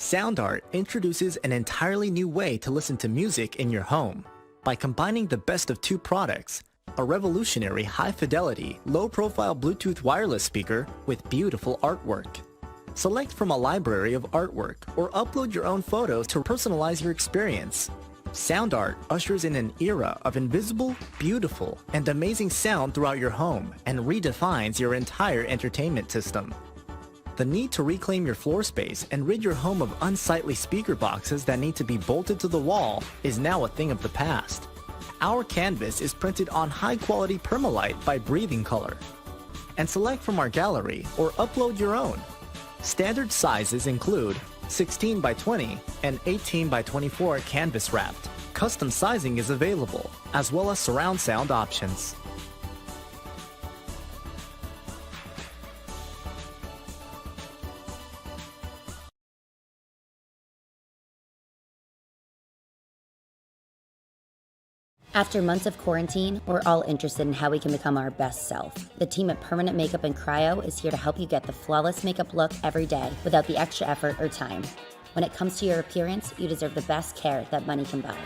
Sound Art introduces an entirely new way to listen to music in your home. By combining the best of two products, a revolutionary high-fidelity, low-profile Bluetooth wireless speaker with beautiful artwork. Select from a library of artwork or upload your own photos to personalize your experience. Sound Art ushers in an era of invisible, beautiful, and amazing sound throughout your home and redefines your entire entertainment system. The need to reclaim your floor space and rid your home of unsightly speaker boxes that need to be bolted to the wall is now a thing of the past. Our canvas is printed on high-quality permalite by Breathing Color. And select from our gallery or upload your own. Standard sizes include 16 by 20 and 18 by 24 canvas wrapped. Custom sizing is available, as well as surround sound options. After months of quarantine, we're all interested in how we can become our best self. The team at Permanent Makeup and Cryo is here to help you get the flawless makeup look every day without the extra effort or time. When it comes to your appearance, you deserve the best care that money can buy.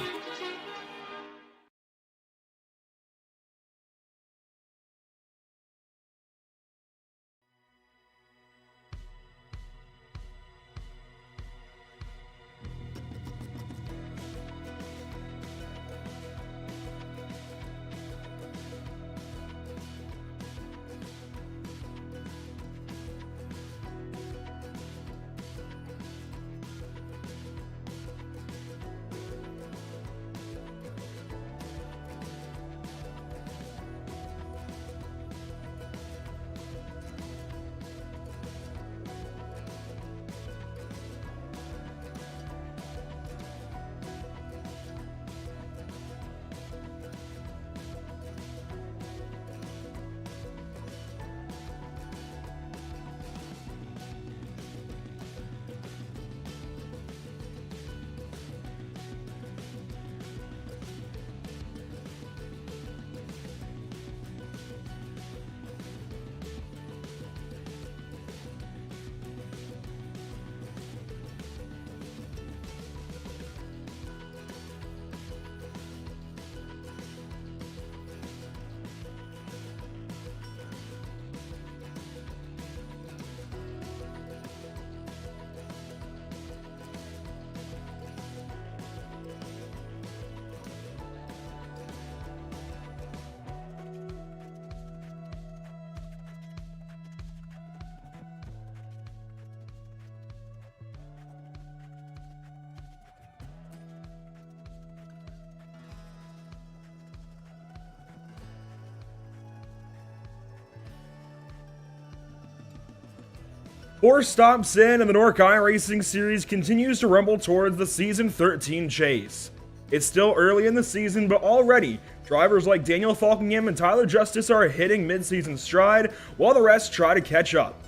Four stops in, and the NORC iRacing Series continues to rumble towards the Season 13 chase. It's still early in the season, but already, drivers like Daniel Falkingham and Tyler Justice are hitting mid-season stride, while the rest try to catch up.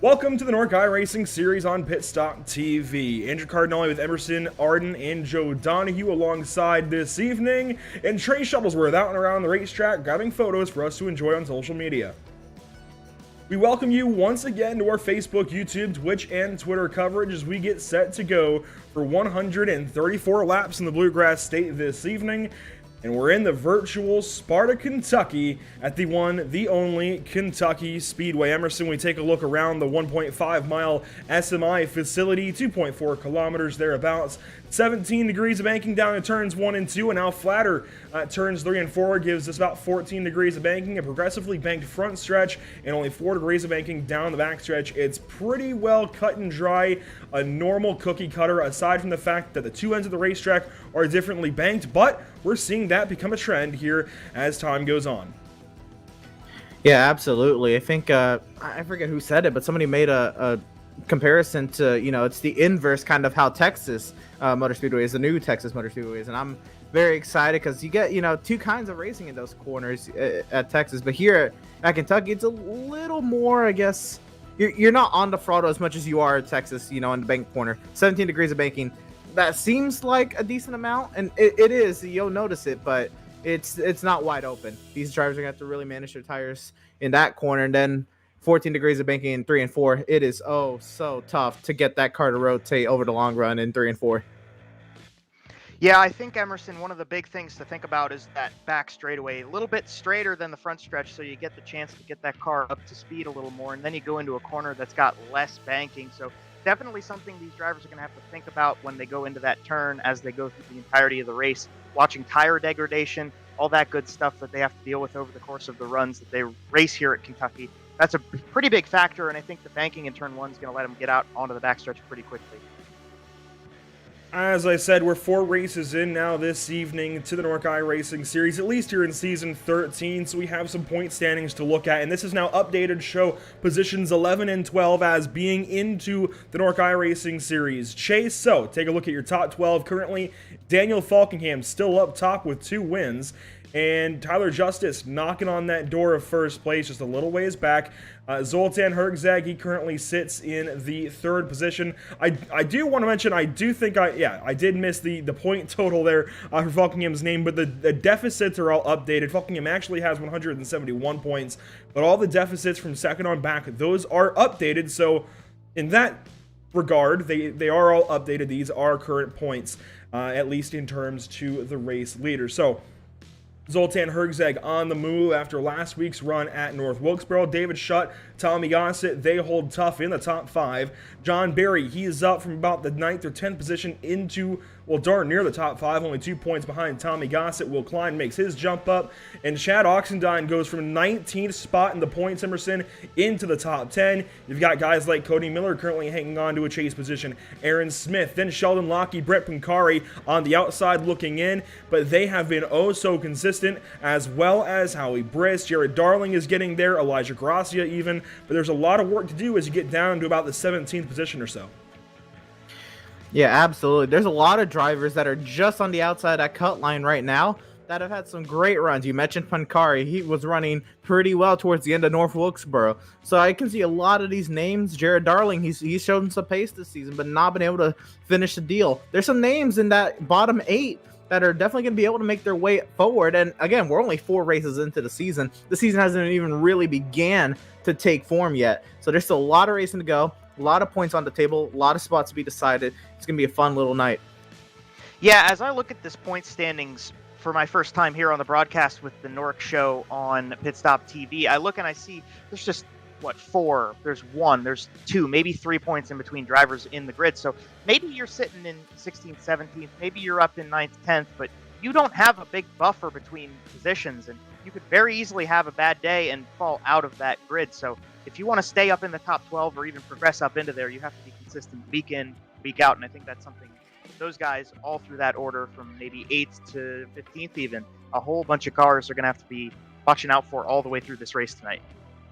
Welcome to the NORC iRacing Series on Pit Stop TV. Andrew Cardinale with Emerson, Arden, and Joe Donahue alongside this evening, and Trey Shuttlesworth out and around the racetrack grabbing photos for us to enjoy on social media. We welcome you once again to our Facebook, YouTube, Twitch, and Twitter coverage as we get set to go for 134 laps in the Bluegrass State this evening. And we're in the virtual Sparta, Kentucky at the one, the only Kentucky Speedway. Emerson, we take a look around the 1.5 mile SMI facility, 2.4 kilometers thereabouts. 17 degrees of banking down in turns 1 and 2, and now flatter turns 3 and 4 gives us about 14 degrees of banking, a progressively banked front stretch, and only 4 degrees of banking down the back stretch. It's pretty well cut and dry, a normal cookie cutter, aside from the fact that the two ends of the racetrack are differently banked, but we're seeing that become a trend here as time goes on. Yeah, absolutely. I think, I forget who said it, but somebody made a comparison to, it's the inverse kind of how Texas Motor Speedway is, the new Texas Motor Speedway is, and I'm very excited because you get, two kinds of racing in those corners at Texas, but here at Kentucky, it's a little more, I guess, you're not on the throttle as much as you are at Texas, in the bank corner. 17 degrees of banking, that seems like a decent amount, and it is, you'll notice it, but it's not wide open. These drivers are going to have to really manage their tires in that corner, and then 14 degrees of banking in 3 and 4. It is so tough to get that car to rotate over the long run in 3 and 4. Yeah, I think, Emerson, one of the big things to think about is that back straightaway, a little bit straighter than the front stretch, so you get the chance to get that car up to speed a little more, and then you go into a corner that's got less banking. So definitely something these drivers are going to have to think about when they go into that turn as they go through the entirety of the race, watching tire degradation, all that good stuff that they have to deal with over the course of the runs that they race here at Kentucky. That's a pretty big factor, and I think the banking in turn 1 is going to let them get out onto the backstretch pretty quickly. As I said, we're 4 races in now this evening to the NORC iRacing Series, at least here in Season 13, so we have some point standings to look at, and this is now updated to show positions 11 and 12 as being into the NORC iRacing Series. Chase, so take a look at your top 12. Currently, Daniel Falkingham still up top with 2 wins, and Tyler Justice knocking on that door of first place, just a little ways back. Zoltan Hergzag, he currently sits in the 3rd position. I do want to mention, I do think I did miss the point total there for Falkingham's name, but the deficits are all updated. Falkingham actually has 171 points, but all the deficits from second on back, those are updated. So in that regard, they are all updated. These are current points, at least in terms to the race leader. So Zoltan Hergzag on the move after last week's run at North Wilkesboro. David Schutt, Tommy Gossett, they hold tough in the top 5. John Barry, he is up from about the 9th or 10th position into, well, darn near the top 5, only 2 points behind Tommy Gossett. Will Klein makes his jump up, and Chad Oxendine goes from 19th spot in the points, Emerson, into the top 10. You've got guys like Cody Miller currently hanging on to a chase position, Aaron Smith, then Sheldon Lockie, Brett Pincari on the outside looking in, but they have been oh so consistent, as well as Howie Briss. Jared Darling is getting there, Elijah Gracia even, but there's a lot of work to do as you get down to about the 17th position or so. Yeah, absolutely. There's a lot of drivers that are just on the outside that cut line right now that have had some great runs. You mentioned Pancari. He was running pretty well towards the end of North Wilkesboro. So I can see a lot of these names. Jared Darling, he's shown some pace this season, but not been able to finish the deal. There's some names in that bottom 8 that are definitely going to be able to make their way forward. And again, we're only 4 races into the season. The season hasn't even really began to take form yet. So there's still a lot of racing to go, a lot of points on the table, a lot of spots to be decided. It's going to be a fun little night. Yeah, as I look at this point standings for my first time here on the broadcast with the NORC show on Pit Stop TV, I look and I see there's just, 4? There's 1, there's 2, maybe 3 points in between drivers in the grid. So maybe you're sitting in 16th, 17th, maybe you're up in 9th, 10th, but you don't have a big buffer between positions, and you could very easily have a bad day and fall out of that grid. So if you want to stay up in the top 12 or even progress up into there, you have to be consistent week in, week out, and I think that's something those guys all through that order from maybe 8th to 15th even, a whole bunch of cars are going to have to be watching out for all the way through this race tonight.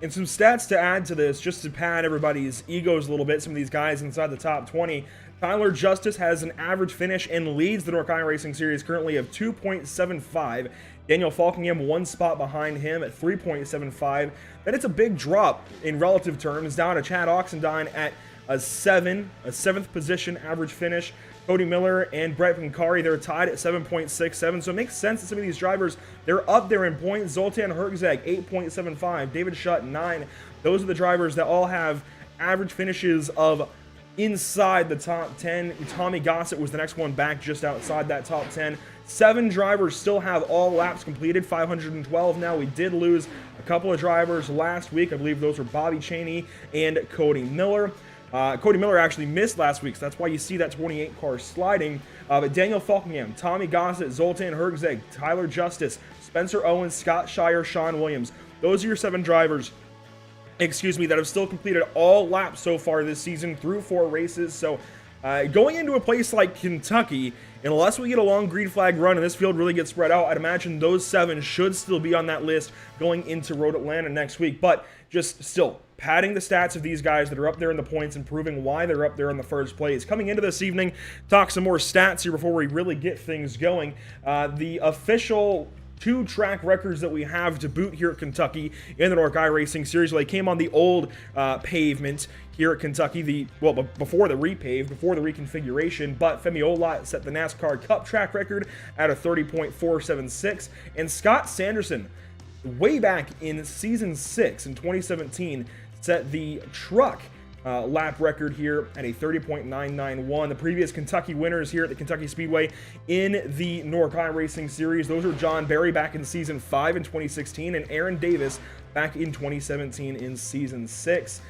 And some stats to add to this, just to pad everybody's egos a little bit, some of these guys inside the top 20. Tyler Justice has an average finish and leads the NORC iRacing Series currently of 2.75. Daniel Falkingham 1 spot behind him at 3.75. Then it's a big drop in relative terms down to Chad Oxendine at a 7th position average finish. Cody Miller and Brett Pincari, they're tied at 7.67, so it makes sense that some of these drivers, they're up there in points. Zoltan Hergzag, 8.75, David Schutt, 9. Those are the drivers that all have average finishes of inside the top 10. Tommy Gossett was the next one back just outside that top 10. 7 drivers still have all laps completed, 512 now. We did lose a couple of drivers last week. I believe those were Bobby Chaney and Cody Miller. Cody Miller actually missed last week, so that's why you see that 28 car sliding. But Daniel Falkingham, Tommy Gossett, Zoltan Hergzag, Tyler Justice, Spencer Owens, Scott Shire, Sean Williams. Those are your 7 drivers, that have still completed all laps so far this season through 4 races. So going into a place like Kentucky, unless we get a long green flag run and this field really gets spread out, I'd imagine those 7 should still be on that list going into Road Atlanta next week. But just still padding the stats of these guys that are up there in the points and proving why they're up there in the first place. Coming into this evening, talk some more stats here before we really get things going. The official 2 track records that we have to boot here at Kentucky in the NORC iRacing Series. Well, they came on the old pavement here at Kentucky, before the repave, before the reconfiguration, but Femi Olot set the NASCAR Cup track record at a 30.476, and Scott Sanderson, way back in Season 6 in 2017, set the truck lap record here at a 30.991. The previous Kentucky winners here at the Kentucky Speedway in the NORC iRacing Series, those are John Berry back in Season 5 in 2016 and Aaron Davis back in 2017 in Season 6.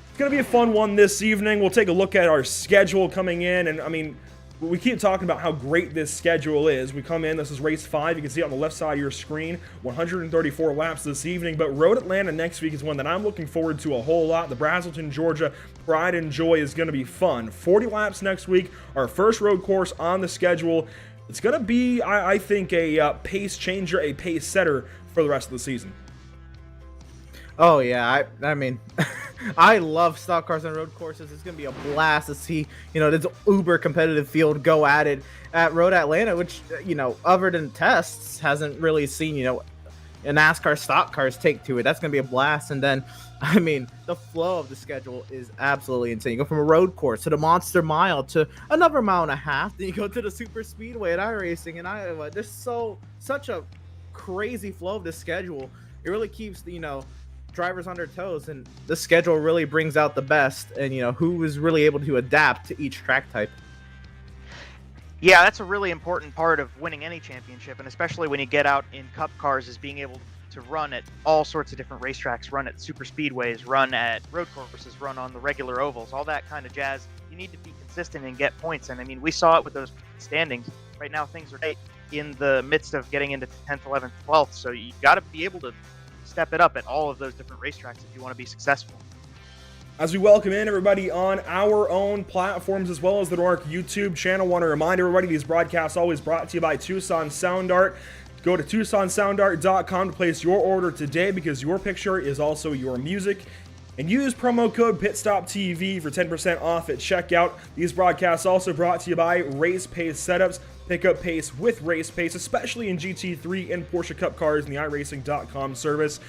It's going to be a fun one this evening. We'll take a look at our schedule coming in, and I mean, we keep talking about how great this schedule is. We come in, this is race 5. You can see it on the left side of your screen, 134 laps this evening. But Road Atlanta next week is one that I'm looking forward to a whole lot. The Braselton, Georgia Pride and Joy is going to be fun. 40 laps next week, our first road course on the schedule. It's going to be, I think, a pace changer, a pace setter for the rest of the season. Oh, yeah. I mean, I love stock cars and road courses. It's going to be a blast to see, this uber competitive field go at it at Road Atlanta, which, other than tests, hasn't really seen, a NASCAR stock cars take to it. That's going to be a blast. And then, I mean, the flow of the schedule is absolutely insane. You go from a road course to the Monster Mile to another mile and a half. Then you go to the Super Speedway at iRacing in Iowa. There's such a crazy flow of the schedule. It really keeps, drivers on their toes, and the schedule really brings out the best and who is really able to adapt to each track type. Yeah, that's a really important part of winning any championship, and especially when you get out in cup cars, is being able to run at all sorts of different racetracks, run at super speedways, run at road courses, run on the regular ovals, all that kind of jazz. You need to be consistent and get points, and I mean, we saw it with those standings. Right now things are in the midst of getting into 10th, 11th, 12th, so you got to be able to step it up at all of those different racetracks if you want to be successful. As we welcome in everybody on our own platforms as well as the NORC YouTube channel, I want to remind everybody these broadcasts always brought to you by Tucson Sound Art. Go to TucsonSoundArt.com to place your order today because your picture is also your music. And use promo code PitStopTV for 10% off at checkout. These broadcasts also brought to you by Race Pace Setups. Pick up pace with Race Pace, especially in GT3 and Porsche Cup cars in the iRacing.com service.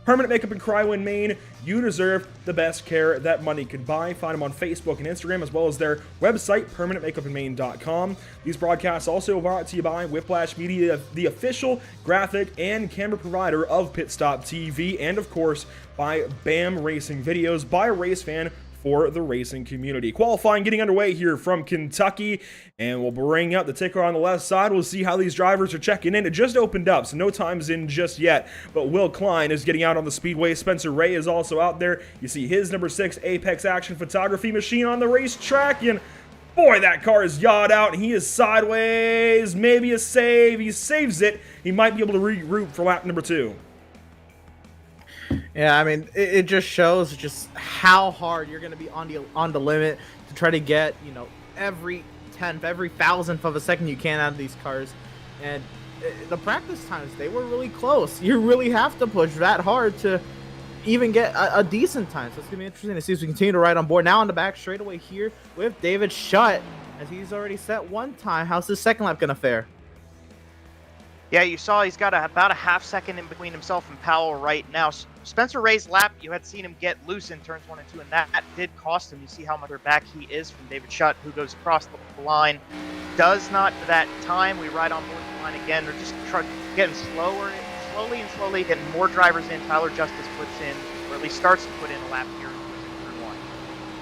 Permanent Makeup in Cryo in Maine. You deserve the best care that money could buy. Find them on Facebook and Instagram, as well as their website, permanentmakeupinmaine.com. These broadcasts also brought to you by Whiplash Media, the official graphic and camera provider of Pit Stop TV, and of course by BAM Racing Videos, by a race fan for the racing community. Qualifying getting underway here from Kentucky, and we'll bring up the ticker on the left side. We'll see how these drivers are checking in. It just opened up, so no time's in just yet, but Will Klein is getting out on the speedway. Spencer Ray is also out there. You see his number 6 Apex Action Photography machine on the racetrack, and boy, that car is yawed out. He is sideways, maybe a save. He saves it. He might be able to regroup for lap number 2. Yeah, I mean, it just shows just how hard you're going to be on the limit to try to get, every tenth, every thousandth of a second you can out of these cars. And the practice times, they were really close. You really have to push that hard to even get a decent time. So it's going to be interesting to see as we continue to ride on board. Now on the back straightaway here with David Schutt, as he's already set one time. How's his second lap going to fare? Yeah, you saw he's got about a half second in between himself and Powell right now. Spencer Ray's lap, you had seen him get loose in turns 1 and 2, and that did cost him. You see how much back he is from David Schutt, who goes across the line. Does not that time. We ride on board the line again. They're just getting slowly getting more drivers in. Tyler Justice puts in, or at least starts to put in a lap here in turn 1.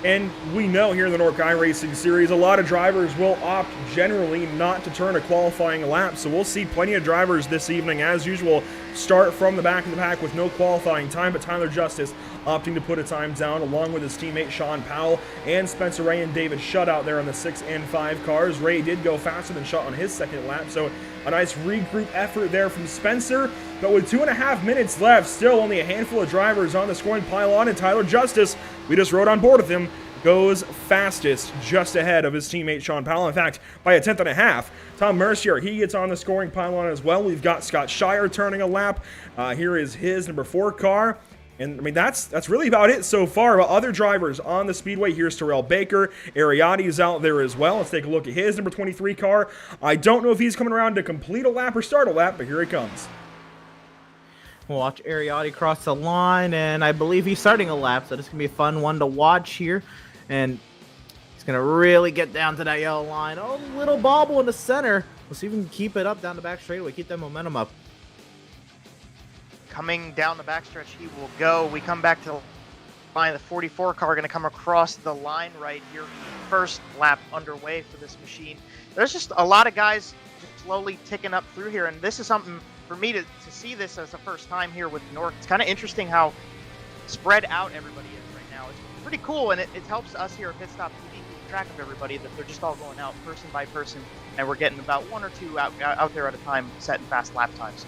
And we know here in the NORC iRacing Series, a lot of drivers will opt generally not to turn a qualifying lap. So we'll see plenty of drivers this evening, as usual, start from the back of the pack with no qualifying time. But Tyler Justice opting to put a time down along with his teammate Sean Powell and Spencer Ray and David Schutt out there on the 6 and 5 cars. Ray did go faster than Schutt on his second lap, so a nice regroup effort there from Spencer. But with 2.5 minutes left, still only a handful of drivers on the scoring pylon, and Tyler Justice, we just rode on board with him, goes fastest, just ahead of his teammate Sean Powell. In fact, by a tenth and a half. Tom Mercier, he gets on the scoring pylon as well. We've got Scott Shire turning a lap. Here is his number 4 car. And I mean, that's really about it so far. But other drivers on the speedway, here's Terrell Baker. Ariadne's out there as well. Let's take a look at his number 23 car. I don't know if he's coming around to complete a lap or start a lap, but here he comes. We'll watch Ariadne cross the line, and I believe he's starting a lap, so this is going to be a fun one to watch here. And he's going to really get down to that yellow line. Oh, little bobble in the center. We'll see if we can keep it up down the back straightaway, keep that momentum up. Coming down the backstretch, he will go. We come back to Fine, the 44 car going to come across the line right here. First lap underway for this machine. There's just a lot of guys just slowly ticking up through here, and this is something for me to see this as the first time here with NORC. It's kind of interesting how spread out everybody is right now. It's pretty cool, and it helps us here at Pit Stop TV keep track of everybody, that they're just all going out person by person, and we're getting about one or two out there at a time, setting fast lap times.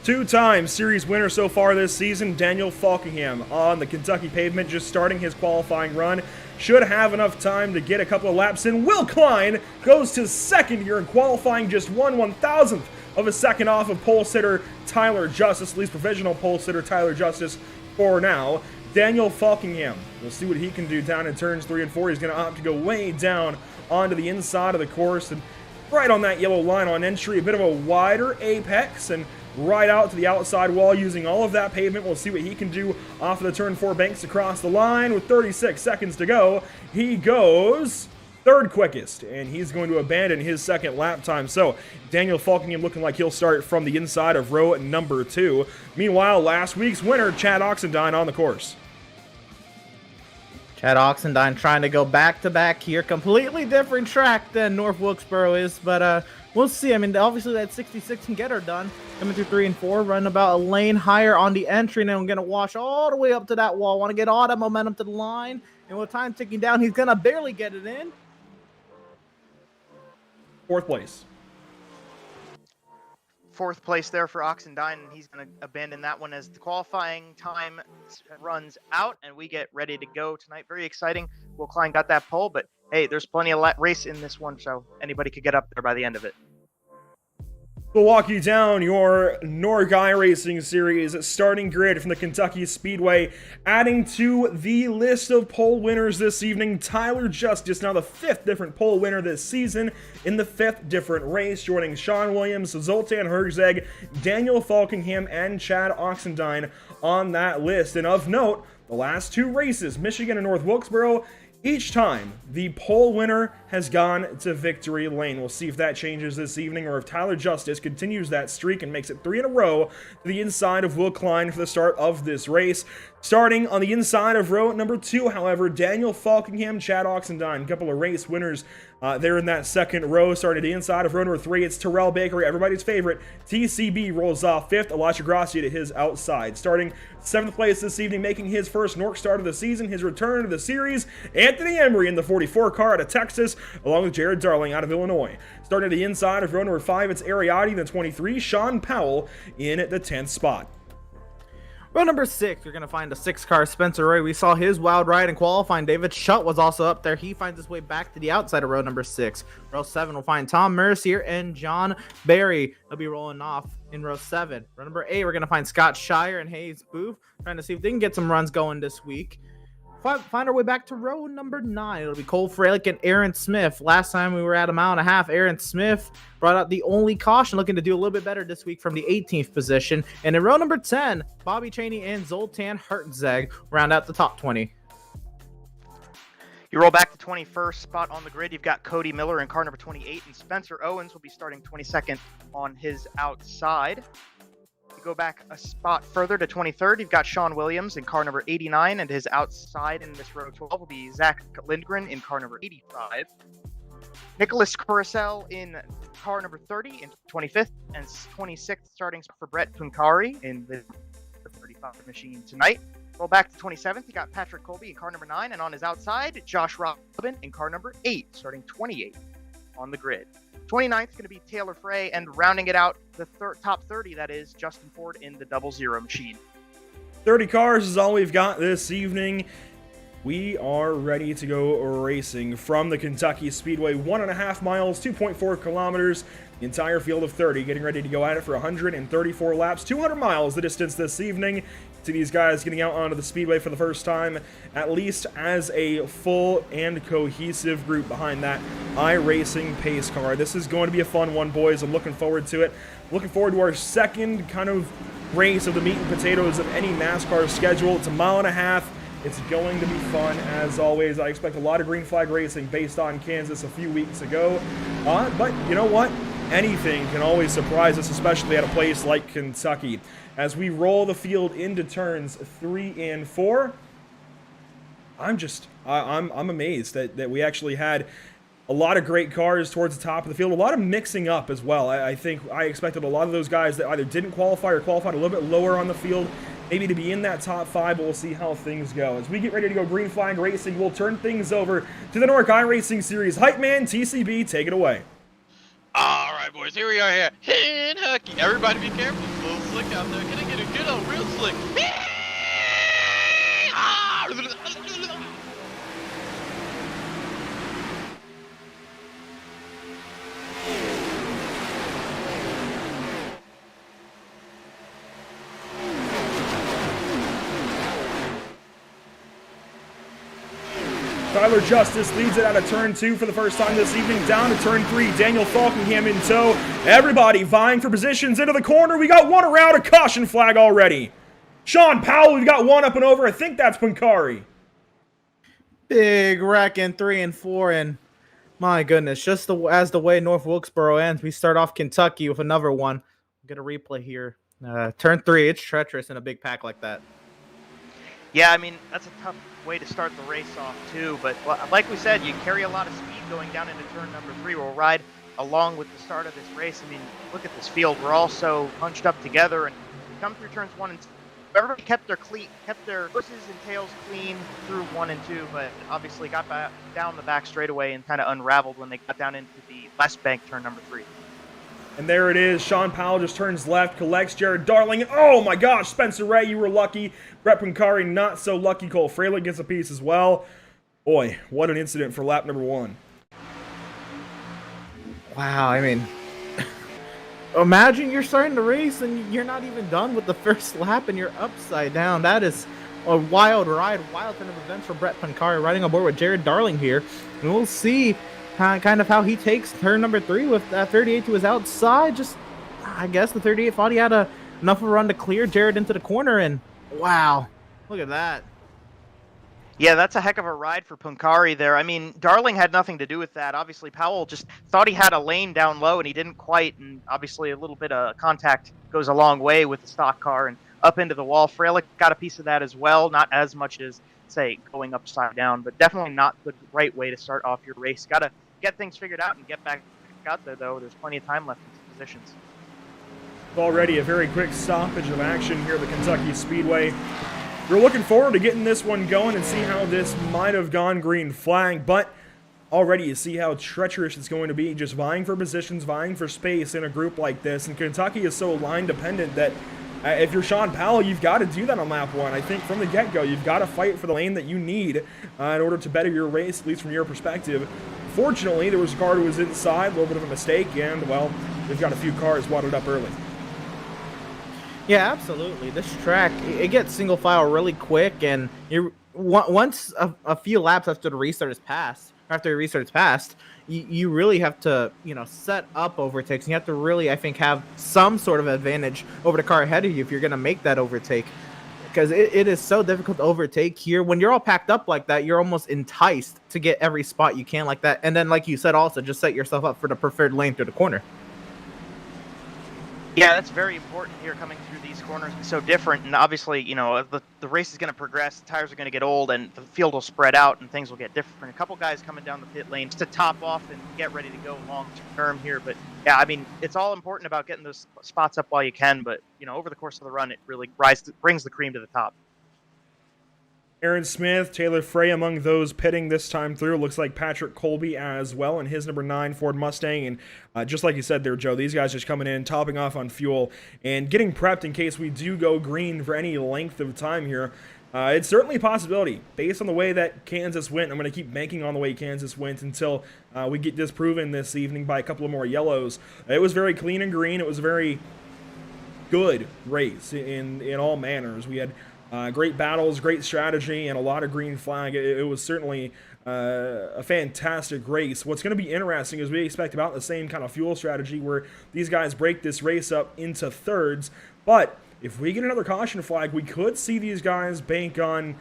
Two-time series winner so far this season, Daniel Falkingham on the Kentucky pavement, just starting his qualifying run. Should have enough time to get a couple of laps in. Will Klein goes to second here in qualifying, just 1/1000th of a second off of pole sitter Tyler Justice, at least provisional pole sitter Tyler Justice for now. Daniel Falkingham, we'll see what he can do down in turns 3 and 4. He's going to opt to go way down onto the inside of the course, and right on that yellow line on entry, a bit of a wider apex, and right out to the outside wall using all of that pavement. We'll see what he can do off of the turn 4 banks across the line with 36 seconds to go. He goes third quickest, and he's going to abandon his second lap time. So Daniel Falkingham looking like he'll start from the inside of row number 2. Meanwhile, last week's winner, Chad Oxendine, on the course. Chad Oxendine trying to go back-to-back here. Completely different track than North Wilkesboro is, but we'll see. I mean, obviously that 66 can get her done. Coming through 3 and 4, running about a lane higher on the entry, and then I'm going to wash all the way up to that wall. Want to get all that momentum to the line, and with time ticking down, he's going to barely get it in. Fourth place. Fourth place there for Oxendine, and he's going to abandon that one as the qualifying time runs out, and we get ready to go tonight. Very exciting. Will Klein got that pole, but hey, there's plenty of race in this one, so anybody could get up there by the end of it. We'll walk you down your NORC iRacing Series starting grid from the Kentucky Speedway. Adding to the list of pole winners this evening, Tyler Justice, now the 5th different pole winner this season in the 5th different race, joining Sean Williams, Zoltan Herzeg, Daniel Falkingham, and Chad Oxendine on that list. And of note, the last 2 races, Michigan and North Wilkesboro, each time, the pole winner has gone to victory lane. We'll see if that changes this evening, or if Tyler Justice continues that streak and makes it 3 in a row to the inside of Will Klein for the start of this race. Starting on the inside of row number 2, however, Daniel Falkingham, Chad Oxendine, a couple of race winners there in that second row. Starting the inside of row number 3, it's Terrell Bakery, everybody's favorite. TCB rolls off 5th, Elisha Grassi to his outside. Starting 7th place this evening, making his first NORC start of the season, his return to the series, Anthony Emery in the 44 car out of Texas, along with Jared Darling out of Illinois. Starting at the inside of row number 5, it's Ariati in the 23, Sean Powell in the 10th spot. Row number 6, you're going to find a 6-car Spencer Ray. We saw his wild ride in qualifying. David Schutt was also up there. He finds his way back to the outside of row number 6. Row 7 will find Tom Mercier and John Barry. They'll be rolling off in row 7. Row number 8, we're going to find Scott Shire and Hayes Booth, trying to see if they can get some runs going this week. Find our way back to row number 9. It'll be Cole Fralick and Aaron Smith. Last time we were at a mile and a half, Aaron Smith brought out the only caution, looking to do a little bit better this week from the 18th position. And in row number 10, Bobby Chaney and Zoltan Herzeg round out the top 20. You roll back to 21st spot on the grid. You've got Cody Miller in car number 28, and Spencer Owens will be starting 22nd on his outside. You go back a spot further to 23rd. You've got Sean Williams in car number 89, and his outside in this row 12 will be Zach Lindgren in car number 85. Nicholas Coruscant in car number 30 in 25th, and 26th starting for Brett Tunkari in the 35 machine tonight. Roll back to 27th. You got Patrick Colby in car number 9, and on his outside, Josh Robin in car number 8, starting 28 on the grid. 29th is going to be Taylor Frey, and rounding it out, the top 30, that is Justin Ford in the 00 machine. 30 cars is all we've got this evening. We are ready to go racing from the Kentucky Speedway. 1.5 miles, 2.4 kilometers, the entire field of 30, getting ready to go at it for 134 laps, 200 miles the distance this evening. See these guys getting out onto the speedway for the first time, at least as a full and cohesive group behind that iRacing pace car. This is going to be a fun one, boys. I'm looking forward to it. Looking forward to our second kind of race of the meat and potatoes of any NASCAR schedule. It's a mile and a half. It's going to be fun, as always. I expect a lot of green flag racing based on Kansas a few weeks ago. But you know what? Anything can always surprise us, especially at a place like Kentucky. As we roll the field into turns 3 and 4, I'm amazed that we actually had a lot of great cars towards the top of the field, a lot of mixing up as well. I think I expected a lot of those guys that either didn't qualify or qualified a little bit lower on the field, maybe to be in that top 5, but we'll see how things go. As we get ready to go green flag racing, we'll turn things over to the NORC iRacing Series. Hype Man, TCB, take it away. All right, boys, here we are here in Hucky. Everybody be careful. It's a little slick out there. Gonna get a good old real slick. Tyler Justice leads it out of turn 2 for the first time this evening, down to turn 3. Daniel Falkingham in tow. Everybody vying for positions into the corner. We got one around, a caution flag already. Sean Powell, we've got one up and over. I think that's Pankari. Big wreck in 3 and 4, and my goodness, just as the way North Wilkesboro ends, we start off Kentucky with another one. Get a replay here. Turn 3, it's treacherous in a big pack like that. Yeah, I mean, that's a tough way to start the race off too, but like we said, you carry a lot of speed going down into turn number 3. We'll ride along with the start of this race. I mean, look at this field. We're all so hunched up together, and we come through turns 1 and 2. Everybody kept their horses and tails clean through 1 and 2, but obviously got back down the back straightaway and kind of unraveled when they got down into the west bank turn number 3. And there it is. Sean Powell just turns left, collects Jared Darling. Oh my gosh, Spencer Ray, you were lucky. Brett Pankari, not so lucky. Cole Fralick gets a piece as well. Boy, what an incident for lap number 1. Wow, I mean, imagine you're starting the race and you're not even done with the first lap and you're upside down. That is a wild ride, wild turn of events for Brett Pankari riding aboard with Jared Darling here. And we'll see kind of how he takes turn number 3 with that 38 to his outside. Just, I guess the 38 thought he had enough of a run to clear Jared into the corner, and wow, look at that. Yeah, that's a heck of a ride for Pankari there. I mean, Darling had nothing to do with that. Obviously, Powell just thought he had a lane down low, and he didn't quite, and obviously a little bit of contact goes a long way with the stock car and up into the wall. Fralick got a piece of that as well, not as much as, say, going upside down, but definitely not the right way to start off your race. Got to get things figured out and get back out there, though. There's plenty of time left in these positions. Already a very quick stoppage of action here at the Kentucky Speedway. We're looking forward to getting this one going and see how this might have gone green flag, but already you see how treacherous it's going to be, just vying for positions, vying for space in a group like this. And Kentucky is so line dependent that if you're Sean Powell, you've got to do that on lap 1. I think from the get-go, you've got to fight for the lane that you need in order to better your race, at least from your perspective. Fortunately, there was a car who was inside, a little bit of a mistake, and, well, they've got a few cars wadded up early. Yeah, absolutely. This track, it gets single file really quick, and once a few laps after the restart is passed, you really have to, set up overtakes. You have to really, I think, have some sort of advantage over the car ahead of you if you're going to make that overtake. Because it is so difficult to overtake here. When you're all packed up like that, you're almost enticed to get every spot you can like that. And then, like you said, also just set yourself up for the preferred lane through the corner. Yeah, that's very important here, coming through these corners. It's so different, and obviously, the race is going to progress, the tires are going to get old, and the field will spread out, and things will get different. A couple guys coming down the pit lane just to top off and get ready to go long term here. But yeah, I mean, it's all important about getting those spots up while you can, but over the course of the run, it really brings the cream to the top. Aaron Smith, Taylor Frey among those pitting this time through. Looks like Patrick Colby as well in his number 9 Ford Mustang. And just like you said there, Joe, these guys just coming in, topping off on fuel, and getting prepped in case we do go green for any length of time here. It's certainly a possibility. Based on the way that Kansas went, I'm going to keep banking on the way Kansas went until we get disproven this evening by a couple of more yellows. It was very clean and green. It was a very good race in all manners. We had great battles, great strategy, and a lot of green flag. It was certainly a fantastic race. What's going to be interesting is we expect about the same kind of fuel strategy where these guys break this race up into thirds. But if we get another caution flag, we could see these guys bank on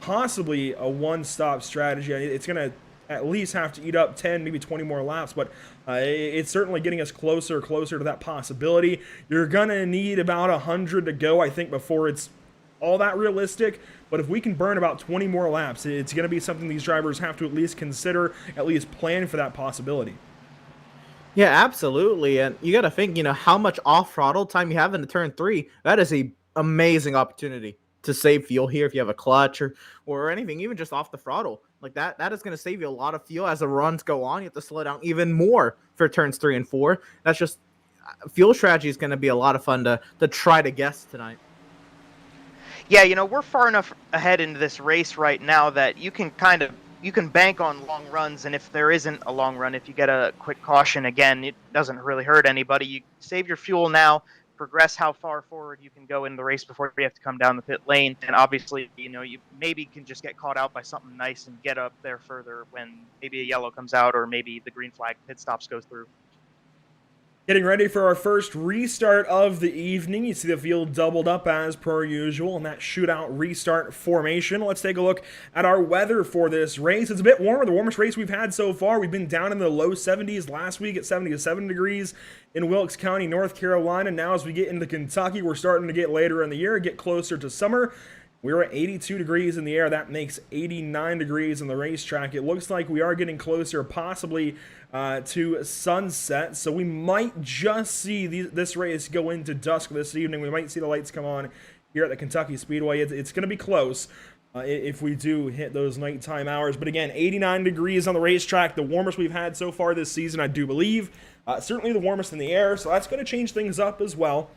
possibly a one-stop strategy. It's going to at least have to eat up 10, maybe 20 more laps, but it's certainly getting us closer to that possibility. You're going to need about 100 to go, I think, before it's all that realistic, but if we can burn about 20 more laps, it's going to be something these drivers have to at least consider, at least plan for that possibility. Yeah, absolutely. And you got to think, how much off throttle time you have in the turn 3. That is a amazing opportunity to save fuel here if you have a clutch or anything, even just off the throttle. Like that is going to save you a lot of fuel as the runs go on. You have to slow down even more for turns 3 and 4. That's just fuel strategy is going to be a lot of fun to try to guess tonight. Yeah, we're far enough ahead into this race right now that you can bank on long runs, and if there isn't a long run, if you get a quick caution, again, it doesn't really hurt anybody. You save your fuel now, progress how far forward you can go in the race before you have to come down the pit lane, and obviously, you maybe can just get caught out by something nice and get up there further when maybe a yellow comes out or maybe the green flag pit stops goes through. Getting ready for our first restart of the evening. You see the field doubled up as per usual in that shootout restart formation. Let's take a look at our weather for this race. It's a bit warmer, the warmest race we've had so far. We've been down in the low 70s last week at 77 degrees in Wilkes County, North Carolina. Now as we get into Kentucky, we're starting to get later in the year, get closer to summer. We're at 82 degrees in the air. That makes 89 degrees on the racetrack. It looks like we are getting closer possibly to sunset, so we might just see this race go into dusk this evening. We might see the lights come on here at the Kentucky Speedway. It's going to be close if we do hit those nighttime hours. But again, 89 degrees on the racetrack, the warmest we've had so far this season, I do believe. Certainly the warmest in the air, so that's going to change things up as well.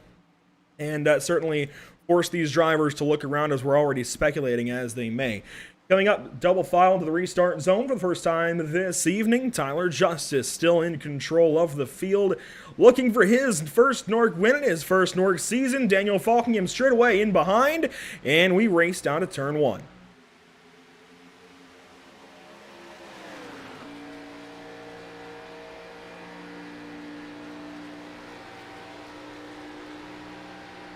And certainly force these drivers to look around as we're already speculating as they may. Coming up, double file into the restart zone for the first time this evening. Tyler Justice still in control of the field, looking for his first NORC win in his first NORC season. Daniel Falkingham straight away in behind, and we race down to turn 1.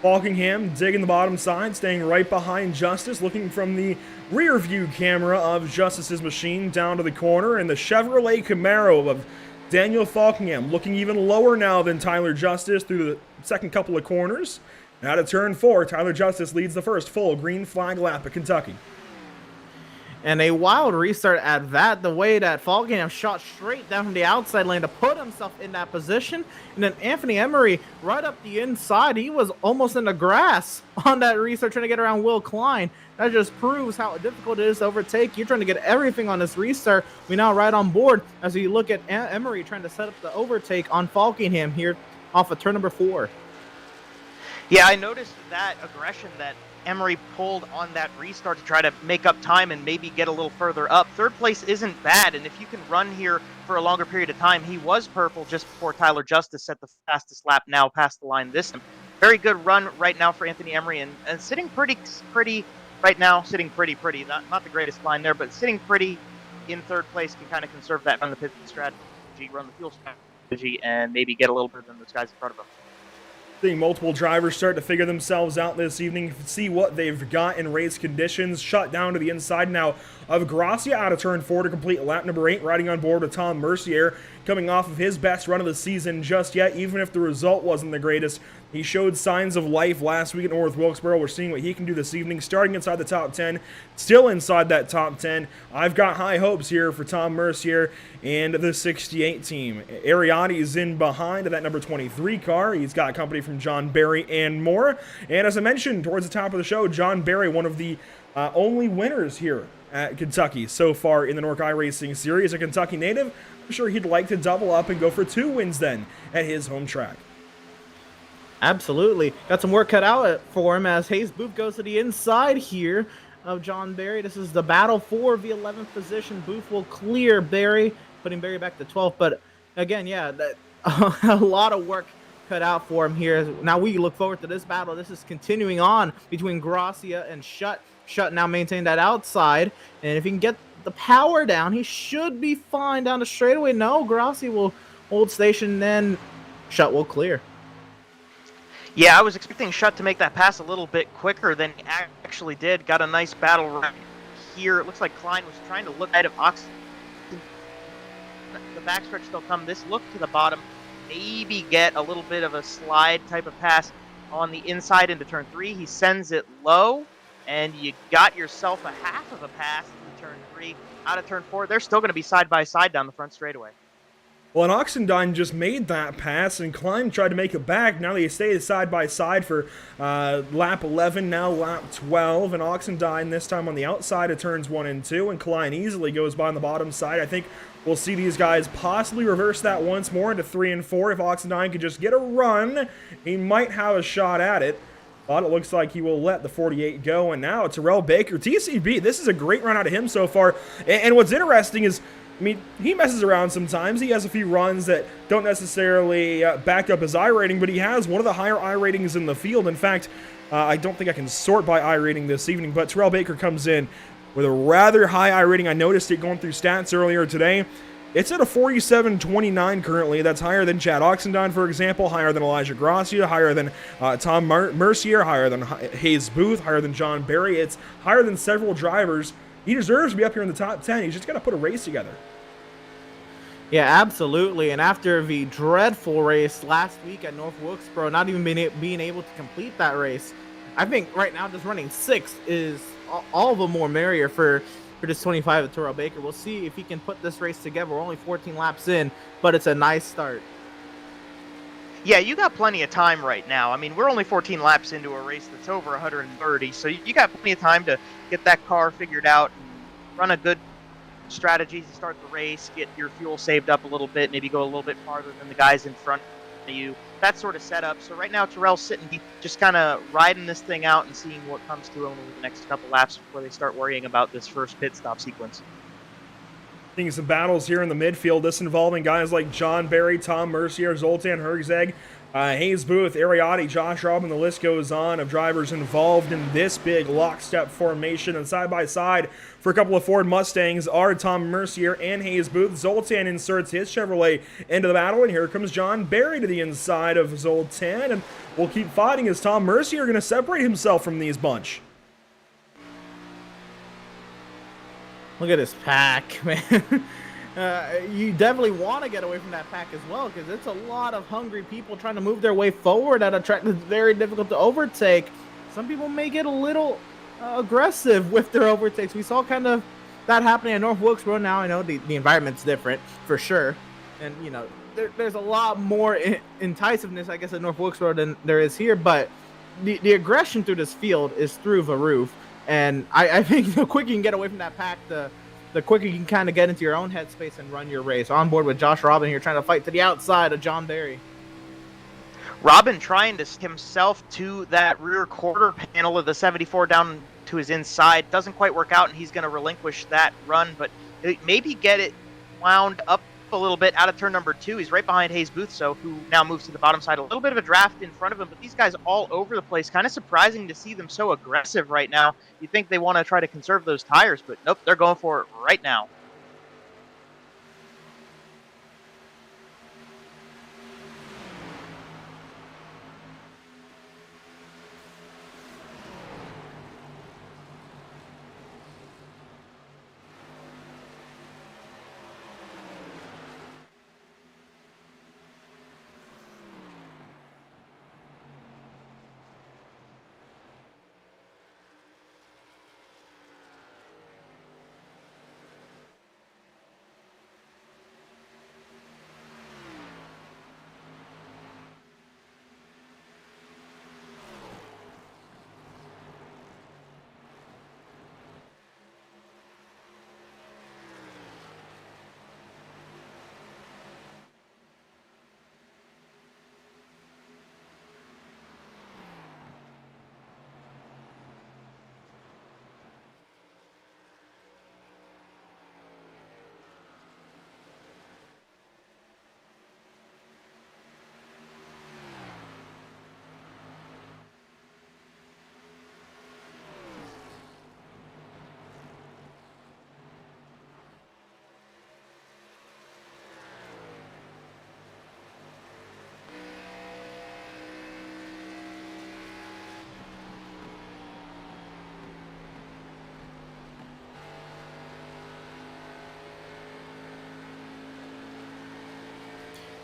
Falkingham digging the bottom side, staying right behind Justice, looking from the rear view camera of Justice's machine down to the corner, and the Chevrolet Camaro of Daniel Falkingham looking even lower now than Tyler Justice through the second couple of corners. Now to turn 4, Tyler Justice leads the first full green flag lap at Kentucky. And a wild restart at that, the way that Falkingham shot straight down from the outside lane to put himself in that position. And then Anthony Emery right up the inside. He was almost in the grass on that restart trying to get around Will Klein. That just proves how difficult it is to overtake. You're trying to get everything on this restart. We now right on board as we look at Emery trying to set up the overtake on Falkingham here off of turn number 4. Yeah, I noticed that aggression that Emery pulled on that restart to try to make up time and maybe get a little further up. Third place isn't bad, and if you can run here for a longer period of time, he was purple just before Tyler Justice set the fastest lap now past the line this time. Very good run right now for Anthony Emery, and sitting pretty right now, not the greatest line there, but sitting pretty in third place can kind of conserve that, run the pit strategy, run the fuel strategy, and maybe get a little bit than those guys in front of him. Seeing multiple drivers start to figure themselves out this evening, see what they've got in race conditions. Shut down to the inside now of Gracia out of turn 4 to complete lap number 8, riding on board with Tom Mercier, coming off of his best run of the season just yet. Even if the result wasn't the greatest, he showed signs of life last week at North Wilkesboro. We're seeing what he can do this evening, starting inside the top 10, still inside that top 10. I've got high hopes here for Tom Mercier and the 68 team. Ariati is in behind that number 23 car. He's got company from John Barry and more. And as I mentioned towards the top of the show, John Barry, one of the only winners here at Kentucky so far in the NORC iRacing Series, a Kentucky native. I'm sure he'd like to double up and go for 2 wins then at his home track. Absolutely. Got some work cut out for him as Hayes Booth goes to the inside here of John Barry. This is the battle for the 11th position. Booth will clear Barry, putting Barry back to 12th. But again, yeah, a lot of work cut out for him here. Now we look forward to this battle. This is continuing on between Gracia and Shutt. Shutt now maintain that outside. And if he can get the power down, he should be fine down the straightaway. No, Gracia will hold station, then Shutt will clear. Yeah, I was expecting Shutt to make that pass a little bit quicker than he actually did. Got a nice battle right here. It looks like Klein was trying to look ahead of Oxen. The backstretch still come. This look to the bottom. Maybe get a little bit of a slide type of pass on the inside into turn 3. He sends it low. and you got yourself a half of a pass in turn 3. Out of turn 4, they're still going to be side by side down the front straightaway. Well, and Oxendine just made that pass, and Klein tried to make it back. Now they stay side by side for lap 11, now lap 12, and Oxendine this time on the outside of turns 1 and 2, and Klein easily goes by on the bottom side. I think we'll see these guys possibly reverse that once more into 3 and 4. If Oxendine could just get a run, he might have a shot at it. But it looks like he will let the 48 go, and now Terrell Baker, TCB, this is a great run out of him so far, and what's interesting is, I mean, he messes around sometimes. He has a few runs that don't necessarily back up his I rating, but he has one of the higher I ratings in the field. In fact, I don't think I can sort by I rating this evening, but Terrell Baker comes in with a rather high I rating. I noticed it going through stats earlier today. It's at a 47.29 currently. That's higher than Chad Oxendine, for example, higher than Elijah Gracia, higher than Tom Mercier, higher than Hayes Booth, higher than John Barry. It's higher than several drivers. He deserves to be up here in the top 10. He's just got to put a race together. Yeah, absolutely. And after the dreadful race last week at North Wilkesboro, not even being able to complete that race, I think right now just running 6th is all the more merrier for this 25 of Terrell Baker. We'll see if he can put this race together. We're only 14 laps in, but it's a nice start. Yeah, you got plenty of time right now. I mean, we're only 14 laps into a race that's over 130, so you got plenty of time to get that car figured out and run a good strategy to start the race, get your fuel saved up a little bit, maybe go a little bit farther than the guys in front of you. That sort of setup. So right now, Terrell's sitting just kind of riding this thing out and seeing what comes to him over the next couple laps before they start worrying about this first pit stop sequence. Seeing some battles here in the midfield, this involving guys like John Barry, Tom Mercier, Zoltan Herzeg, Hayes Booth, Ariati, Josh Robin, the list goes on of drivers involved in this big lockstep formation. And side by side for a couple of Ford Mustangs are Tom Mercier and Hayes Booth. Zoltan inserts his Chevrolet into the battle, and here comes John Barry to the inside of Zoltan, and we'll keep fighting as Tom Mercier going to separate himself from these bunch. Look at this pack, man. You definitely want to get away from that pack as well, because it's a lot of hungry people trying to move their way forward at a track that's very difficult to overtake. Some people may get a little aggressive with their overtakes. We saw kind of that happening at North Wilkesboro. Now I know the environment's different for sure, and you know there's a lot more incisiveness, I guess, at North Wilkesboro than there is here. But the aggression through this field is through the roof. And I think the quicker you can get away from that pack, the quicker you can kind of get into your own headspace and run your race. On board with Josh Robin here, trying to fight to the outside of John Barry. Robin trying to stick himself to that rear quarter panel of the 74 down to his inside. Doesn't quite work out, and he's going to relinquish that run, but maybe get it wound up a little bit out of turn number 2. He's right behind Hayes Booth, so who now moves to the bottom side. A little bit of a draft in front of him, but these guys all over the place. Kind of surprising to see them so aggressive right now. You think they want to try to conserve those tires, but nope, they're going for it right now.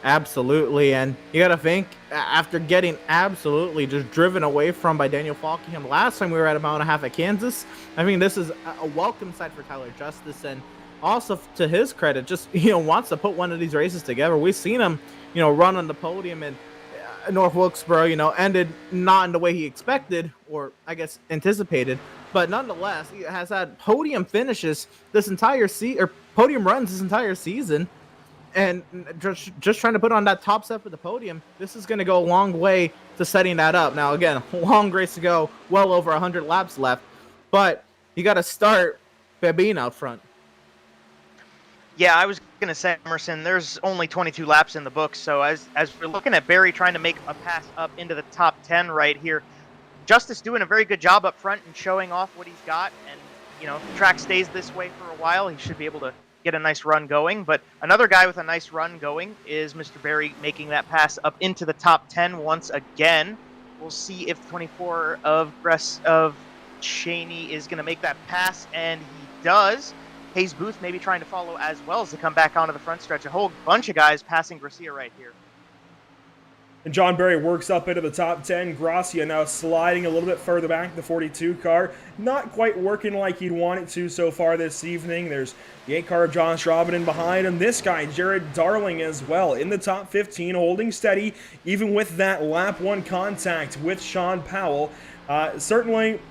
Absolutely, and you gotta think, after getting absolutely just driven away from by Daniel Falkingham last time we were at a mile and a half at Kansas, I mean, this is a welcome sight for Tyler Justice, and also to his credit, just, wants to put one of these races together. We've seen him, run on the podium, and North Wilkesboro, ended not in the way he expected, or I guess anticipated, but nonetheless, he has had podium finishes this entire season, or podium runs this entire season, and just trying to put on that top step of the podium. This is going to go a long way to setting that up. Now, again, long race to go, well over 100 laps left, but you got to start by being out front. Yeah, I was going to say, Emerson, there's only 22 laps in the book, so as we're looking at Barry trying to make a pass up into the top 10 right here, Justice doing a very good job up front and showing off what he's got, and, if the track stays this way for a while, he should be able to get a nice run going. But another guy with a nice run going is Mr. Barry, making that pass up into the top 10 once again. We'll see if 24 of Cheney is going to make that pass, and he does. Hayes Booth maybe trying to follow as well as to come back onto the front stretch. A whole bunch of guys passing Gracia right here. And John Barry works up into the top 10. Gracia now sliding a little bit further back, the 42 car. Not quite working like he'd want it to so far this evening. There's the 8 car of John Strobin behind him. This guy, Jared Darling, as well, in the top 15, holding steady, even with that lap 1 contact with Sean Powell. Certainly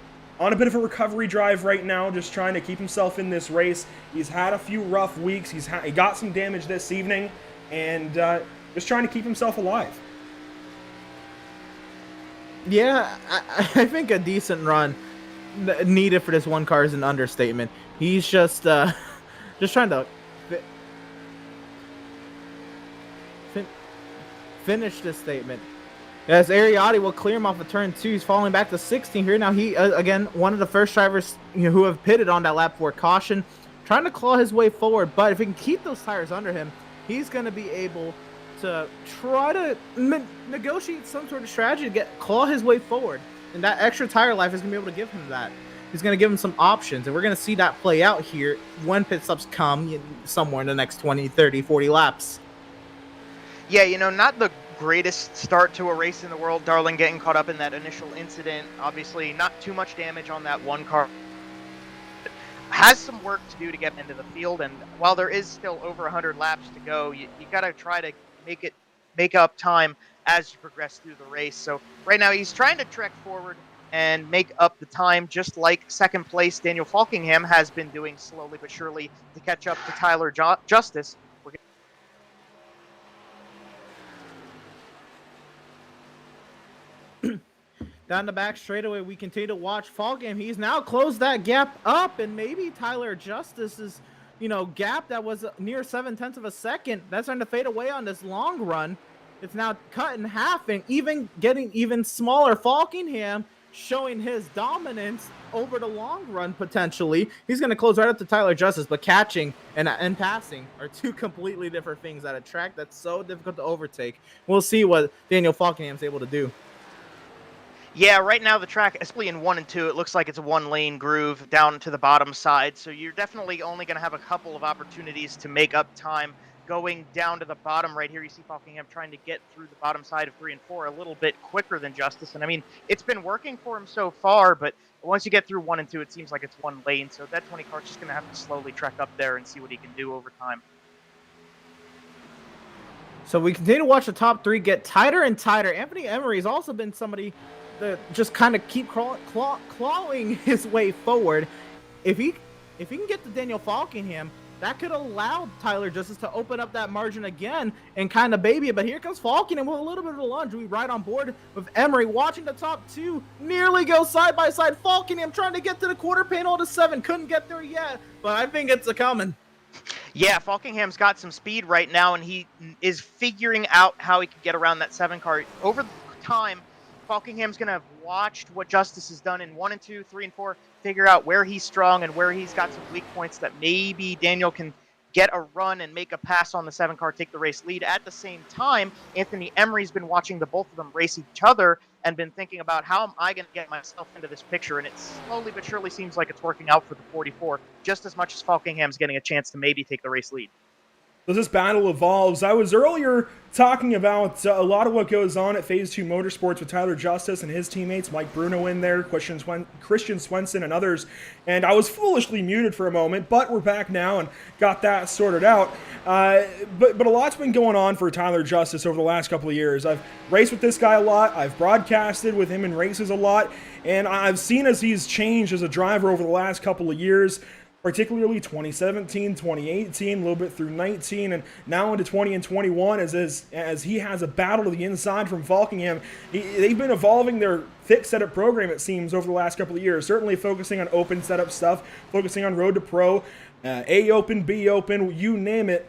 on a bit of a recovery drive right now, just trying to keep himself in this race. He's had a few rough weeks. He got some damage this evening, and just trying to keep himself alive. Yeah, I think a decent run needed for this one car is an understatement. He's just trying to finish this statement. As Ariotti will clear him off of turn 2, he's falling back to 16 here. Now he, again, one of the first drivers who have pitted on that lap for caution, trying to claw his way forward. But if he can keep those tires under him, he's going to be able to try to negotiate some sort of strategy to claw his way forward. And that extra tire life is going to be able to give him that. He's going to give him some options. And we're going to see that play out here when pit stops come somewhere in the next 20, 30, 40 laps. Yeah, not the greatest start to a race in the world. Darling getting caught up in that initial incident. Obviously, not too much damage on that one car. Has some work to do to get into the field. And while there is still over 100 laps to go, you got to try to make up time as you progress through the race. So right now he's trying to trek forward and make up the time, just like second place Daniel Falkingham has been doing slowly but surely to catch up to Tyler Justice. Down the back straightaway, we continue to watch Falkingham. He's now closed that gap up, and maybe Tyler Justice's gap that was near 0.7 of a second, that's starting to fade away on this long run. It's now cut in half, and even getting even smaller. Falkingham showing his dominance over the long run potentially. He's going to close right up to Tyler Justice, but catching and passing are two completely different things at a track that's so difficult to overtake. We'll see what Daniel Falkingham's able to do. Yeah, right now the track, especially in 1 and 2, it looks like it's a one-lane groove down to the bottom side. So you're definitely only going to have a couple of opportunities to make up time going down to the bottom right here. You see Falkingham trying to get through the bottom side of 3 and 4 a little bit quicker than Justice. And I mean, it's been working for him so far, but once you get through 1 and 2, it seems like it's one lane. So that 20 car's just going to have to slowly trek up there and see what he can do over time. So we continue to watch the top 3 get tighter and tighter. Anthony Emery has also been somebody that just kind of keep clawing his way forward. If he can get to Daniel Falkingham, that could allow Tyler Justice to open up that margin again and kind of baby it. But here comes Falkingham with a little bit of a lunge. We ride on board with Emery watching the top 2 nearly go side by side. Falkingham trying to get to the quarter panel to 7. Couldn't get there yet, but I think it's a coming. Yeah, Falkingham's got some speed right now, and he is figuring out how he can get around that 7 car. Over time, Falkingham's going to have watched what Justice has done in 1 and 2, 3 and 4, figure out where he's strong and where he's got some weak points that maybe Daniel can get a run and make a pass on the 7 car, take the race lead. At the same time, Anthony Emery's been watching the both of them race each other and been thinking about how am I going to get myself into this picture, and it slowly but surely seems like it's working out for the 44, just as much as Falkingham's getting a chance to maybe take the race lead. as this battle evolves. I was earlier talking about a lot of what goes on at Phase 2 Motorsports with Tyler Justice and his teammates, Mike Bruno in there, Christian Swenson and others, and I was foolishly muted for a moment, but we're back now and got that sorted out. But a lot's been going on for Tyler Justice over the last couple of years. I've raced with this guy a lot, I've broadcasted with him in races a lot, and I've seen as he's changed as a driver over the last couple of years, particularly 2017, 2018, a little bit through 19, and now into 20 and 21 as he has a battle to the inside from Falkingham. They've been evolving their fixed setup program, it seems, over the last couple of years, certainly focusing on open setup stuff, focusing on Road to Pro, A Open, B Open, you name it.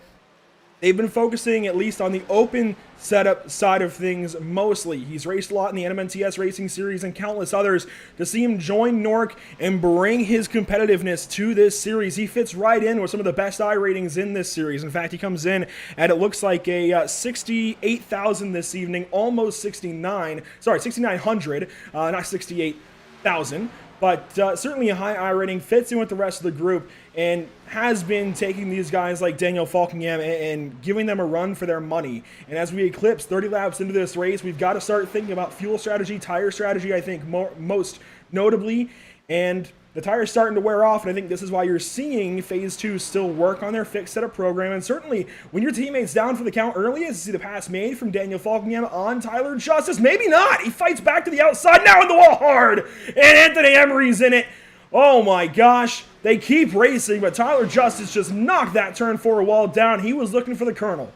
They've been focusing at least on the open setup side of things mostly. He's raced a lot in the NMNTS Racing Series and countless others. To see him join NORC and bring his competitiveness to this series, he fits right in with some of the best ratings in this series. In fact, he comes in at, it looks like, a 68,000 this evening, almost 6,900, not 68,000. But certainly a high I rating, fits in with the rest of the group, and has been taking these guys like Daniel Falkingham and giving them a run for their money. And as we eclipse 30 laps into this race, we've got to start thinking about fuel strategy, tire strategy, I think, most notably. And the tire's starting to wear off, and I think this is why you're seeing Phase 2 still work on their fixed setup program. And certainly, when your teammate's down for the count early, as you see the pass made from Daniel Falkingham on Tyler Justice, maybe not. He fights back to the outside, now in the wall hard, and Anthony Emery's in it. Oh my gosh, they keep racing, but Tyler Justice just knocked that turn 4 wall down. He was looking for the Colonel.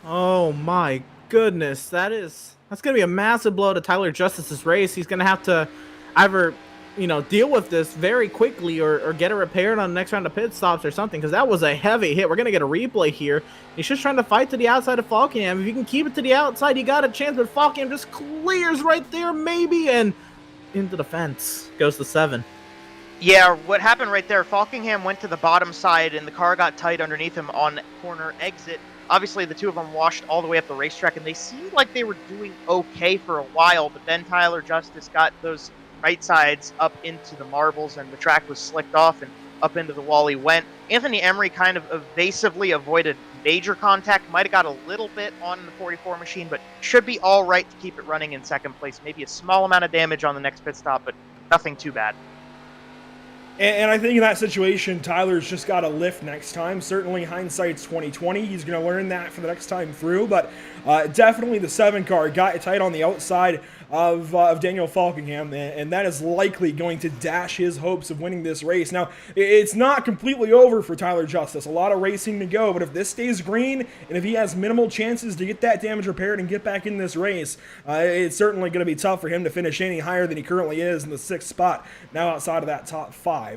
Oh my goodness, that's going to be a massive blow to Tyler Justice's race. He's going to have to either, deal with this very quickly or get it repaired on the next round of pit stops or something, because that was a heavy hit. We're going to get a replay here. He's just trying to fight to the outside of Falkingham. If you can keep it to the outside, you got a chance, but Falkingham just clears right there, maybe, and into the fence. Goes to 7. Yeah, what happened right there, Falkingham went to the bottom side and the car got tight underneath him on corner exit. Obviously, the two of them washed all the way up the racetrack, and they seemed like they were doing okay for a while, but then Tyler Justice got those right sides up into the marbles, and the track was slicked off, and up into the wall he went. Anthony Emery kind of evasively avoided major contact, might have got a little bit on the 44 machine, but should be all right to keep it running in second place. Maybe a small amount of damage on the next pit stop, but nothing too bad. And I think in that situation, Tyler's just got to lift next time. Certainly, hindsight's 2020. He's going to learn that for the next time through. But definitely the 7 car got it tight on the outside of Daniel Falkingham, and that is likely going to dash his hopes of winning this race. Now, it's not completely over for Tyler Justice. A lot of racing to go, but if this stays green, and if he has minimal chances to get that damage repaired and get back in this race, it's certainly going to be tough for him to finish any higher than he currently is in the 6th spot, now outside of that top 5.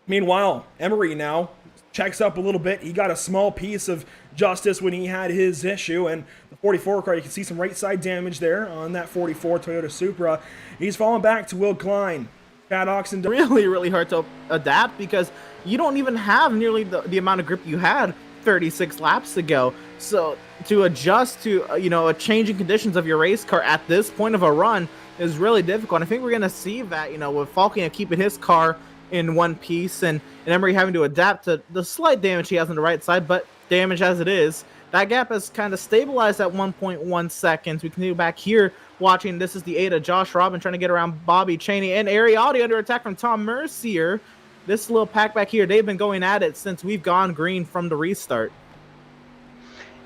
Meanwhile, Emery now checks up a little bit. He got a small piece of Justice when he had his issue, and the 44 car, you can see some right side damage there on that 44 Toyota Supra. He's fallen back to Will Klein. Chad Oxen. Really hard to adapt because you don't even have nearly the amount of grip you had 36 laps ago. So to adjust to a changing conditions of your race car at this point of a run is really difficult. I think we're going to see that with Falkingham keeping his car in one piece and Emery having to adapt to the slight damage he has on the right side, but damage as it is, that gap has kind of stabilized at 1.1 seconds. We continue back here watching. This is the 8 of Josh Robin trying to get around Bobby Cheney and Ariotti under attack from Tom Mercier. This little pack back here, they've been going at it since we've gone green from the restart.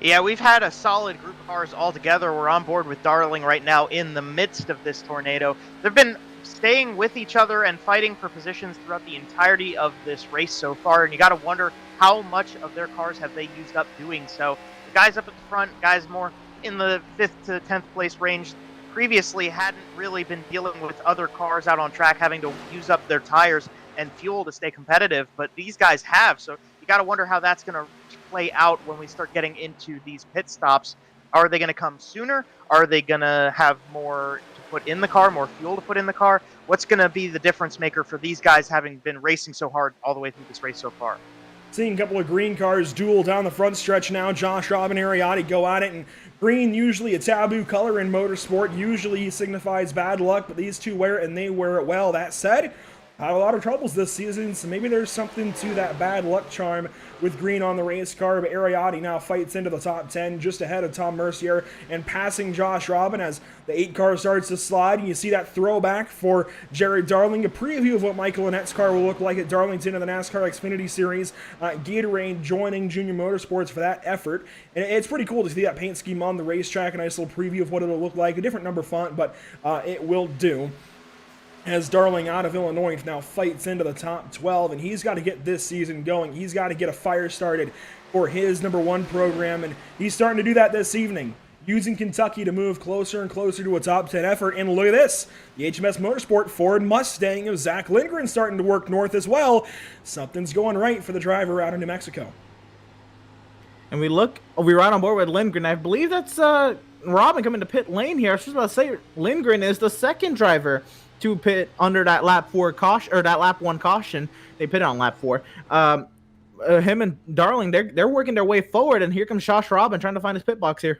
Yeah, we've had a solid group of cars all together. We're on board with Darling right now in the midst of this tornado. They've been staying with each other and fighting for positions throughout the entirety of this race so far, and you got to wonder how much of their cars have they used up doing so. The guys up at the front, guys more in the 5th to 10th place range, previously hadn't really been dealing with other cars out on track having to use up their tires and fuel to stay competitive, but these guys have, so you got to wonder how that's going to play out when we start getting into these pit stops. Are they going to come sooner? Are they going to have more to put in the car, more fuel to put in the car? What's going to be the difference maker for these guys having been racing so hard all the way through this race so far? Seeing a couple of green cars duel down the front stretch now. Josh Robin and Ariotti go at it, and green, usually a taboo color in motorsport, usually signifies bad luck, but these two wear it and they wear it well. That said, had a lot of troubles this season, so maybe there's something to that bad luck charm with green on the race car. But Ariati now fights into the top 10, just ahead of Tom Mercier and passing Josh Robin as the 8 car starts to slide. And you see that throwback for Jared Darling, a preview of what Michael Annette's car will look like at Darlington in the NASCAR Xfinity Series. Gatorade joining Junior Motorsports for that effort. And it's pretty cool to see that paint scheme on the racetrack. A nice little preview of what it'll look like. A different number font, but it will do. As Darling out of Illinois now fights into the top 12, and he's got to get this season going. He's got to get a fire started for his number 1 program, and he's starting to do that this evening, using Kentucky to move closer and closer to a top 10 effort. And look at this, the HMS Motorsport Ford Mustang of Zach Lindgren starting to work north as well. Something's going right for the driver out of New Mexico. And we're right on board with Lindgren. I believe that's Robin coming to pit lane here. I was just about to say, Lindgren is the second driver to pit under that lap 4 caution, or that lap 1 caution. They pitted on lap 4. Him and Darling, they're working their way forward, and here comes Josh Robin trying to find his pit box here.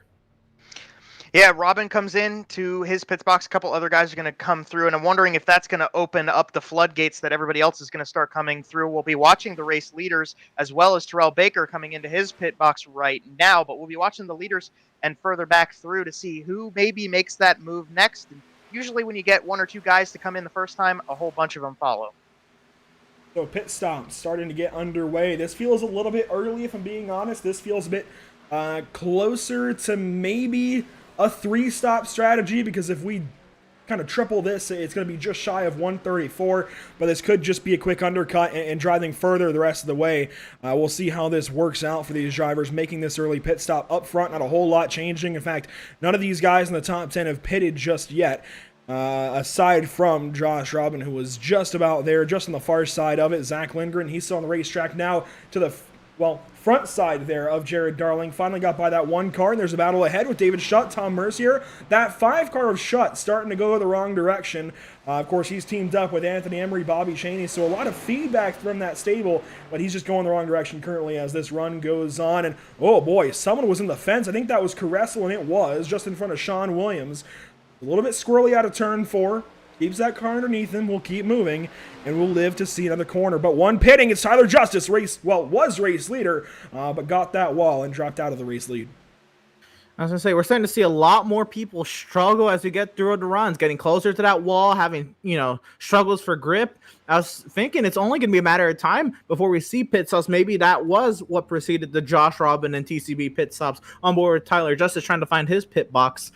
Yeah, Robin comes in to his pit box. A couple other guys are going to come through, and I'm wondering if that's going to open up the floodgates that everybody else is going to start coming through. We'll be watching the race leaders as well as Terrell Baker coming into his pit box right now, but we'll be watching the leaders and further back through to see who maybe makes that move next. And usually when you get 1 or 2 guys to come in the first time, a whole bunch of them follow. So pit stop starting to get underway. This feels a little bit early, if I'm being honest. This feels a bit closer to maybe a 3-stop strategy, because if we kind of triple this, it's going to be just shy of 134, but this could just be a quick undercut and driving further the rest of the way. We'll see how this works out for these drivers making this early pit stop up front. Not a whole lot changing. In fact, none of these guys in the top 10 have pitted just yet, aside from Josh Robin, who was just about there, just on the far side of it. Zach Lindgren, he's still on the racetrack now to the front side there of Jared Darling. Finally got by that 1 car, and there's a battle ahead with David Schutt, Tom Mercier. That 5 car of Schutt starting to go the wrong direction. Of course, he's teamed up with Anthony Emery, Bobby Cheney, so a lot of feedback from that stable, but he's just going the wrong direction currently as this run goes on. And oh boy, someone was in the fence. I think that was Caressel, and it was just in front of Sean Williams. A little bit squirrely out of turn 4. Keeps that car underneath him. We'll keep moving, and we'll live to see another corner. But one pitting, it's Tyler Justice, was race leader, but got that wall and dropped out of the race lead. I was going to say, we're starting to see a lot more people struggle as we get through the runs, getting closer to that wall, having, struggles for grip. I was thinking it's only going to be a matter of time before we see pit stops. Maybe that was what preceded the Josh Robin and TCB pit stops on board with Tyler Justice trying to find his pit box.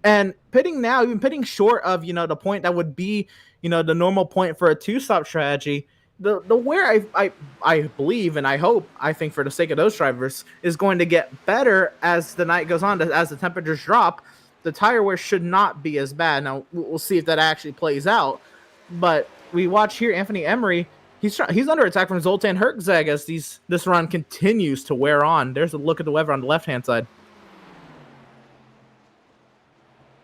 And pitting now, even pitting short of, the point that would be, the normal point for a 2-stop strategy, the wear I believe and I think for the sake of those drivers is going to get better as the night goes on, as the temperatures drop. The tire wear should not be as bad. Now we'll see if that actually plays out. But we watch here Anthony Emery. He's under attack from Zoltan Herczeg as this run continues to wear on. There's a look at the weather on the left hand side.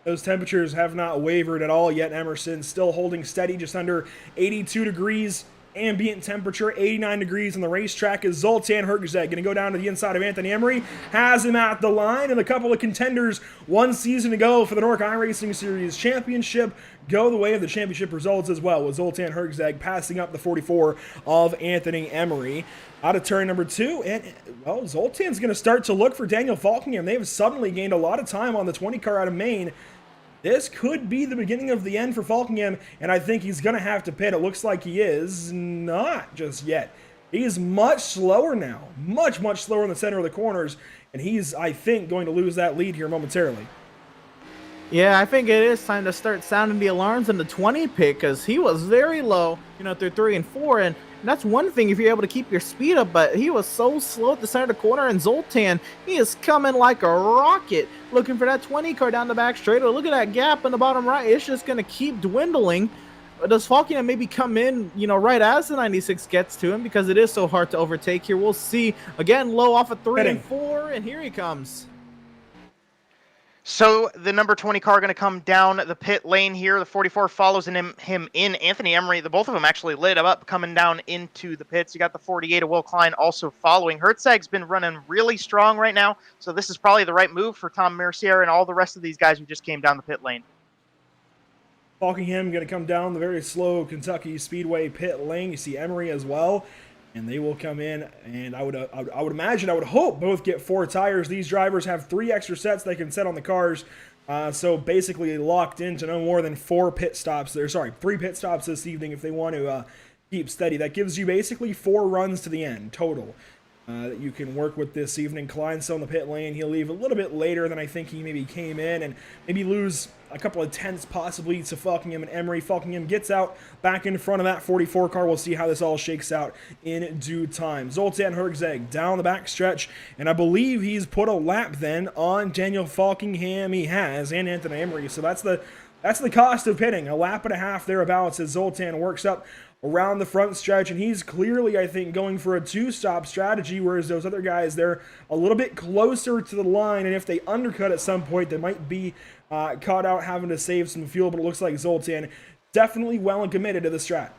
Those temperatures have not wavered at all yet. Emerson still holding steady, just under 82 degrees ambient temperature, 89 degrees on the racetrack. Is Zoltan Herczeg going to go down to the inside of Anthony Emery? Has him at the line, and a couple of contenders 1 season ago for the NORC iRacing Series Championship go the way of the championship results as well, with Zoltan Herczeg passing up the 44 of Anthony Emery. Out of turn number 2, and Zoltan's going to start to look for Daniel Falkingham. They have suddenly gained a lot of time on the 20 car out of Maine. This could be the beginning of the end for Falkingham, and I think he's going to have to pit. It looks like he is. Not just yet. He's much slower now. Much, much slower in the center of the corners, and he's, I think, going to lose that lead here momentarily. Yeah, I think it is time to start sounding the alarms in the 20 pit, because he was very low, through 3 and 4, and that's one thing if you're able to keep your speed up, but he was so slow at the center of the corner, and Zoltan, he is coming like a rocket, looking for that 20 car down the back straight. Look at that gap in the bottom right. It's just going to keep dwindling. Does Falkingham maybe come in, right as the 96 gets to him, because it is so hard to overtake here? We'll see. Again, low off of 3 and 4, and here he comes. So the number 20 car going to come down the pit lane here. The 44 follows him in. Anthony Emery, the both of them actually lit him up coming down into the pits. You got the 48 of Will Klein also following. Herczeg's been running really strong right now, so this is probably the right move for Tom Mercier and all the rest of these guys who just came down the pit lane. Falkingham going to come down the very slow Kentucky Speedway pit lane. You see Emery as well, and they will come in. And I would imagine, I would hope both get 4 tires. These drivers have 3 extra sets they can set on the cars. So basically locked into no more than 3 pit stops this evening if they want to keep steady. That gives you basically 4 runs to the end total that you can work with this evening. Klein's still in the pit lane. He'll leave a little bit later than I think he maybe came in, and maybe lose a couple of tenths possibly to Falkingham and Emery. Falkingham gets out back in front of that 44 car. We'll see how this all shakes out in due time. Zoltan Herzeg down the back stretch, and I believe he's put a lap then on Daniel Falkingham. He has, and Anthony Emery. So that's the cost of pitting, a lap and a half thereabouts as Zoltan works up around the front stretch, and he's clearly, I think, going for a 2-stop strategy, whereas those other guys, they're a little bit closer to the line, and if they undercut at some point, they might be caught out having to save some fuel, but it looks like Zoltan definitely well and committed to the strat.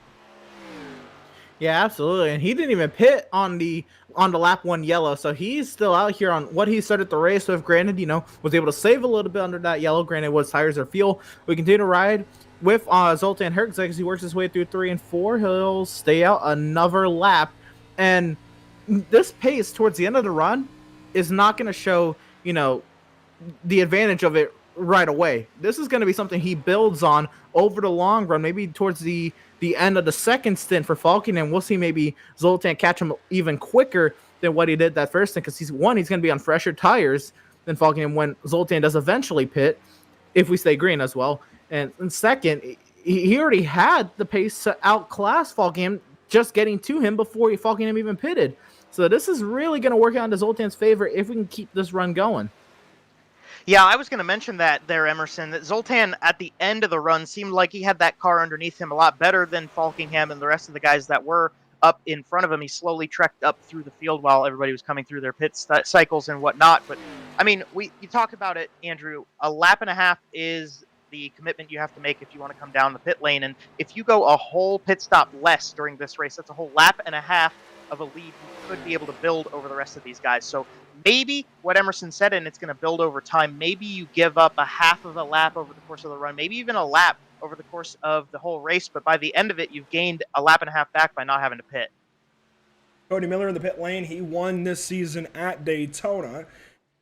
Yeah, absolutely, and he didn't even pit on the lap 1 yellow, so he's still out here on what he started the race with. Granted, was able to save a little bit under that yellow. Granted, was tires or fuel. We continue to ride with Zoltan Herzeg as he works his way through 3 and 4. He'll stay out another lap, and this pace towards the end of the run is not going to show, the advantage of it right away. This is going to be something he builds on over the long run, maybe towards the end of the second stint for Falcon, and we'll see maybe Zoltan catch him even quicker than what he did that first stint, because he's going to be on fresher tires than Falcon when Zoltan does eventually pit, if we stay green as well. And second, he already had the pace to outclass Falkingham, just getting to him before Falkingham even pitted. So this is really going to work out into Zoltan's favor if we can keep this run going. Yeah, I was going to mention that there, Emerson, that Zoltan at the end of the run seemed like he had that car underneath him a lot better than Falkingham and the rest of the guys that were up in front of him. He slowly trekked up through the field while everybody was coming through their pit cycles and whatnot. But, I mean, you talk about it, Andrew, a lap and a half is the commitment you have to make if you want to come down the pit lane. And if you go a whole pit stop less during this race, that's a whole lap and a half of a lead you could be able to build over the rest of these guys. So maybe what Emerson said, and it's going to build over time, maybe you give up a half of a lap over the course of the run, maybe even a lap over the course of the whole race, but by the end of it, you've gained a lap and a half back by not having to pit. Cody Miller in the pit lane. He won this season at Daytona.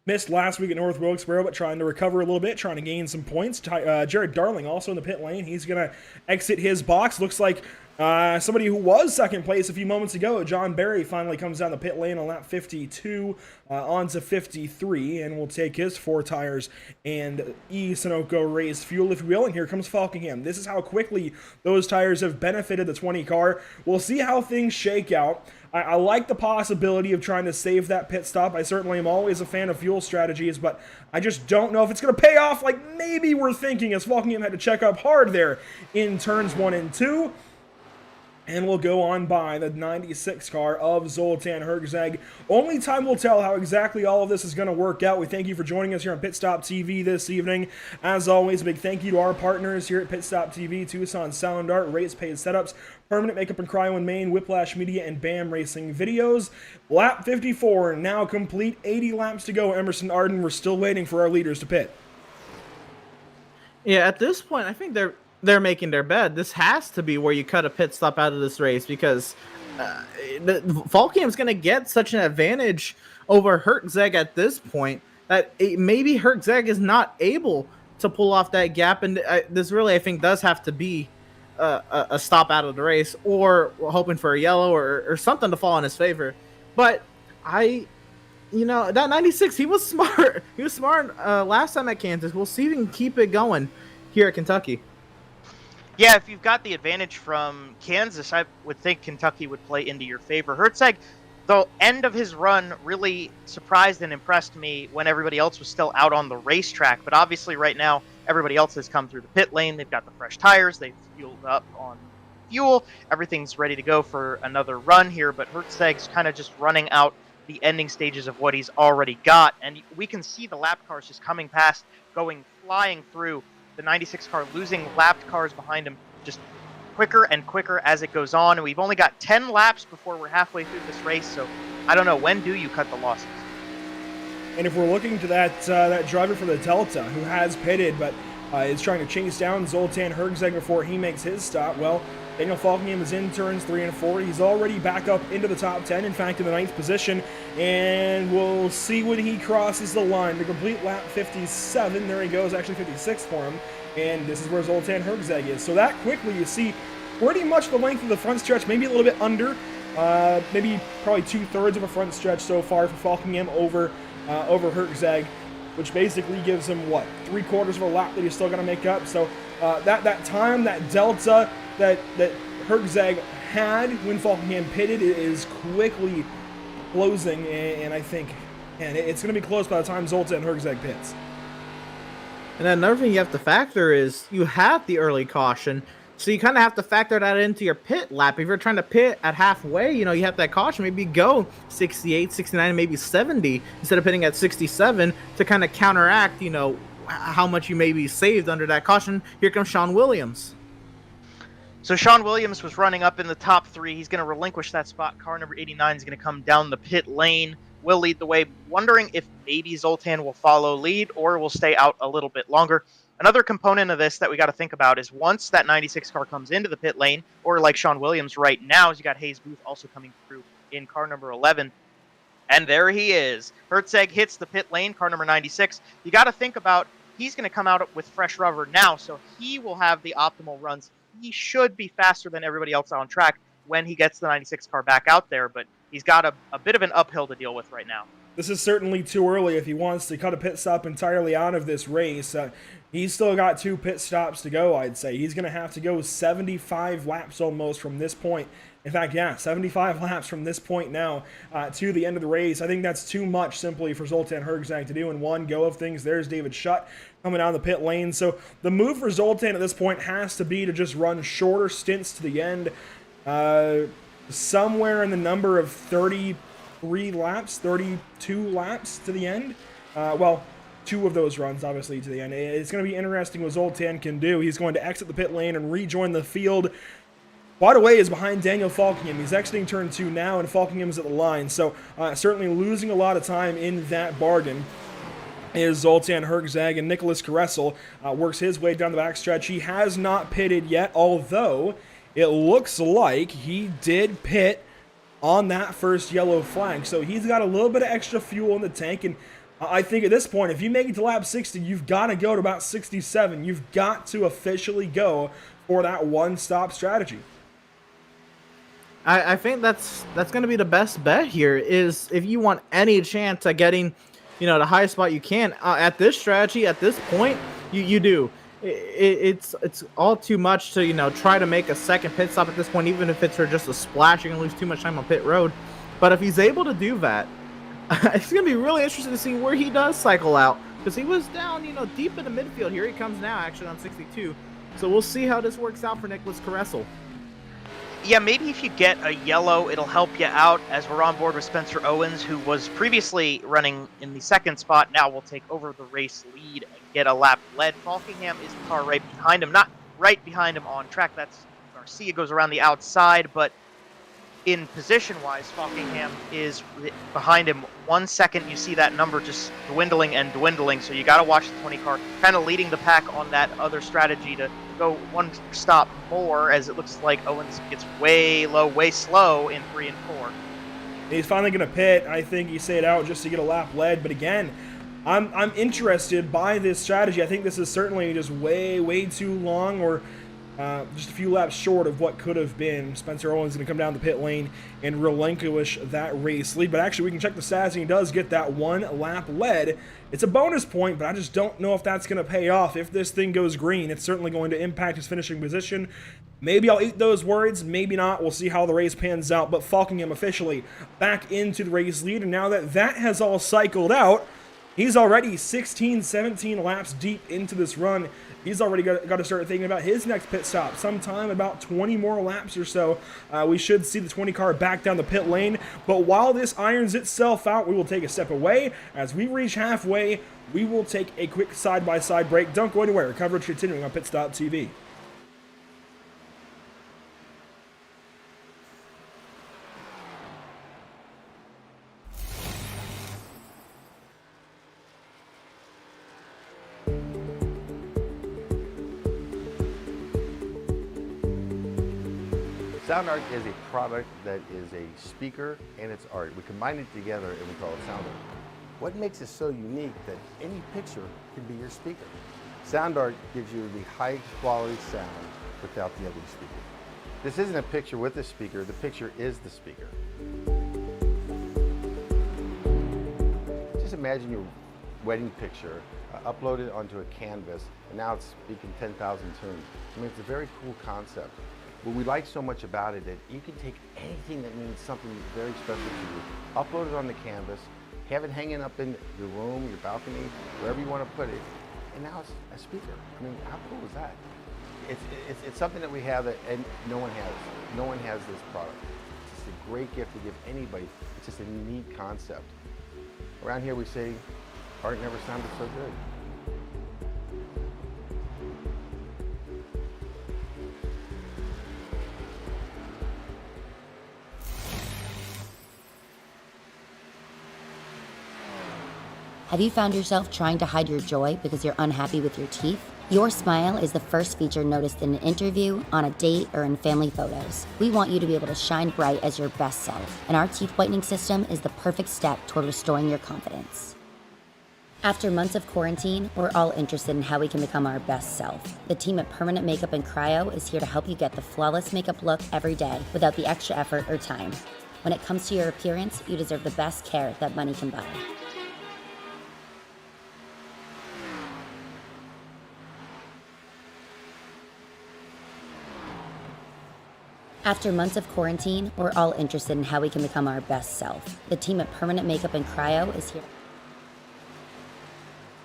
Missed last week at North Wilkesboro, but trying to recover a little bit, trying to gain some points. Jared Darling also in the pit lane. He's going to exit his box. Looks like somebody who was second place a few moments ago, John Barry, finally comes down the pit lane on lap 52 onto 53, and will take his 4 tires and Sunoco race fuel, if you will. And here comes Falkingham. This is how quickly those tires have benefited the 20 car. We'll see how things shake out. I like the possibility of trying to save that pit stop. I certainly am always a fan of fuel strategies, but I just don't know if it's going to pay off like maybe we're thinking, as Falkingham had to check up hard there in turns 1 and 2. And we'll go on by the 96 car of Zoltan Herzeg. Only time will tell how exactly all of this is going to work out. We thank you for joining us here on Pit Stop TV this evening. As always, a big thank you to our partners here at Pit Stop TV, Tucson Sound Art, Race Paid Setups, Permanent Makeup and Cryo in Maine, Whiplash Media, and BAM Racing Videos. Lap 54 now complete. 80 laps to go. Emerson Arden, we're still waiting for our leaders to pit. Yeah, at this point, I think they're making their bed. This has to be where you cut a pit stop out of this race, because Falkham's going to get such an advantage over Herzeg at this point that maybe Herzeg is not able to pull off that gap, and this really, I think, does have to be a stop out of the race, or hoping for a yellow or something to fall in his favor. But that 96, he was smart. He was smart last time at Kansas. We'll see if he can keep it going here at Kentucky. Yeah, if you've got the advantage from Kansas, I would think Kentucky would play into your favor. Herzeg, the end of his run really surprised and impressed me when everybody else was still out on the racetrack. But obviously right now, everybody else has come through the pit lane. They've got the fresh tires. They've fueled up on fuel. Everything's ready to go for another run here. But Herzeg's kind of just running out the ending stages of what he's already got. And we can see the lap cars just coming past, going flying through. The 96 car losing lapped cars behind him just quicker and quicker as it goes on. And we've only got 10 laps before we're halfway through this race. So I don't know, when do you cut the losses? And if we're looking to that driver for the Delta who has pitted, but is trying to chase down Zoltan Hergzeg before he makes his stop. Well, Daniel Falkingham is in turns 3 and 4. He's already back up into the top 10, in fact, in the 9th position. And we'll see when he crosses the line to complete lap 57. There he goes, actually 56 for him. And this is where Zoltan Hergzeg is. So that quickly, you see pretty much the length of the front stretch, maybe a little bit under. Maybe probably 2/3 of a front stretch so far for Falkingham over Hergzeg, which basically gives him, what, 3/4 of a lap that he's still going to make up. So that time, that delta that Hergzeg had when Falkingham pitted is quickly closing, and I think, man, it's going to be close by the time Zoltan Hergzeg pits. And then another thing you have to factor is you have the early caution, so you kind of have to factor that into your pit lap. If you're trying to pit at halfway, you have that caution, maybe go 68, 69, maybe 70 instead of pitting at 67 to kind of counteract, how much you may be saved under that caution. Here comes Sean Williams. So Sean Williams was running up in the top 3. He's going to relinquish that spot. Car number 89 is going to come down the pit lane. Will lead the way, wondering if maybe Zoltan will follow lead or will stay out a little bit longer. Another component of this that we got to think about is once that 96 car comes into the pit lane, or like Sean Williams right now, is you got Hayes Booth also coming through in car number 11. And there he is. Hergzeg hits the pit lane, car number 96. You got to think about, he's going to come out with fresh rubber now, so he will have the optimal runs. He should be faster than everybody else on track when he gets the 96 car back out there, but he's got a bit of an uphill to deal with right now. This is certainly too early if he wants to cut a pit stop entirely out of this race. He's still got 2 pit stops to go, I'd say. He's going to have to go 75 laps almost from this point. In fact, 75 laps from this point now to the end of the race. I think that's too much simply for Zoltan Hergzeg to do in one go of things. There's David Schutt coming down the pit lane. So the move for Zoltan at this point has to be to just run shorter stints to the end. Somewhere in the number of 33 laps, 32 laps to the end. Well, 2 of those runs, obviously, to the end. It's going to be interesting what Zoltan can do. He's going to exit the pit lane and rejoin the field. Quite a ways behind Daniel Falkingham. He's exiting turn 2 now, and Falkingham's at the line. So certainly losing a lot of time in that bargain is Zoltan Hergzeg, and Nicholas Caressel works his way down the backstretch. He has not pitted yet, although it looks like he did pit on that first yellow flag. So he's got a little bit of extra fuel in the tank, and I think at this point, if you make it to lap 60, you've got to go to about 67. You've got to officially go for that one-stop strategy. I think that's going to be the best bet here, is if you want any chance at getting, the highest spot you can at this strategy, at this point, you do. It's all too much to, try to make a second pit stop at this point, even if it's for just a splash. You're going to lose too much time on pit road. But if he's able to do that, it's going to be really interesting to see where he does cycle out, because he was down, deep in the midfield. Here he comes now, actually, on 62. So we'll see how this works out for Nicholas Caressel. Yeah, maybe if you get a yellow, it'll help you out, as we're on board with Spencer Owens, who was previously running in the 2nd spot. Now will take over the race lead and get a lap led. Falkingham is the car right behind him, not right behind him on track. That's Garcia goes around the outside, but in position-wise, Falkingham is behind him 1 second. You see that number just dwindling and dwindling, so you got to watch the 20 car kind of leading the pack on that other strategy to go one stop more, as it looks like Owens gets way low, way slow in 3 and 4. He's finally going to pit. I think he stayed out just to get a lap led, but again, I'm interested by this strategy. I think this is certainly just way too long, or just a few laps short of what could have been. Spencer Owens is going to come down the pit lane and relinquish that race lead. But actually, we can check the stats, and he does get that 1 lap lead. It's a bonus point, but I just don't know if that's going to pay off. If this thing goes green, it's certainly going to impact his finishing position. Maybe I'll eat those words, maybe not. We'll see how the race pans out. But Falkingham officially back into the race lead, and now that has all cycled out, he's already 16, 17 laps deep into this run. He's already got to start thinking about his next pit stop. Sometime about 20 more laps or so, we should see the 20 car back down the pit lane. But while this irons itself out, we will take a step away. As we reach halfway, we will take a quick side-by-side break. Don't go anywhere. Coverage continuing on Pit Stop TV. Sound Art is a product that is a speaker and it's art. We combine it together and we call it Sound Art. What makes it so unique that any picture can be your speaker? Sound Art gives you the high quality sound without the ugly speaker. This isn't a picture with a speaker, the picture is the speaker. Just imagine your wedding picture uploaded onto a canvas and now it's speaking 10,000 tunes. I mean, it's a very cool concept. What we like so much about it that you can take anything that means something very special to you, upload it on the canvas, have it hanging up in your room, your balcony, wherever you want to put it, and now it's a speaker. I mean, how cool is that? It's something that we have that and no one has. No one has this product. It's just a great gift to give anybody. It's just a neat concept. Around here we say, art never sounded so good. Have you found yourself trying to hide your joy because you're unhappy with your teeth? Your smile is the first feature noticed in an interview, on a date, or in family photos. We want you to be able to shine bright as your best self, and our teeth whitening system is the perfect step toward restoring your confidence. After months of quarantine, we're all interested in how we can become our best self. The team at Permanent Makeup and Cryo is here to help you get the flawless makeup look every day without the extra effort or time. When it comes to your appearance, you deserve the best care that money can buy. After months of quarantine, we're all interested in how we can become our best self. The team at Permanent Makeup and Cryo is here.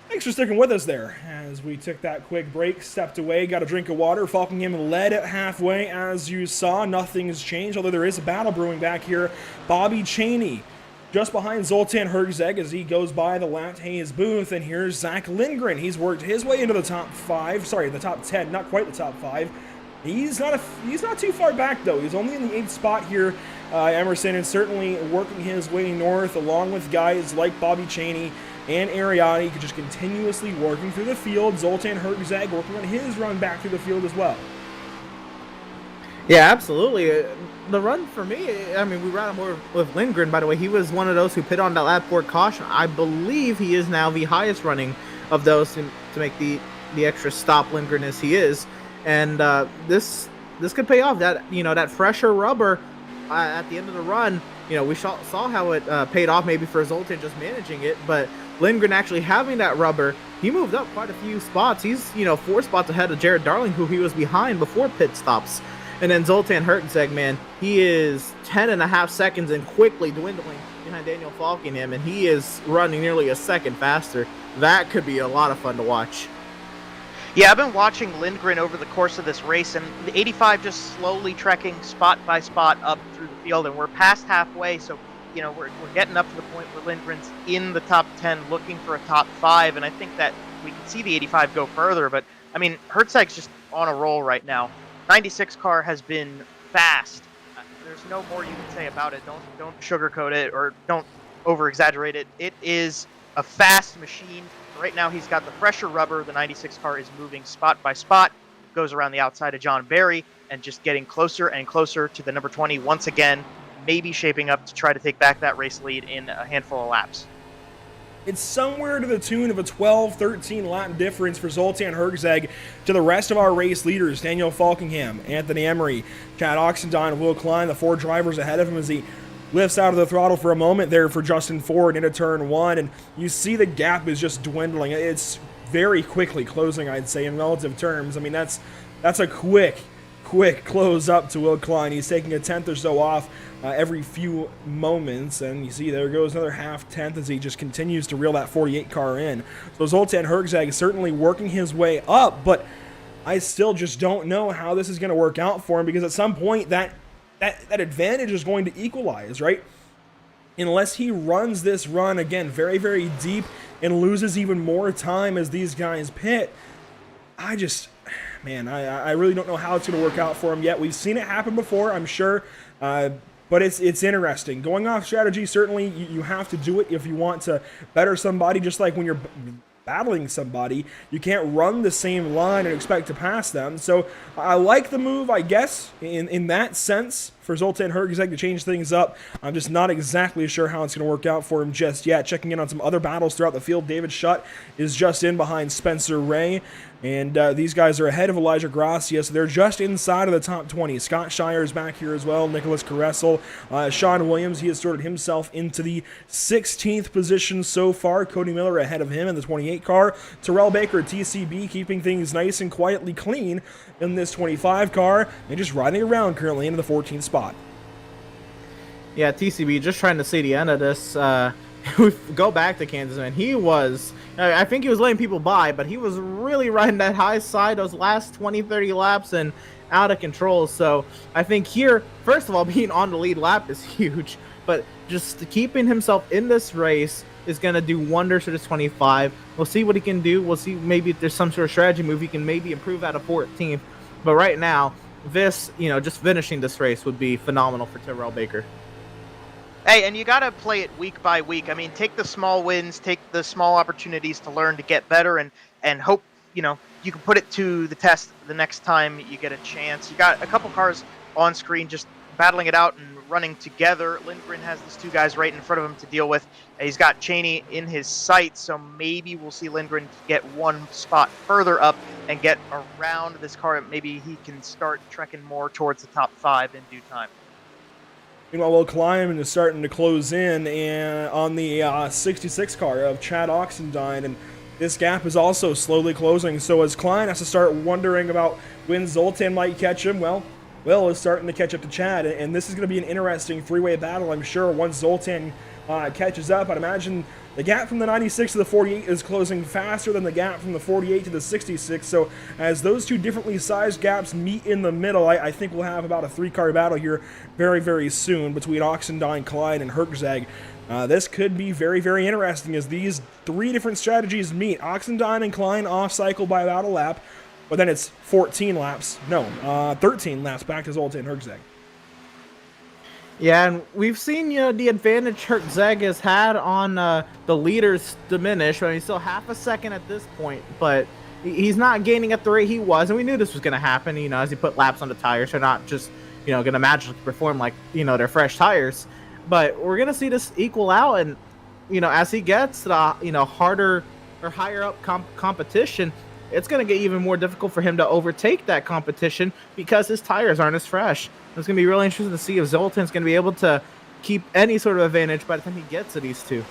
Thanks for sticking with us there. As we took that quick break, stepped away, got a drink of water. Falkingham led at halfway, as you saw. Nothing's changed, although there is a battle brewing back here. Bobby Cheney just behind Zoltan Herzeg as he goes by the Lat Hayes booth. And here's Zach Lindgren. He's worked his way into the top 10, not quite the top 5. He's not too far back, though. He's only in the 8th spot here. Emerson is certainly working his way north, along with guys like Bobby Cheney and Ariati, just continuously working through the field. Zoltan Herzeg working on his run back through the field as well. Yeah, absolutely. The run for me, I mean, we ran more with Lindgren, by the way. He was one of those who put on that lap 4 caution. I believe he is now the highest running of those to make the extra stop Lindgren as he is. And this could pay off. That fresher rubber at the end of the run, we saw how it paid off maybe for Zoltan just managing it, but Lindgren actually having that rubber, he moved up quite a few spots. He's 4 spots ahead of Jared Darling, who he was behind before pit stops. And then Zoltan Herzeg, man, he is 10.5 seconds and quickly dwindling behind Daniel Falkingham, and he is running nearly a second faster. That could be a lot of fun to watch. Yeah, I've been watching Lindgren over the course of this race, and the 85 just slowly trekking spot by spot up through the field, and we're past halfway, so we're getting up to the point where Lindgren's in the top 10 looking for a top 5, and I think that we can see the 85 go further, but I mean, Herzeg's just on a roll right now. 96 car has been fast. There's no more you can say about it. Don't sugarcoat it or don't over-exaggerate it. It is a fast machine. Right now he's got the fresher rubber. The 96 car is moving spot by spot, goes around the outside of John Barry, and just getting closer and closer to the number 20 once again, maybe shaping up to try to take back that race lead in a handful of laps. It's somewhere to the tune of a 12-13 lap difference for Zoltan Herzeg to the rest of our race leaders, Daniel Falkingham, Anthony Emery, Chad Oxendine, Will Klein, the 4 drivers ahead of him as he lifts out of the throttle for a moment there for Justin Ford into turn 1, and you see the gap is just dwindling. It's very quickly closing, I'd say, in relative terms. I mean, that's a quick close up to Will Klein. He's taking a tenth or so off every few moments, and you see there goes another half tenth as he just continues to reel that 48 car in. So Zoltan Herzeg is certainly working his way up, but I still just don't know how this is going to work out for him, because at some point that advantage is going to equalize, right? Unless he runs this run again very, very deep and loses even more time as these guys pit, I really don't know how it's going to work out for him yet. We've seen it happen before, I'm sure, but it's interesting. Going off strategy, certainly you have to do it if you want to better somebody, just like when you're battling somebody, you can't run the same line and expect to pass them. So I like the move, I guess, in that sense, for Zoltan Hergzeg to change things up. I'm just not exactly sure how it's going to work out for him just yet. Checking in on some other battles throughout the field, David Schutt is just in behind Spencer Ray. And these guys are ahead of Elijah Gracia, so they're just inside of the top 20. Scott Shire is back here as well, Nicholas Caressel. Sean Williams, he has sorted himself into the 16th position so far. Cody Miller ahead of him in the 28 car. Terrell Baker, TCB, keeping things nice and quietly clean in this 25 car, and just riding around currently into the 14th spot. Yeah, TCB, just trying to see the end of this. We go back to Kansas, man. He was, I think he was letting people by, but he was really riding that high side those last 20, 30 laps and out of control. So I think here, first of all, being on the lead lap is huge, but just keeping himself in this race is going to do wonders for this 25. We'll see what he can do. We'll see maybe if there's some sort of strategy move he can maybe improve out of 14th. But right now, this, just finishing this race would be phenomenal for Terrell Baker. Hey, and you got to play it week by week. I mean, take the small wins, take the small opportunities to learn to get better, and hope, you can put it to the test the next time you get a chance. You got a couple cars on screen just battling it out and running together. Lindgren has these two guys right in front of him to deal with. He's got Cheney in his sights, so maybe we'll see Lindgren get one spot further up and get around this car. Maybe he can start trekking more towards the top 5 in due time. Meanwhile, Will Kleiman is starting to close in and on the 66 car of Chad Oxendine, and this gap is also slowly closing. So as Klein has to start wondering about when Zoltan might catch him, well, Will is starting to catch up to Chad, and this is going to be an interesting three-way battle, I'm sure, once Zoltan catches up. I'd imagine the gap from the 96 to the 48 is closing faster than the gap from the 48 to the 66, so as those two differently sized gaps meet in the middle, I think we'll have about a 3-car battle here very, very soon between Oxendine, Klein, and Hergzeg. This could be very, very interesting as these 3 different strategies meet. Oxendine and Klein off-cycle by about a lap, but then it's 13 laps back to Zoltan Hergzeg. Yeah, and we've seen, the advantage Hergzeg has had on the leaders diminish. I mean, he's still half a second at this point, but he's not gaining at the rate he was, and we knew this was going to happen, as he put laps on the tires. They're not just, going to magically perform like, they're fresh tires. But we're going to see this equal out, and, as he gets the, harder or higher up competition, it's going to get even more difficult for him to overtake that competition because his tires aren't as fresh. It's going to be really interesting to see if Zoltan's going to be able to keep any sort of advantage by the time he gets to these two.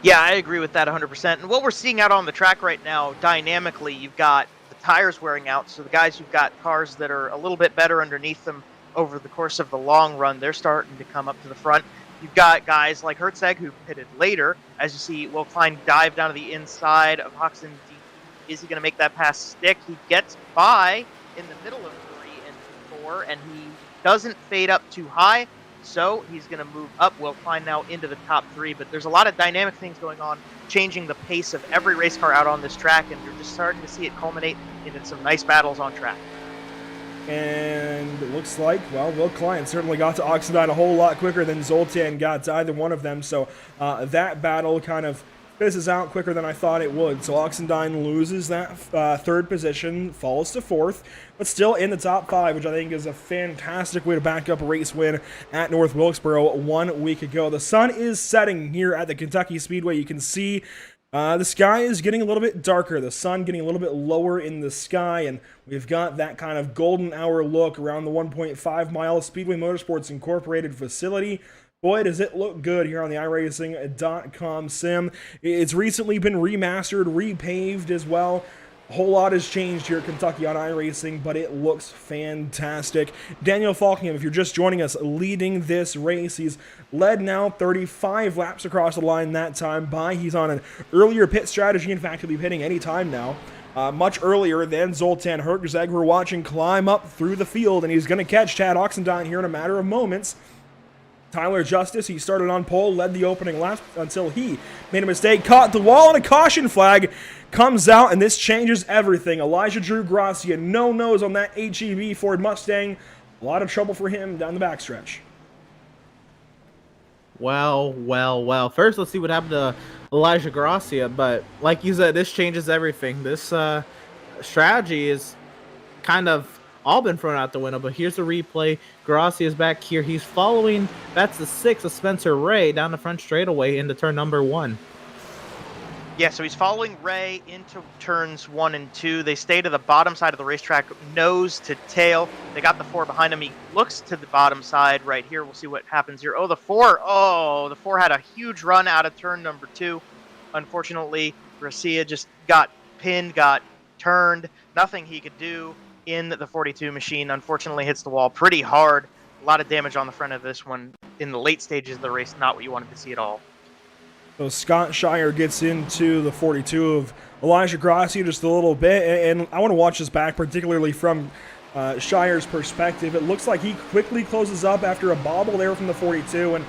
Yeah, I agree with that 100%. And what we're seeing out on the track right now, dynamically, you've got the tires wearing out. So the guys who've got cars that are a little bit better underneath them over the course of the long run, they're starting to come up to the front. You've got guys like Hergzeg who pitted later. As you see, Will Klein dive down to the inside of Oxendine. Is he going to make that pass stick? He gets by in the middle of 3 and 4, and he doesn't fade up too high, so he's going to move up. Will Klein now into the top 3, but there's a lot of dynamic things going on, changing the pace of every race car out on this track, and you're just starting to see it culminate into some nice battles on track. And it looks like, Will Klein certainly got to Oxendine a whole lot quicker than Zoltan got to either one of them, so that battle kind of fizzes out quicker than I thought it would. So Oxendine loses that 3rd position, falls to 4th, but still in the top 5, which I think is a fantastic way to back up a race win at North Wilkesboro 1 week ago. The sun is setting here at the Kentucky Speedway. You can see the sky is getting a little bit darker, the sun getting a little bit lower in the sky, and we've got that kind of golden hour look around the 1.5 mile Speedway Motorsports Incorporated facility. Boy, does it look good here on the iRacing.com sim. It's recently been remastered, repaved as well. A whole lot has changed here at Kentucky on iRacing, but it looks fantastic. Daniel Falkingham, if you're just joining us, leading this race. He's led now 35 laps across the line that time by. He's on an earlier pit strategy. In fact, he'll be pitting any time now. Much earlier than Zoltan Hergzeg. We're watching climb up through the field, and he's going to catch Chad Oxendine here in a matter of moments. Tyler Justice, he started on pole, led the opening lap until he made a mistake, caught the wall, and a caution flag comes out, and this changes everything. Elijah Drew Gracia, no nose on that HEV Ford Mustang. A lot of trouble for him down the backstretch. Well. First, let's see what happened to Elijah Gracia. But like you said, this changes everything. This strategy is kind of all been thrown out the window. But here's the replay. Gracia is back here. He's following. That's the 6 of Spencer Ray down the front straightaway into turn number 1. Yeah, so he's following Ray into turns 1 and 2. They stay to the bottom side of the racetrack, nose to tail. They got the 4 behind him. He looks to the bottom side right here. We'll see what happens here. Oh, the 4. Oh, the 4 had a huge run out of turn number 2. Unfortunately, Garcia just got pinned, got turned. Nothing he could do in the 42 machine. Unfortunately, hits the wall pretty hard. A lot of damage on the front of this one in the late stages of the race. Not what you wanted to see at all. So Scott Shire gets into the 42 of Elijah Gracia just a little bit, and I want to watch this back, particularly from Shire's perspective. It looks like he quickly closes up after a bobble there from the 42, and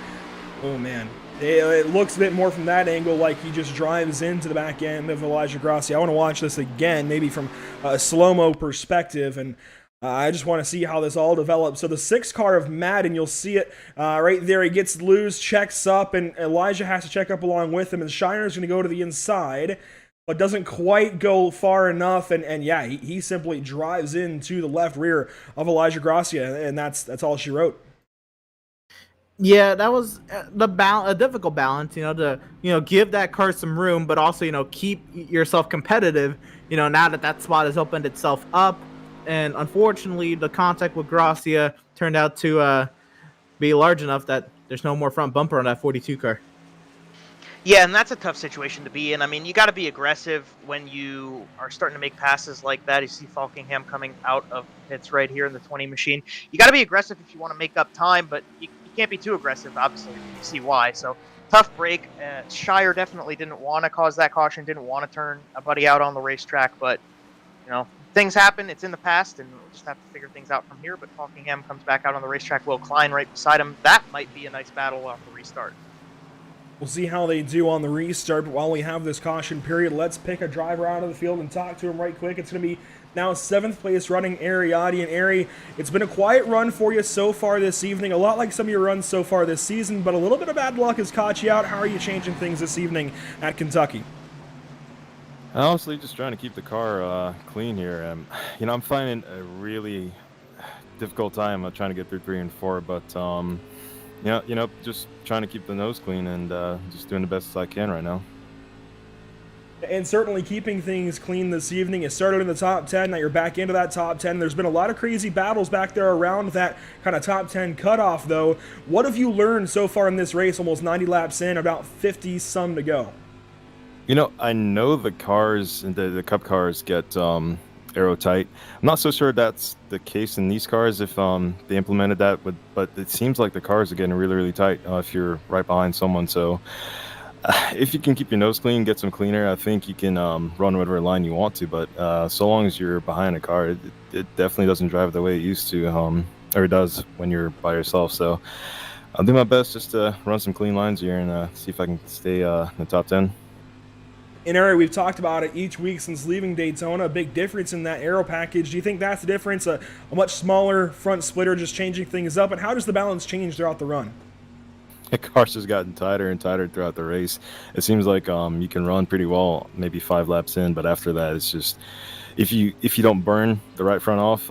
oh man, it looks a bit more from that angle like he just drives into the back end of Elijah Gracia. I want to watch this again, maybe from a slow-mo perspective, and I just want to see how this all develops. So the 6 car of Madden, you'll see it right there. He gets loose, checks up, and Elijah has to check up along with him. And Shiner's going to go to the inside, but doesn't quite go far enough. And yeah, he simply drives into the left rear of Elijah Gracia, and that's all she wrote. Yeah, that was a difficult balance, to give that car some room, but also keep yourself competitive. Now that spot has opened itself up. And unfortunately, the contact with Gracia turned out to be large enough that there's no more front bumper on that 42 car. Yeah, and that's a tough situation to be in. I mean, you got to be aggressive when you are starting to make passes like that. You see Falkingham coming out of pits right here in the 20 machine. You got to be aggressive if you want to make up time, but you can't be too aggressive, obviously. You see why. So, tough break. Shire definitely didn't want to cause that caution, didn't want to turn a buddy out on the racetrack, but, things happen. It's in the past, and we'll just have to figure things out from here. But Falkingham comes back out on the racetrack. Will Klein right beside him. That might be a nice battle off the restart. We'll see how they do on the restart, but while we have this caution period, let's pick a driver out of the field and talk to him right quick. It's going to be now 7th place running Ariati. And Ari, it's been a quiet run for you so far this evening, a lot like some of your runs so far this season, but a little bit of bad luck has caught you out. How are you changing things this evening at Kentucky? Honestly, just trying to keep the car clean here. I'm finding a really difficult time trying to get through 3 and 4, but just trying to keep the nose clean and just doing the best I can right now. And certainly keeping things clean this evening. You started in the top 10, now you're back into that top 10. There's been a lot of crazy battles back there around that kind of top 10 cutoff, though. What have you learned so far in this race, almost 90 laps in, about 50-some to go? I know the cars, the Cup cars get aero tight. I'm not so sure that's the case in these cars if they implemented that, but it seems like the cars are getting really, really tight if you're right behind someone. So if you can keep your nose clean, get some cleaner, I think you can run whatever line you want to. But so long as you're behind a car, it definitely doesn't drive the way it used to, or it does when you're by yourself. So I'll do my best just to run some clean lines here and see if I can stay in the top 10. In Ari, we've talked about it each week since leaving Daytona, a big difference in that aero package. Do you think that's the difference, a much smaller front splitter just changing things up? And how does the balance change throughout the run? The car's just gotten tighter and tighter throughout the race. It seems like you can run pretty well, maybe 5 laps in, but after that, it's just if you don't burn the right front off,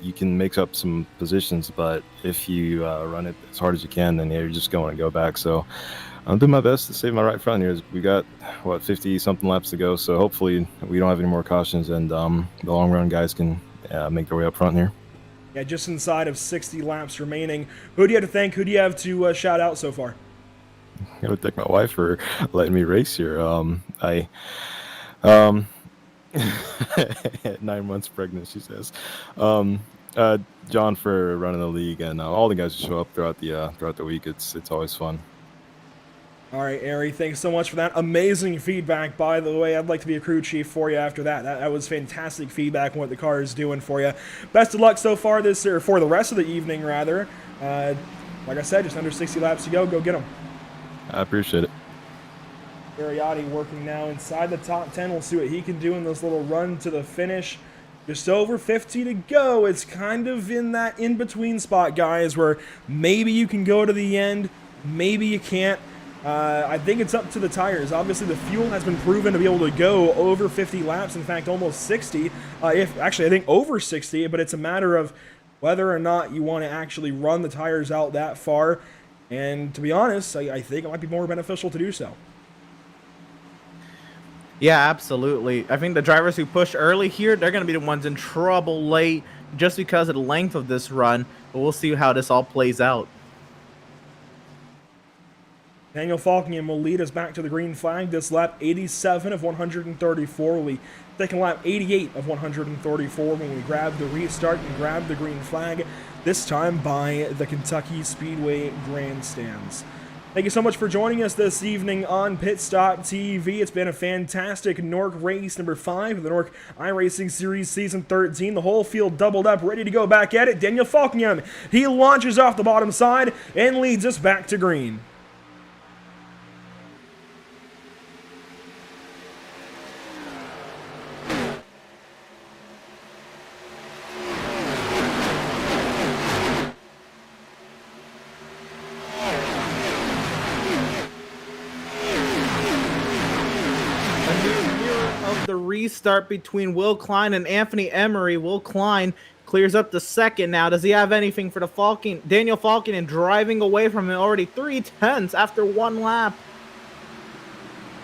you can make up some positions. But if you run it as hard as you can, then you're just going to go back. So I'll do my best to save my right front here. We got 50-something laps to go, so hopefully we don't have any more cautions, and the long run guys can make their way up front here. Yeah, just inside of 60 laps remaining. Who do you have to thank? Who do you have to shout out so far? I would thank my wife for letting me race here. I 9 months pregnant, she says. John for running the league, and all the guys who show up throughout the week. It's always fun. All right, Ari, thanks so much for that. Amazing feedback, by the way. I'd like to be a crew chief for you after that. That was fantastic feedback on what the car is doing for you. Best of luck so far for the rest of the evening, rather. Like I said, just under 60 laps to go. Go get them. I appreciate it. Ariati working now inside the top 10. We'll see what he can do in this little run to the finish. Just over 50 to go. It's kind of in that in-between spot, guys, where maybe you can go to the end, maybe you can't. I think it's up to the tires. Obviously, the fuel has been proven to be able to go over 50 laps. In fact, almost 60. I think over 60. But it's a matter of whether or not you want to actually run the tires out that far. And to be honest, I think it might be more beneficial to do so. Yeah, absolutely. I think the drivers who push early here, they're going to be the ones in trouble late just because of the length of this run. But we'll see how this all plays out. Daniel Falkingham will lead us back to the green flag. This lap 87 of 134 will be second lap 88 of 134 when we grab the restart and grab the green flag, this time by the Kentucky Speedway grandstands. Thank you so much for joining us this evening on Pit Stop TV. It's been a fantastic NORC race number 5 of the NORC iRacing Series Season 13. The whole field doubled up, ready to go back at it. Daniel Falkingham, he launches off the bottom side and leads us back to green. The restart between Will Klein and Anthony Emery. Will Klein clears up the second now. Does he have anything for the Daniel Falkingham driving away from him already 3/10 after one lap?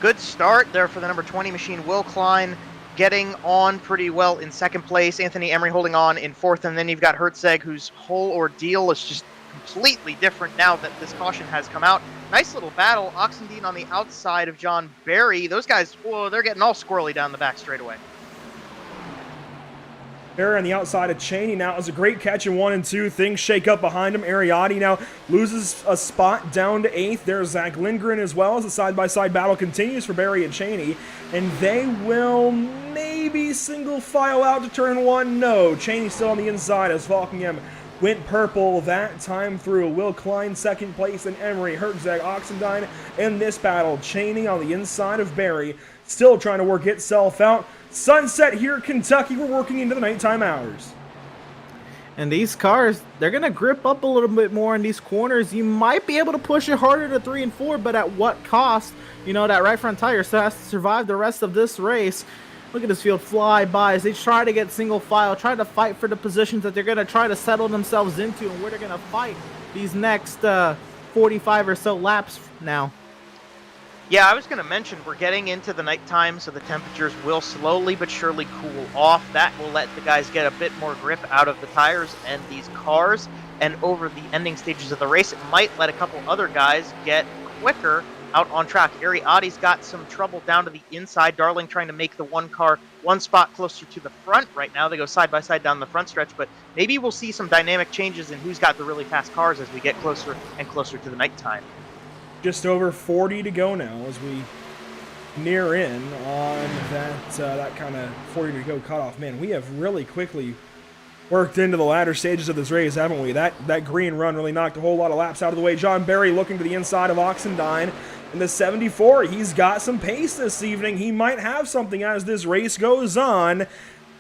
Good start there for the number 20 machine. Will Klein getting on pretty well in second place. Anthony Emery holding on in fourth. And then you've got Hertzeg, whose whole ordeal is just completely different now that this caution has come out. Nice little battle. Oxendine on the outside of John Barry. Those guys, whoa, they're getting all squirrely down the back straightaway. Barry on the outside of Cheney now is a great catch in 1 and 2. Things shake up behind him. Ariotti now loses a spot down to 8th. There's Zach Lindgren as well as the side-by-side battle continues for Barry and Cheney. And they will maybe single file out to turn 1. No, Cheney still on the inside as Falkingham went purple that time through. Will Klein second place, and Emery, Hertzeg, Oxendine in this battle. Cheney on the inside of Barry, still trying to work itself out. Sunset here, Kentucky. We're working into the nighttime hours. And these cars, they're going to grip up a little bit more in these corners. You might be able to push it harder to 3 and 4, but at what cost? You know, that right front tire still has to survive the rest of this race. Look at this field fly by as they try to get single file, try to fight for the positions that they're going to try to settle themselves into and where they're going to fight these next 45 or so laps now. Yeah, I was going to mention we're getting into the nighttime, so the temperatures will slowly but surely cool off. That will let the guys get a bit more grip out of the tires and these cars. And over the ending stages of the race, it might let a couple other guys get quicker out on track. Ariotti's got some trouble down to the inside. Darling trying to make the one spot closer to the front right now. They go side by side down the front stretch, but maybe we'll see some dynamic changes in who's got the really fast cars as we get closer and closer to the nighttime. Just over 40 to go now as we near in on that kind of 40 to go cutoff. Man, we have really quickly worked into the latter stages of this race, haven't we? That green run really knocked a whole lot of laps out of the way. John Barry looking to the inside of Oxendine in the 74. He's got some pace this evening. He might have something as this race goes on.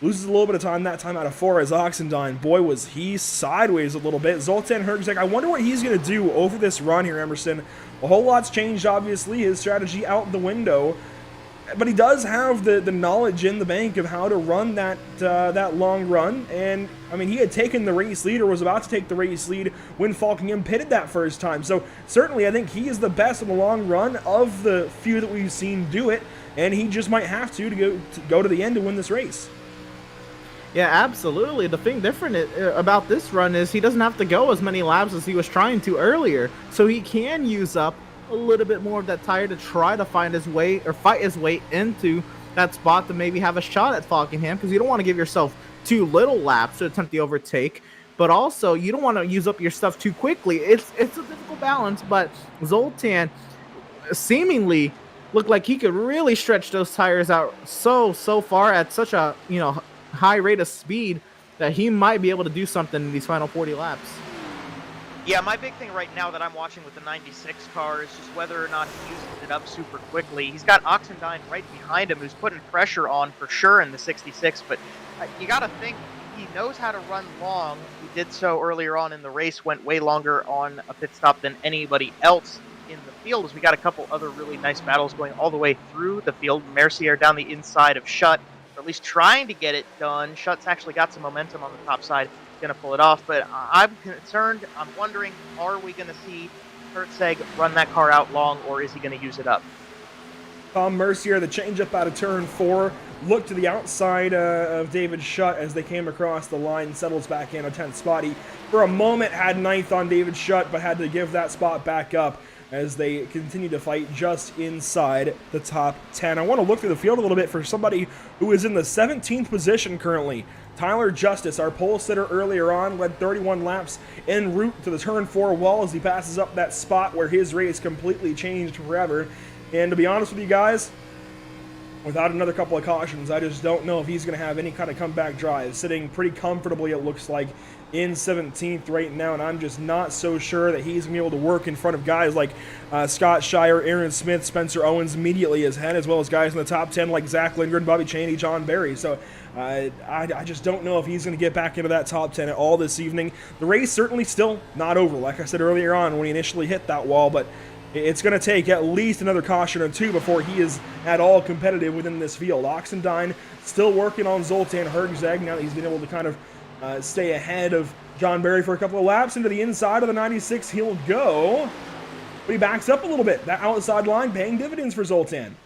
Loses a little bit of time that time out of 4 as Oxendine. Boy, was he sideways a little bit. Zoltan Herczak, I wonder what he's going to do over this run here, Emerson. A whole lot's changed, obviously. His strategy out the window. But he does have the knowledge in the bank of how to run that long run. And, I mean, he had taken the race lead or was about to take the race lead when Falkingham pitted that first time. So, certainly, I think he is the best in the long run of the few that we've seen do it. And he just might have to go to the end to win this race. Yeah, absolutely. The thing different about this run is he doesn't have to go as many laps as he was trying to earlier. So he can use up a little bit more of that tire to try to find his way or fight his way into that spot to maybe have a shot at Falkingham, because you don't want to give yourself too little laps to attempt the overtake, but also you don't want to use up your stuff too quickly. It's a difficult balance, but Zoltan seemingly looked like he could really stretch those tires out so far at such a high rate of speed that he might be able to do something in these final 40 laps. Yeah, my big thing right now that I'm watching with the 96 car is just whether or not he uses it up super quickly. He's got Oxendine right behind him who's putting pressure on for sure in the 66, but you got to think he knows how to run long. He did so earlier on in the race, went way longer on a pit stop than anybody else in the field, as we got a couple other really nice battles going all the way through the field. Mercier down the inside of Schutt, or at least trying to get it done. Schutt's actually got some momentum on the top side, going to pull it off, but I'm concerned. I'm wondering, are we going to see Hertzeg run that car out long, or is he going to use it up? Tom Mercier, the changeup out of turn 4, looked to the outside of David Schutt as they came across the line, settles back in a 10th spot. He, for a moment, had 9th on David Schutt, but had to give that spot back up as they continue to fight just inside the top 10. I want to look through the field a little bit for somebody who is in the 17th position currently. Tyler Justice, our pole sitter earlier on, led 31 laps en route to the turn 4 wall as he passes up that spot where his race completely changed forever. And to be honest with you guys, without another couple of cautions, I just don't know if he's going to have any kind of comeback drive. Sitting pretty comfortably, it looks like, in 17th right now, and I'm just not so sure that he's going to be able to work in front of guys like Scott Shire, Aaron Smith, Spencer Owens immediately ahead, as well as guys in the top 10 like Zach Lindgren, Bobby Chaney, John Barry. So I just don't know if he's going to get back into that top 10 at all this evening. The race certainly still not over, like I said earlier on when he initially hit that wall, but it's going to take at least another caution or two before he is at all competitive within this field. Oxendine still working on Zoltan Hertzeg now that he's been able to kind of stay ahead of John Barry for a couple of laps. Into the inside of the 96 he'll go, but he backs up a little bit. That outside line paying dividends for Zoltan.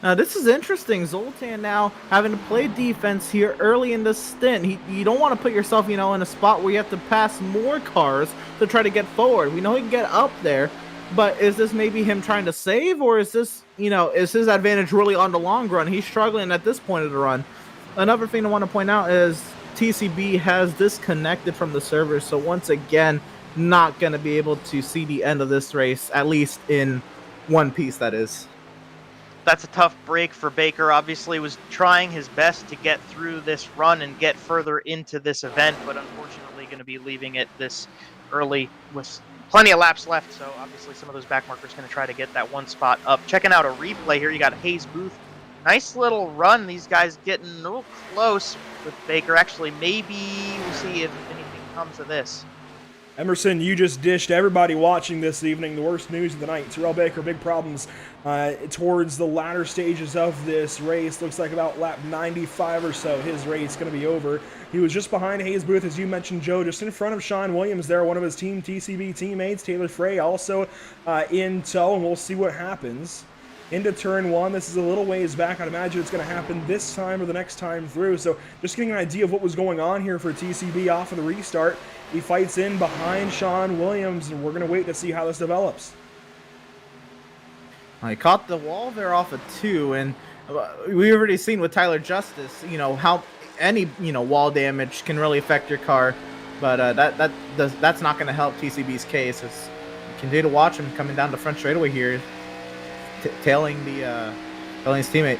Now this is interesting. Zoltan now having to play defense here early in the stint. You don't want to put yourself, in a spot where you have to pass more cars to try to get forward. We know he can get up there, but is this maybe him trying to save, or is this, is his advantage really on the long run? He's struggling at this point of the run. Another thing I want to point out is TCB has disconnected from the servers, so once again, not going to be able to see the end of this race, at least in one piece, that is. That's a tough break for Baker. Obviously was trying his best to get through this run and get further into this event, but unfortunately going to be leaving it this early with plenty of laps left. So obviously some of those back markers going to try to get that one spot up. Checking out a replay here, you got Hayes Booth. Nice little run. These guys getting a little close with Baker. Actually, maybe we'll see if anything comes of this. Emerson, you just dished everybody watching this evening the worst news of the night. Terrell Baker, big problems towards the latter stages of this race. Looks like about lap 95 or so, his race going to be over. He was just behind Hayes Booth, as you mentioned, Joe, just in front of Sean Williams there, one of his Team TCB teammates. Taylor Frey also in tow, and we'll see what happens. Into turn 1, this is a little ways back. I'd imagine it's going to happen this time or the next time through. So just getting an idea of what was going on here for TCB off of the restart. He fights in behind Sean Williams, and we're going to wait to see how this develops. He caught the wall there off of 2, and we've already seen with Tyler Justice, how any, wall damage can really affect your car. But that's not going to help TCB's case. It's continue to watch him coming down the front straightaway here, tailing his teammate.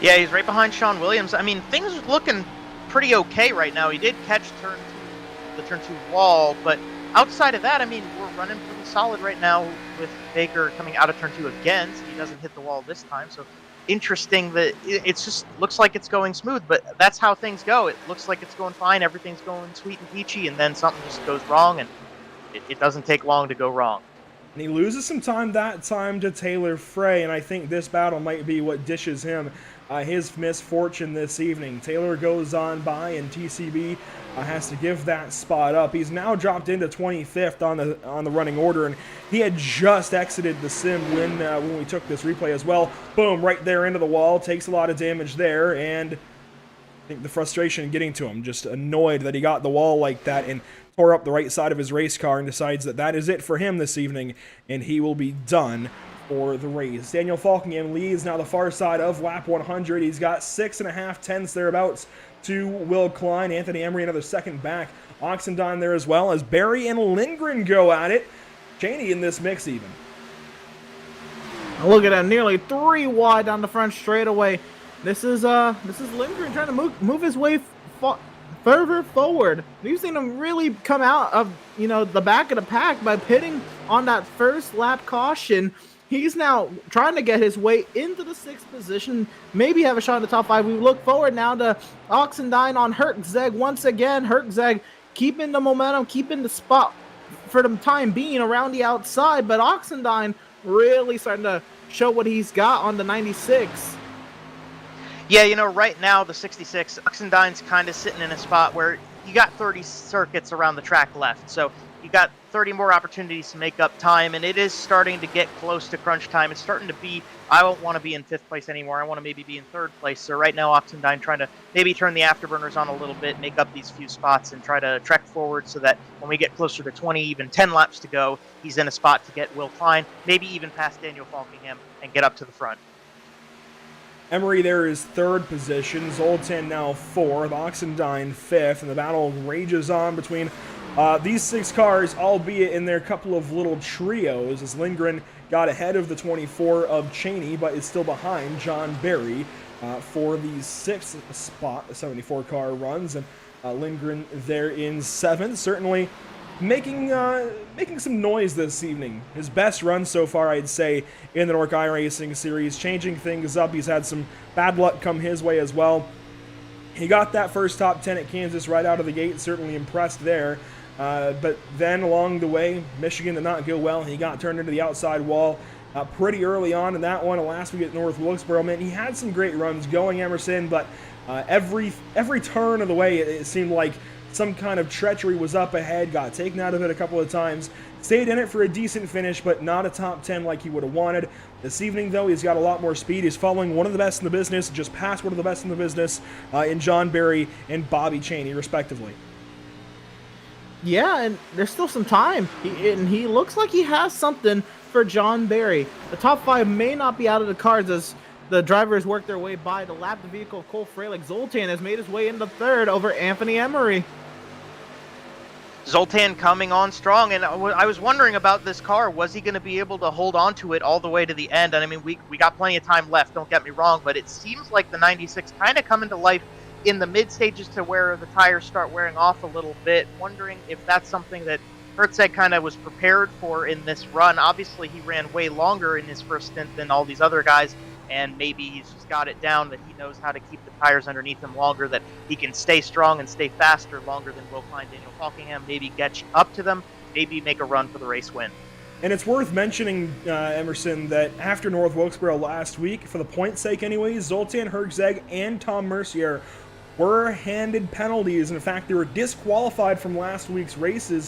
Yeah, he's right behind Sean Williams. I mean, things are looking pretty okay right now. He did catch the turn 2 wall, but outside of that, I mean, we're running pretty solid right now with Baker coming out of turn 2 again, so he doesn't hit the wall this time. So interesting that it's just looks like it's going smooth, but that's how things go. It looks like it's going fine, everything's going sweet and peachy, and then something just goes wrong, and it doesn't take long to go wrong. And he loses some time that time to Taylor Frey, and I think this battle might be what dishes him his misfortune this evening. Taylor goes on by, and TCB has to give that spot up. He's now dropped into 25th on the running order, and he had just exited the sim when we took this replay as well. Boom, right there into the wall, takes a lot of damage there, and I think the frustration getting to him, just annoyed that he got the wall like that and tore up the right side of his race car, and decides that is it for him this evening, and he will be done for the race. Daniel Falkingham leads now the far side of lap 100. He's got 6.5 tenths thereabouts to Will Klein. Anthony Emery another second back. Oxendine there as well, as Barry and Lindgren go at it. Chaney in this mix even. Look at that, nearly 3 wide down the front straightaway. This is Lindgren trying to move his way further forward. We've seen him really come out of the back of the pack by pitting on that first lap caution. He's now trying to get his way into the 6th position, maybe have a shot in the top 5. We look forward now to Oxendine on Hertzeg once again. Hertzeg keeping the momentum, keeping the spot for the time being around the outside, but Oxendine really starting to show what he's got on the 96. Yeah, you know, right now the 66, Oxendine's kind of sitting in a spot where you got 30 circuits around the track left, so you got 30 more opportunities to make up time, and it is starting to get close to crunch time. It's starting to be, I don't want to be in 5th place anymore. I want to maybe be in 3rd place. So right now, Oxendine trying to maybe turn the afterburners on a little bit, make up these few spots, and try to trek forward so that when we get closer to 20, even 10 laps to go, he's in a spot to get Will Klein, maybe even past Daniel Falkingham, and get up to the front. Emery there is 3rd position, Zoltan now 4th, Oxendine 5th, and the battle rages on between these 6 cars, albeit in their couple of little trios, as Lindgren got ahead of the 24 of Cheney, but is still behind John Barry for the 6th spot. The 74 car runs, and Lindgren there in 7th, certainly making some noise this evening. His best run so far, I'd say, in the NORC iRacing series, changing things up. He's had some bad luck come his way as well. He got that first top 10 at Kansas right out of the gate, certainly impressed there. But then along the way, Michigan did not go well. He got turned into the outside wall pretty early on in that one. And last week at North Wilkesboro, man, he had some great runs going, Emerson, but every turn of the way, it seemed like some kind of treachery was up ahead, got taken out of it a couple of times, stayed in it for a decent finish, but not a top 10 like he would have wanted. This evening, though, he's got a lot more speed. He's following one of the best in the business, just past one of the best in the business, in John Barry and Bobby Cheney, respectively. Yeah, and there's still some time. He looks like he has something for John Barry. The top 5 may not be out of the cards as the drivers work their way by to lap the vehicle of Cole Freilich. Zoltan has made his way into 3rd over Anthony Emery. Zoltan coming on strong, and I was wondering about this car. Was he going to be able to hold on to it all the way to the end? And I mean, we got plenty of time left, don't get me wrong, but it seems like the 96 kind of coming to life in the mid stages to where the tires start wearing off a little bit. Wondering if that's something that Hertzeg kind of was prepared for in this run. Obviously, he ran way longer in his first stint than all these other guys, and maybe he's just got it down that he knows how to keep the tires underneath him longer, that he can stay strong and stay faster longer than Will Klein, Daniel Falkingham, maybe get up to them, maybe make a run for the race win. And it's worth mentioning, Emerson, that after North Wilkesboro last week, for the point's sake anyways, Zoltan Hertzeg and Tom Mercier were handed penalties. In fact, they were disqualified from last week's race. They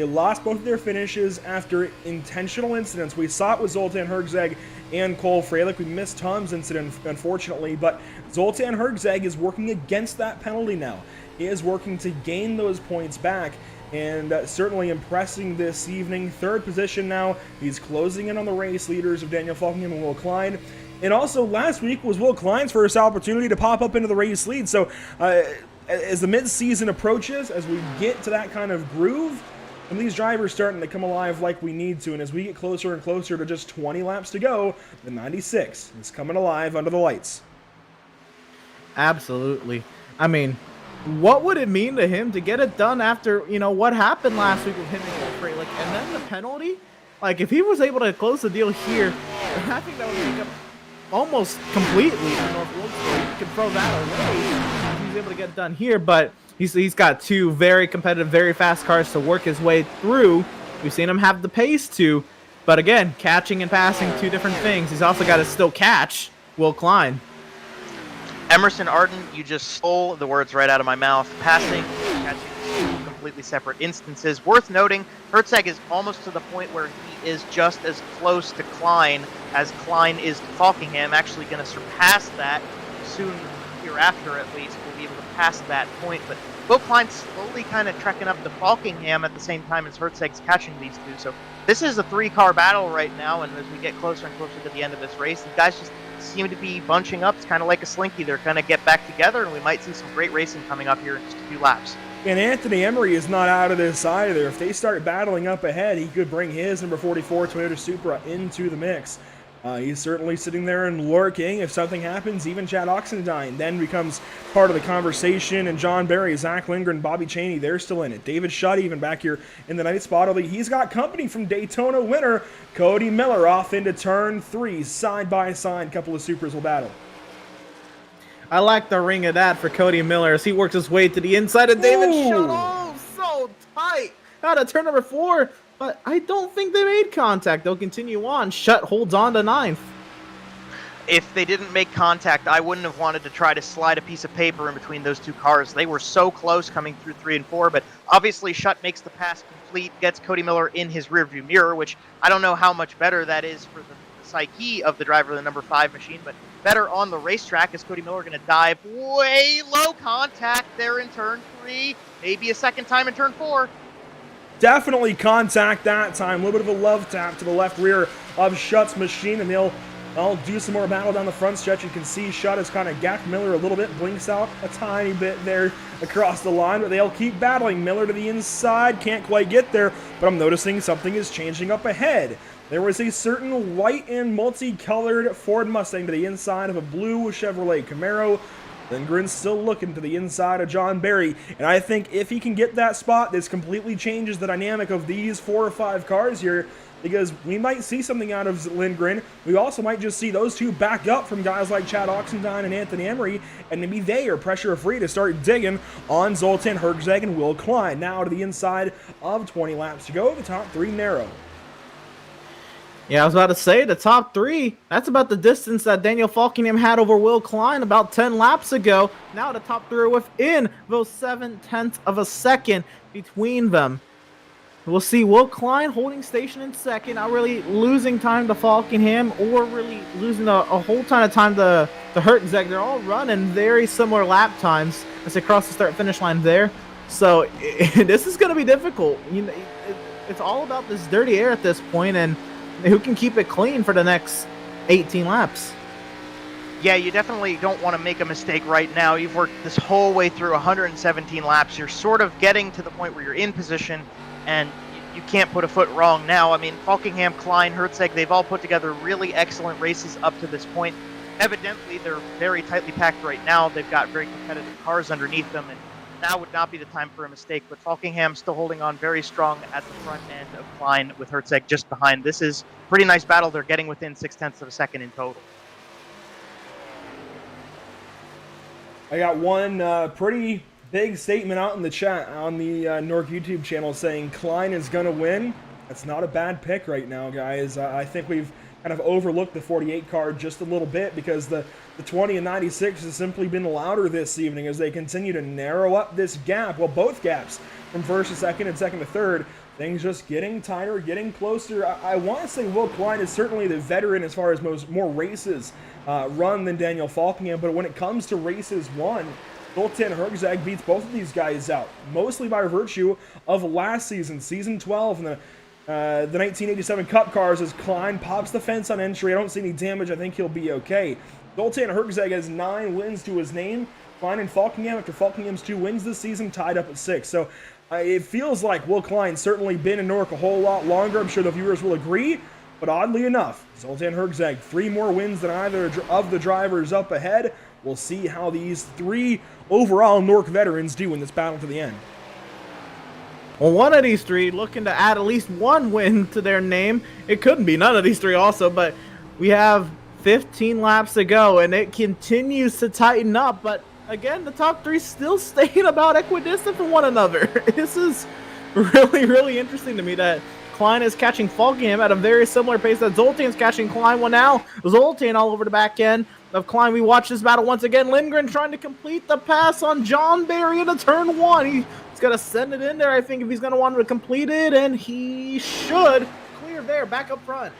lost both of their finishes after intentional incidents. We saw it with Zoltan Hertzeg and Cole Freilich. We missed Tom's incident, unfortunately, but Zoltan Hertzeg is working against that penalty now. He is working to gain those points back, and certainly impressing this evening. 3rd position now. He's closing in on the race leaders of Daniel Falkingham and Will Klein. And also, last week was Will Klein's first opportunity to pop up into the race lead. So, as the mid-season approaches, as we get to that kind of groove, and these drivers starting to come alive like we need to, and as we get closer and closer to just 20 laps to go, the 96 is coming alive under the lights. Absolutely. I mean, what would it mean to him to get it done after, what happened last week with him and Cole Freilich, and then the penalty? Like, if he was able to close the deal here, I think that would make up almost completely for North Wilkesboro. You can throw that away if he's able to get done here, but he's got 2 very competitive, very fast cars to work his way through. We've seen him have the pace to, but again, catching and passing, 2 different things. He's also got to still catch Will Klein. Emerson Arden, you just stole the words right out of my mouth. Passing, catching, 2 completely separate instances. Worth noting, Hertzeg is almost to the point where he is just as close to Klein as Klein is to Falkingham, actually going to surpass that soon hereafter at least. We'll be able to pass that point, but Will Klein slowly kind of trekking up to Falkingham at the same time as Hertzeg's catching these 2. So this is a 3-car battle right now, and as we get closer and closer to the end of this race, these guys just seem to be bunching up. It's kind of like a slinky. They're going to get back together, and we might see some great racing coming up here in just a few laps. And Anthony Emery is not out of this either. If they start battling up ahead, he could bring his number 44 Toyota Supra into the mix. He's certainly sitting there and lurking. If something happens, even Chad Oxendine then becomes part of the conversation. And John Barry, Zach Lindgren, Bobby Chaney, they're still in it. David Shutt even back here in the ninth spot. Although he's got company from Daytona winner Cody Miller off into turn 3. Side by side, couple of supers will battle. I like the ring of that for Cody Miller as he works his way to the inside of David Shutt. Oh, so tight. Out of turn number 4. But I don't think they made contact. They'll continue on. Shutt holds on to 9th. If they didn't make contact, I wouldn't have wanted to try to slide a piece of paper in between those two cars. They were so close coming through 3 and 4, but obviously Shutt makes the pass complete, gets Cody Miller in his rearview mirror, which I don't know how much better that is for the psyche of the driver of the number 5 machine, but better on the racetrack is Cody Miller going to dive way low contact there in turn 3, maybe a second time in turn 4. Definitely contact that time. A little bit of a love tap to the left rear of Shutt's machine, and they'll do some more battle down the front stretch. You can see Shutt has kind of gapped Miller a little bit, blinks out a tiny bit there across the line, but they'll keep battling. Miller to the inside, can't quite get there, but I'm noticing something is changing up ahead. There was a certain white and multicolored Ford Mustang to the inside of a blue Chevrolet Camaro. Lindgren's still looking to the inside of John Barry, and I think if he can get that spot, this completely changes the dynamic of these 4 or 5 cars here, because we might see something out of Lindgren. We also might just see those two back up from guys like Chad Oxendine and Anthony Emery, and maybe they are pressure-free to start digging on Zoltan Herzeg and Will Klein. Now to the inside of 20 laps to go, the top 3 narrow. Yeah, I was about to say, the top 3, that's about the distance that Daniel Falkingham had over Will Klein about 10 laps ago. Now the top 3 are within those 7/10 of a second between them. We'll see Will Klein holding station in second, not really losing time to Falkingham or really losing a whole ton of time to Herzeg. They're all running very similar lap times as they cross the start-finish line there. So this is going to be difficult. You know, it's all about this dirty air at this point, and who can keep it clean for the next 18 laps. Yeah, you definitely don't want to make a mistake right now. You've worked this whole way through 117 laps. You're sort of getting to the point where you're in position, and you can't put a foot wrong now. I mean, Falkingham, Klein, Herzeg, they've all put together really excellent races up to this point. Evidently, they're very tightly packed right now. They've got very competitive cars underneath them, and now would not be the time for a mistake. But Falkingham still holding on very strong at the front end of Klein with Herzeg just behind. This is a pretty nice battle. They're getting within 0.6 of a second in total. I got one pretty big statement out in the chat on the NORC YouTube channel saying Klein is going to win. That's not a bad pick right now, guys. I think we've kind of overlooked the 48 card just a little bit because the 20 and 96 has simply been louder this evening as they continue to narrow up this gap. Well, both gaps from first to second and second to third. Things just getting tighter, getting closer. I want to say Will Klein is certainly the veteran as far as more races run than Daniel Falkingham, but when it comes to races won, Zoltan Herzeg beats both of these guys out, mostly by virtue of last season, season 12, and the 1987 Cup cars as Klein pops the fence on entry. I don't see any damage. I think he'll be okay. Zoltan Herzeg has 9 wins to his name. Klein and Falkingham, after Falkingham's 2 wins this season, tied up at 6. So it feels like Will Klein certainly been in NORC a whole lot longer. I'm sure the viewers will agree. But oddly enough, Zoltan Herzeg, 3 more wins than either of the drivers up ahead. We'll see how these 3 overall NORC veterans do in this battle to the end. Well, one of these 3 looking to add at least 1 win to their name. It couldn't be none of these 3 also, but we have 15 laps to go, and it continues to tighten up. But again, the top 3 still staying about equidistant from one another. This is really, really interesting to me that Klein is catching Falkingham at a very similar pace that Zoltan's catching Klein. Well, now Zoltan all over the back end of Klein. We watch this battle once again. Lindgren trying to complete the pass on John Barry into turn 1. He's got to send it in there, I think, if he's going to want to complete it, and he should clear there, back up front.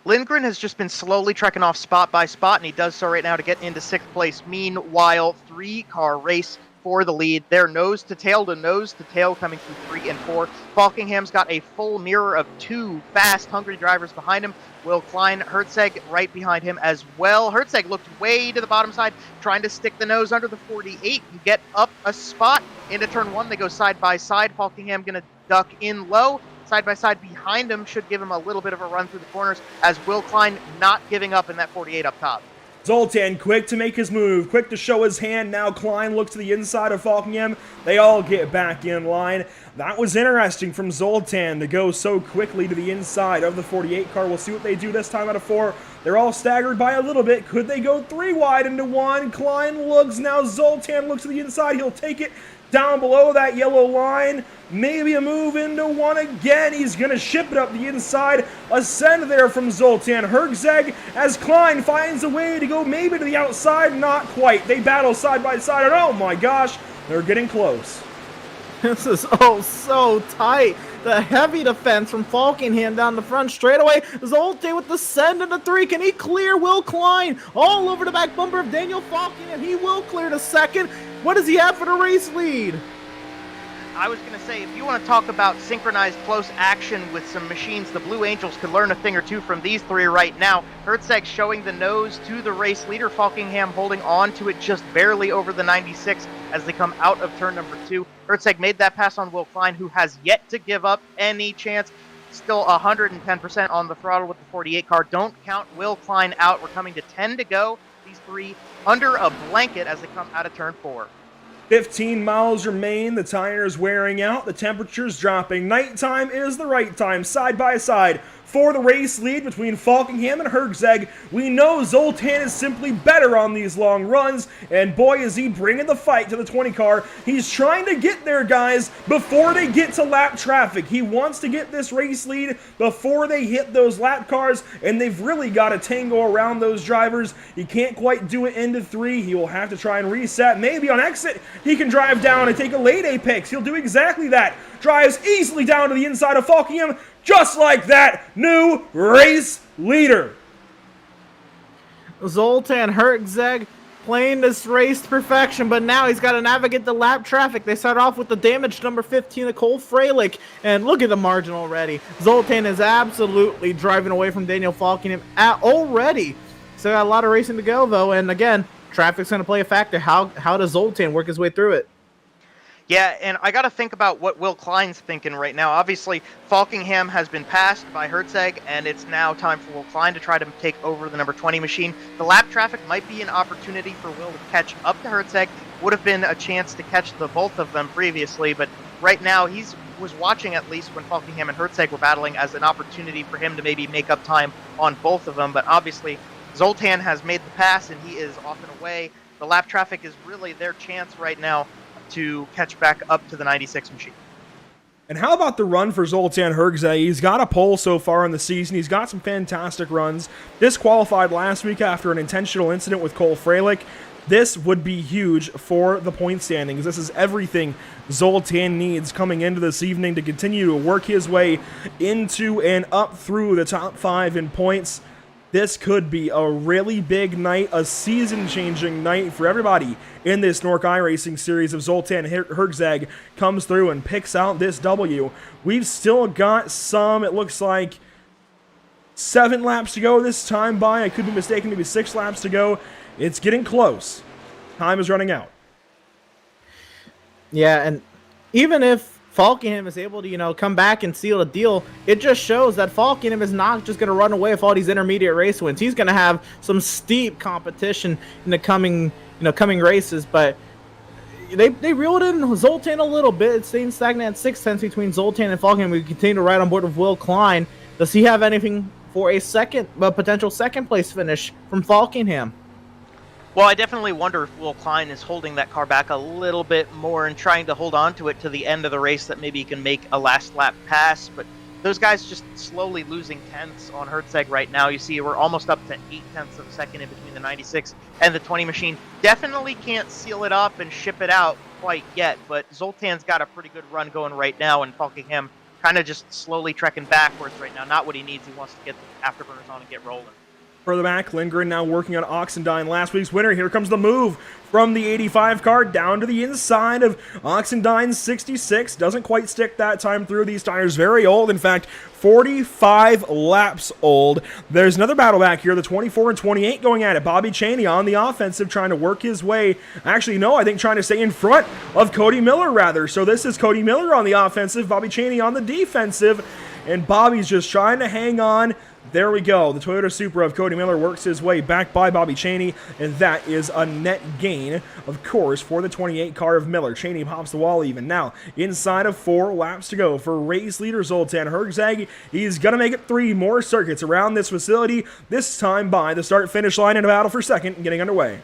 Lindgren has just been slowly trekking off spot by spot, and he does so right now to get into 6th place. Meanwhile, 3-car race for the lead. They're nose to tail coming through 3 and 4. Falkingham's got a full mirror of 2 fast, hungry drivers behind him. Will Klein, Herzeg right behind him as well. Herzeg looked way to the bottom side, trying to stick the nose under the 48 and get up a spot into turn 1. They go side by side. Falkingham going to duck in low. side by side behind him should give him a little bit of a run through the corners, as Will Klein not giving up in that 48 up top. Zoltan quick to make his move, quick to show his hand. Now Klein looks to the inside of Falkingham. They all get back in line. That was interesting from Zoltan to go so quickly to the inside of the 48 car. We'll see what they do this time out of 4. They're all staggered by a little bit. Could they go 3 wide into 1? Klein looks. Now Zoltan looks to the inside. He'll take it down below that yellow line. Maybe a move into 1 again. He's going to ship it up the inside. A send there from Zoltan. Herzeg as Klein finds a way to go maybe to the outside. Not quite. They battle side by side. And oh my gosh, they're getting close. This is so tight. The heavy defense from Falkingham down the front straightaway. Zoltan with the send into 3. Can he clear Will Klein? All over the back bumper of Daniel Falkingham. He will clear the second. What does he have for the race lead? I was going to say, if you want to talk about synchronized close action with some machines, the Blue Angels could learn a thing or two from these 3 right now. Herzeg showing the nose to the race leader. Falkingham holding on to it just barely over the 96 as they come out of turn number 2. Herzeg made that pass on Will Klein, who has yet to give up any chance. Still 110% on the throttle with the 48 car. Don't count Will Klein out. We're coming to 10 to go. These 3 under a blanket as they come out of turn 4. 15 miles remain, the tires wearing out, the temperature's dropping. Nighttime is the right time, side by side. For the race lead between Falkingham and Herzeg, we know Zoltan is simply better on these long runs, and boy is he bringing the fight to the 20 car. He's trying to get there, guys, before they get to lap traffic. He wants to get this race lead before they hit those lap cars, and they've really got to tango around those drivers. He can't quite do it into 3. He will have to try and reset. Maybe on exit, he can drive down and take a late apex. He'll do exactly that. Drives easily down to the inside of Falkingham. Just like that, new race leader. Zoltan Herzeg playing this race to perfection, but now he's got to navigate the lap traffic. They start off with the damaged number 15 of Cole Freilich, and look at the margin already. Zoltan is absolutely driving away from Daniel Falkingham already. So got a lot of racing to go, though, and again, traffic's going to play a factor. How does Zoltan work his way through it? Yeah, and I got to think about what Will Klein's thinking right now. Obviously, Falkingham has been passed by Herzeg, and it's now time for Will Klein to try to take over the number 20 machine. The lap traffic might be an opportunity for Will to catch up to Herzeg. Would have been a chance to catch the both of them previously, but right now was watching, at least when Falkingham and Herzeg were battling, as an opportunity for him to maybe make up time on both of them. But obviously, Zoltan has made the pass, and he is off and away. The lap traffic is really their chance right now to catch back up to the 96 machine. And how about the run for Zoltan Herzeg? He's got a pole so far in the season. He's got some fantastic runs. Disqualified last week after an intentional incident with Cole Freilich. This would be huge for the point standings. This is everything Zoltan needs coming into this evening to continue to work his way into and up through the top 5 in points. This could be a really big night, a season-changing night for everybody in this NORC iRacing series. If Zoltan Herzeg comes through and picks out this W. We've still got some, it looks like, 7 laps to go this time by. I could be mistaken, maybe 6 laps to go. It's getting close. Time is running out. Yeah, and even if Falkingham is able to, come back and seal a deal, it just shows that Falkingham is not just going to run away with all these intermediate race wins. He's going to have some steep competition in the coming races, but they reeled in Zoltan a little bit. It's staying stagnant at 6/10 between Zoltan and Falkingham. We continue to ride on board with Will Klein. Does he have anything for a potential second place finish from Falkingham? Well, I definitely wonder if Will Klein is holding that car back a little bit more and trying to hold on to it to the end of the race, that maybe he can make a last lap pass. But those guys just slowly losing tenths on Herzeg right now. You see we're almost up to 0.8 of a second in between the 96 and the 20 machine. Definitely can't seal it up and ship it out quite yet, but Zoltan's got a pretty good run going right now, and Falkingham kind of just slowly trekking backwards right now. Not what he needs. He wants to get the afterburners on and get rolling. Further back, Lindgren now working on Oxendine, last week's winner. Here comes the move from the 85 car down to the inside of Oxendine's 66. Doesn't quite stick that time through. These tires very old. In fact, 45 laps old. There's another battle back here. The 24 and 28 going at it. Bobby Chaney on the offensive trying to work his way. Actually, no, I think trying to stay in front of Cody Miller, rather. So this is Cody Miller on the offensive, Bobby Chaney on the defensive. And Bobby's just trying to hang on. There we go. The Toyota Supra of Cody Miller works his way back by Bobby Chaney, and that is a net gain, of course, for the 28 car of Miller. Chaney pops the wall even. Now, inside of 4 laps to go for race leader Zoltan Herzeg. He's going to make it 3 more circuits around this facility, this time by the start-finish line in a battle for second getting underway.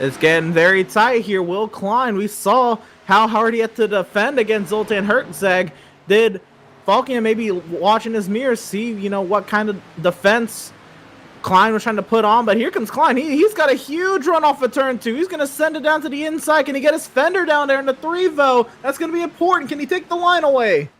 It's getting very tight here. Will Klein, we saw how hard he had to defend against Zoltan Herzeg. Did Falcon maybe watching his mirrors, see, what kind of defense Klein was trying to put on, but here comes Klein. He's got a huge run off of turn 2. He's going to send it down to the inside. Can he get his fender down there in the 3-vo? That's going to be important. Can he take the line away?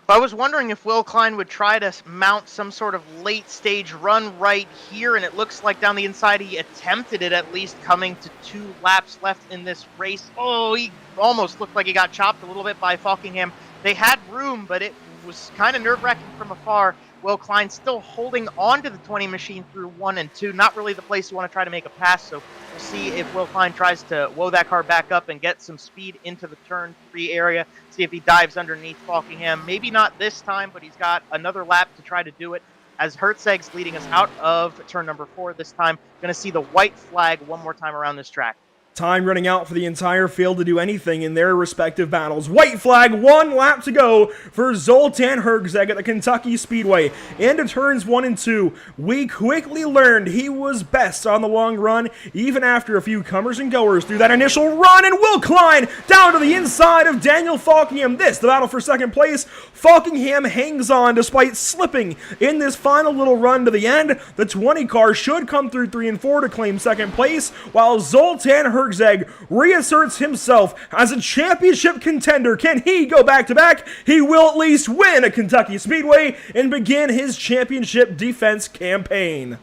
I was wondering if Will Klein would try to mount some sort of late stage run right here, and it looks like down the inside he attempted it, at least coming to 2 laps left in this race. Oh, he almost looked like he got chopped a little bit by Falkingham. They had room, but it was kind of nerve-wracking from afar. Will Klein still holding on to the 20 machine through 1 and 2. Not really the place you want to try to make a pass, so we'll see if Will Klein tries to woe that car back up and get some speed into the turn 3 area. See if he dives underneath Falkingham. Maybe not this time, but he's got another lap to try to do it. As Herzeg's leading us out of turn number 4 this time. Going to see the white flag one more time around this track. Time running out for the entire field to do anything in their respective battles. White flag, 1 lap to go for Zoltan Herzeg at the Kentucky Speedway. Into turns 1 and 2, we quickly learned he was best on the long run, even after a few comers and goers through that initial run. And Will Klein down to the inside of Daniel Falkingham. This, the battle for second place. Falkingham hangs on despite slipping in this final little run to the end. The 20 car should come through 3 and 4 to claim second place, while Zoltan Herzeg reasserts himself as a championship contender. Can he go back-to-back? He will at least win a Kentucky Speedway and begin his championship defense campaign.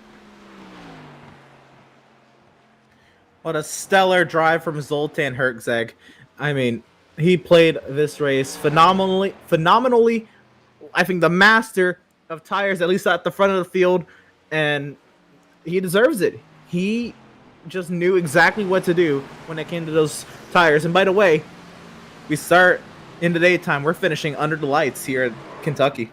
What a stellar drive from Zoltan Herzeg. I mean, he played this race phenomenally. I think the master of tires, at least at the front of the field, and he deserves it. He just knew exactly what to do when it came to those tires. And by the way, we start in the daytime. We're finishing under the lights here at Kentucky.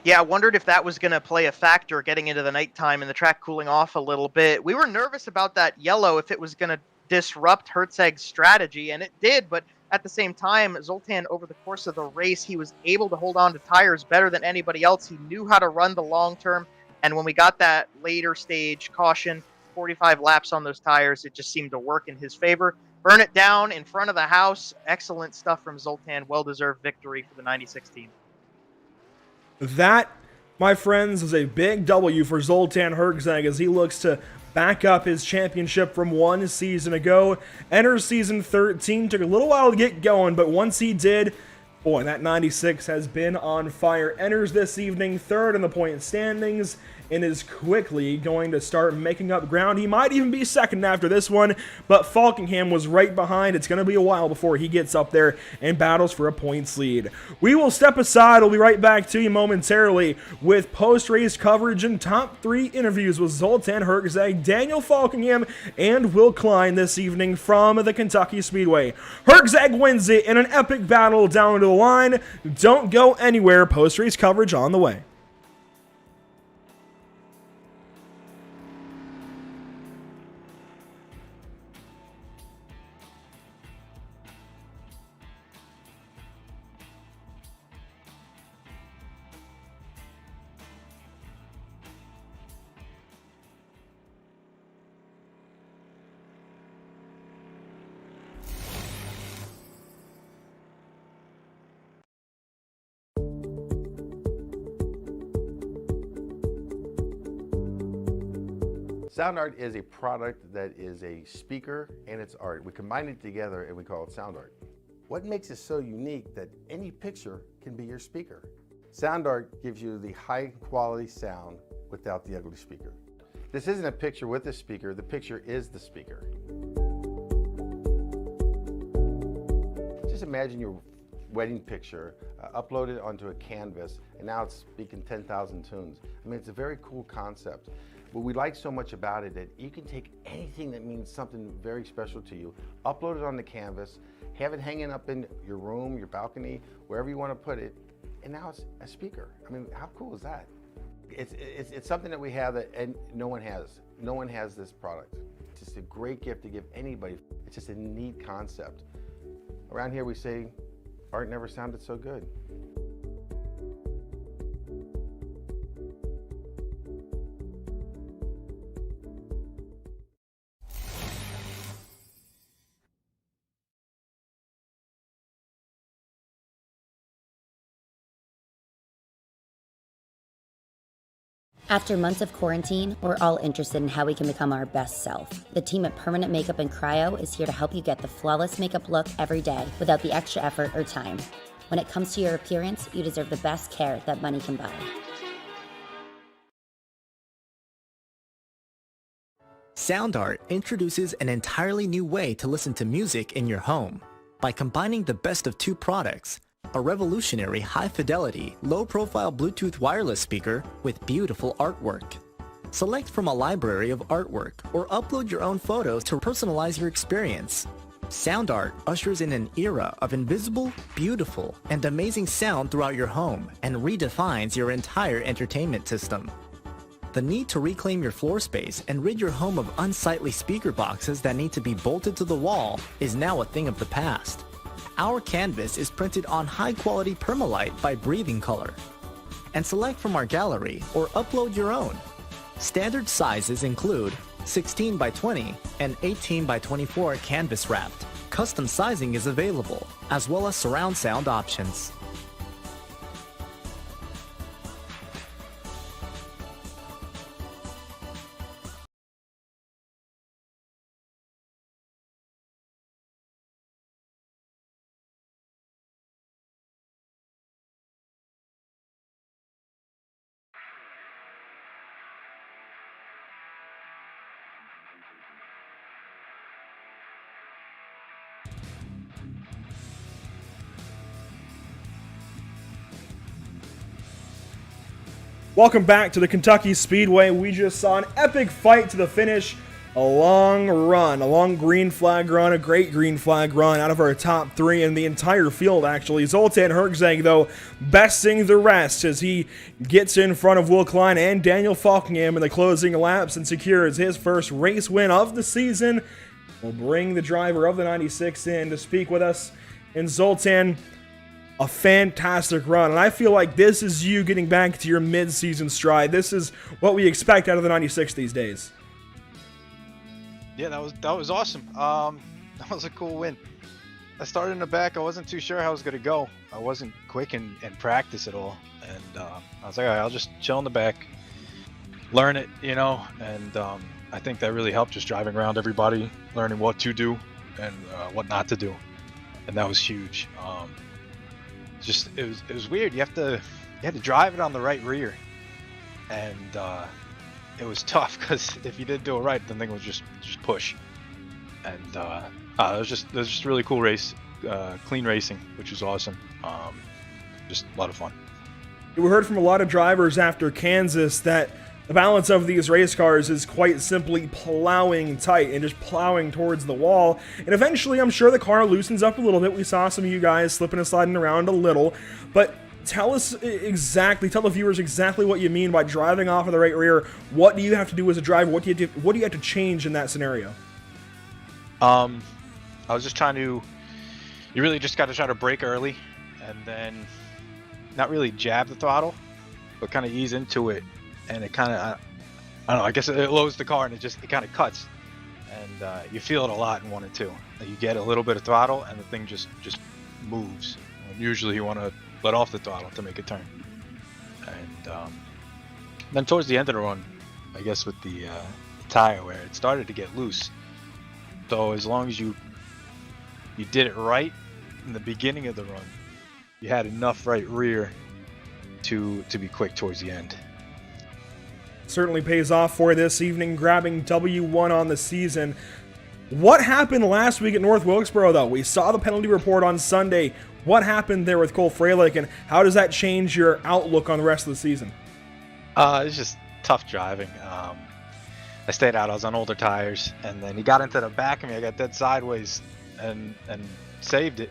Yeah, I wondered if that was going to play a factor getting into the nighttime and the track cooling off a little bit. We were nervous about that yellow, if it was going to disrupt Herzeg's strategy, and it did, but at the same time, Zoltan, over the course of the race, he was able to hold on to tires better than anybody else. He knew how to run the long term, and when we got that later stage caution, 45 laps on those tires, it just seemed to work in his favor. Burn it down in front of the house. Excellent stuff from Zoltan. Well-deserved victory for the 96 team. That, my friends, is a big W for Zoltan Herzeg as he looks to back up his championship from 1 season ago. Enters season 13. Took a little while to get going, but once he did, boy, that 96 has been on fire. Enters this evening 3rd in the point standings and is quickly going to start making up ground. He might even be 2nd after this one, but Falkingham was right behind. It's going to be a while before he gets up there and battles for a points lead. We will step aside. We'll be right back to you momentarily with post-race coverage and top 3 interviews with Zoltan Herzeg, Daniel Falkingham, and Will Klein this evening from the Kentucky Speedway. Herzeg wins it in an epic battle down to the line. Don't go anywhere. Post-race coverage on the way. Sound art is a product that is a speaker and it's art. We combine it together and we call it sound art. What makes it so unique that any picture can be your speaker? Sound art gives you the high quality sound without the ugly speaker. This isn't a picture with the speaker is the speaker. Just imagine your wedding picture uploaded onto a canvas, and now it's speaking 10,000 tunes. I mean, it's a very cool concept. What we like so much about it that you can take anything that means something very special to you, upload it on the canvas, have it hanging up in your room, your balcony, wherever you want to put it, and now it's a speaker. I mean, how cool is that? It's something that we have that and no one has. No one has this product. It's just a great gift to give anybody. It's just a neat concept. Around here we say, art never sounded so good. After months of quarantine, we're all interested in how we can become our best self. The team at Permanent Makeup and Cryo is here to help you get the flawless makeup look every day without the extra effort or time. When it comes to your appearance, you deserve the best care that money can buy. Sound Art introduces an entirely new way to listen to music in your home. By combining the best of two products, a revolutionary high-fidelity, low-profile Bluetooth wireless speaker with beautiful artwork. Select from a library of artwork or upload your own photos to personalize your experience. Sound Art ushers in an era of invisible, beautiful, and amazing sound throughout your home and redefines your entire entertainment system. The need to reclaim your floor space and rid your home of unsightly speaker boxes that need to be bolted to the wall is now a thing of the past. Our canvas is printed on high-quality permalite by Breathing Color. And select from our gallery or upload your own. Standard sizes include 16 by 20 and 18 by 24 canvas wrapped. Custom sizing is available, as well as surround sound options. Welcome back to the Kentucky Speedway. We just saw an epic fight to the finish. A long run, a long green flag run, a great green flag run out of our top three in the entire field, actually. Zoltan Herczeg, though, besting the rest as he gets in front of Will Klein and Daniel Falkingham in the closing laps and secures his first race win of the season. We'll bring the driver of the 96 in to speak with us. And Zoltan, a fantastic run, and I feel like this is you getting back to your mid-season stride. This is what we expect out of the 96 these days. Yeah, that was awesome. That was a cool win. I started in the back. I wasn't too sure how I was going to go. I wasn't quick in practice at all, and I was like, all right, I'll just chill in the back, learn it, you know, and I think that really helped, just driving around everybody, learning what to do and what not to do, and that was huge. It was weird. You had to drive it on the right rear, and it was tough because if you didn't do it right, the thing would just push. And it was just a really cool race, clean racing, which was awesome. Just a lot of fun. We heard from a lot of drivers after Kansas that the balance of these race cars is quite simply plowing tight and just plowing towards the wall. And eventually, I'm sure the car loosens up a little bit. We saw some of you guys slipping and sliding around a little. But tell the viewers exactly what you mean by driving off of the right rear. What do you have to do as a driver? What do you have to change in that scenario? I was just trying to. You really just got to try to brake early, and then not really jab the throttle, but kind of ease into it. And it kind of, I don't know, I guess it lowers the car and it kind of cuts. And you feel it a lot in 1 and 2. You get a little bit of throttle and the thing just moves. And usually you want to let off the throttle to make a turn. And then towards the end of the run, I guess with the tire wear, it started to get loose. So as long as you did it right in the beginning of the run, you had enough right rear to be quick towards the end. certainly pays off for this evening, grabbing W1 on the season. What happened last week at North Wilkesboro, though? We saw the penalty report on Sunday. What happened there with Cole Freilich, and how does that change your outlook on the rest of the season? It's just tough driving. I stayed out. I was on older tires, and then he got into the back of me. I got dead sideways and saved it.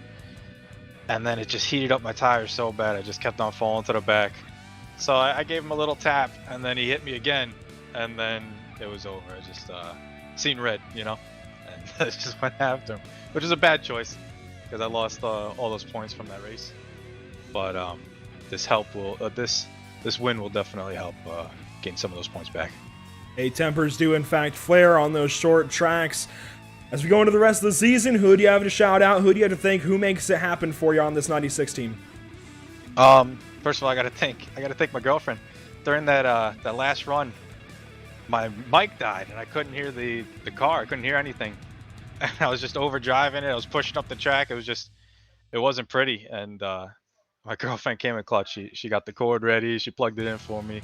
And then it just heated up my tires so bad. I just kept on falling to the back. So I gave him a little tap, and then he hit me again, and then it was over. I just seen red, and I just went after him, which is a bad choice because I lost all those points from that race. But this win will definitely help gain some of those points back. Hey, tempers do in fact flare on those short tracks. As we go into the rest of the season, who do you have to shout out? Who do you have to thank? Who makes it happen for you on this 96 team? First of all, I gotta thank my girlfriend. During that last run, my mic died and I couldn't hear the car. I couldn't hear anything. And I was just over driving it. I was pushing up the track. It wasn't pretty. And my girlfriend came in clutch. She got the cord ready. She plugged it in for me,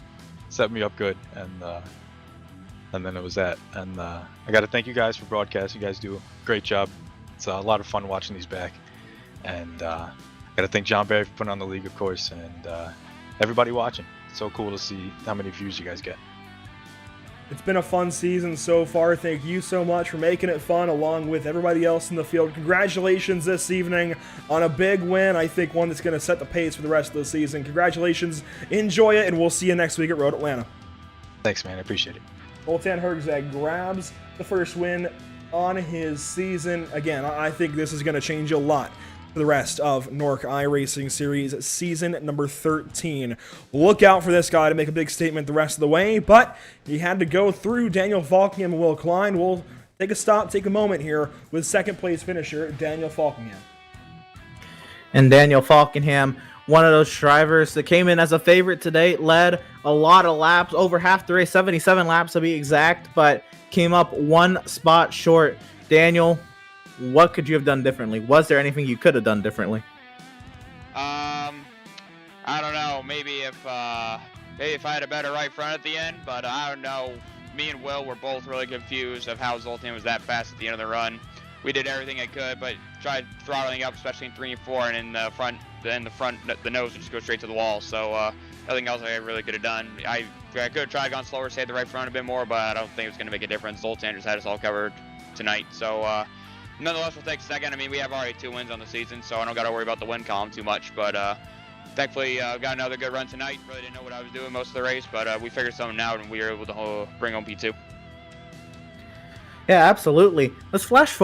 set me up good, and then it was that. And I got to thank you guys for broadcast. You guys do a great job. It's a lot of fun watching these back. And got to thank John Barry for putting on the league, of course, and everybody watching. It's so cool to see how many views you guys get. It's been a fun season so far. Thank you so much for making it fun along with everybody else in the field. Congratulations this evening on a big win. I think one that's going to set the pace for the rest of the season. Congratulations. Enjoy it, and we'll see you next week at Road Atlanta. Thanks, man. I appreciate it. Zoltan Hergzag grabs the first win on his season. Again, I think this is going to change a lot for the rest of NORC iRacing Series season number 13. Look out for this guy to make a big statement the rest of the way, but he had to go through Daniel Falkingham and Will Klein. We'll take a moment here with second place finisher Daniel Falkingham. And Daniel Falkingham, one of those drivers that came in as a favorite today, led a lot of laps, over half the race, 77 laps to be exact, but came up one spot short. Daniel, what could you have done differently? Was there anything you could have done differently? I don't know. Maybe if I had a better right front at the end, but I don't know. Me and Will were both really confused of how Zoltan was that fast at the end of the run. We did everything I could, but tried throttling up, especially in 3 and 4, and in the front, the nose would just go straight to the wall. So nothing else I really could have done. I could have tried gone slower, save the right front a bit more, but I don't think it was going to make a difference. Zoltan just had us all covered tonight. So nonetheless, we'll take second. I mean, we have already 2 wins on the season, so I don't got to worry about the win column too much. But thankfully, got another good run tonight. Really didn't know what I was doing most of the race, but we figured something out, and we were able to bring home P2. Yeah, absolutely. Let's flash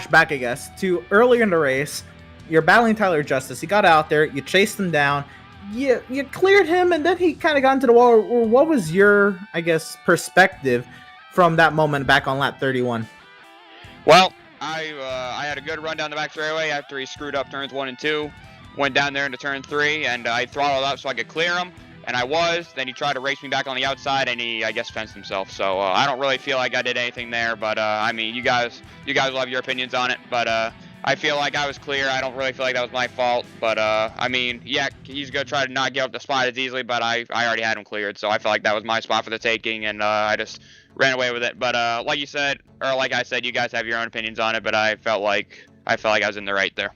back, I guess, to earlier in the race. You're battling Tyler Justice. He got out there. You chased him down. You cleared him, and then he kind of got into the wall. Or what was your, I guess, perspective from that moment back on lap 31? Well, I had a good run down the back straightaway after he screwed up turns 1 and 2. Went down there into turn 3, and I throttled up so I could clear him. And I was. Then he tried to race me back on the outside, and he, I guess, fenced himself. So I don't really feel like I did anything there. But I mean, you guys will have your opinions on it. But I feel like I was clear. I don't really feel like that was my fault. But I mean, yeah, he's gonna try to not give up the spot as easily. But I already had him cleared, so I felt like that was my spot for the taking, and I just ran away with it. But like I said, you guys have your own opinions on it. But I felt like I was in the right there.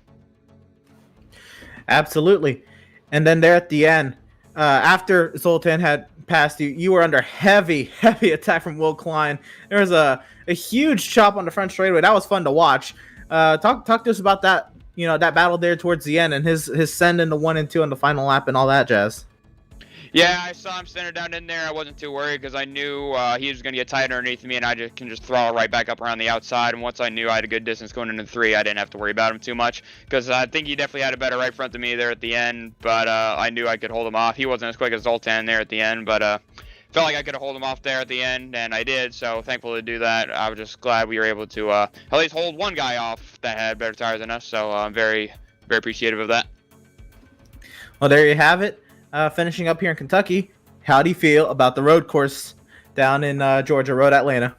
Absolutely. And then there at the end, after Zoltan had passed you, you were under heavy attack from Will Klein. There was a huge chop on the front straightaway. That was fun to watch. Talk to us about that, that battle there towards the end and his send into 1 and 2 on the final lap and all that jazz. Yeah, I saw him standing down in there. I wasn't too worried because I knew he was going to get tight underneath me, and I can just throttle right back up around the outside. And once I knew I had a good distance going into 3, I didn't have to worry about him too much because I think he definitely had a better right front than me there at the end. But I knew I could hold him off. He wasn't as quick as Zoltan there at the end, but felt like I could have hold him off there at the end, and I did. So thankful to do that. I was just glad we were able to at least hold one guy off that had better tires than us. So I'm very, very appreciative of that. Well, there you have it. Finishing up here in Kentucky. How do you feel about the road course down in Georgia, Road Atlanta?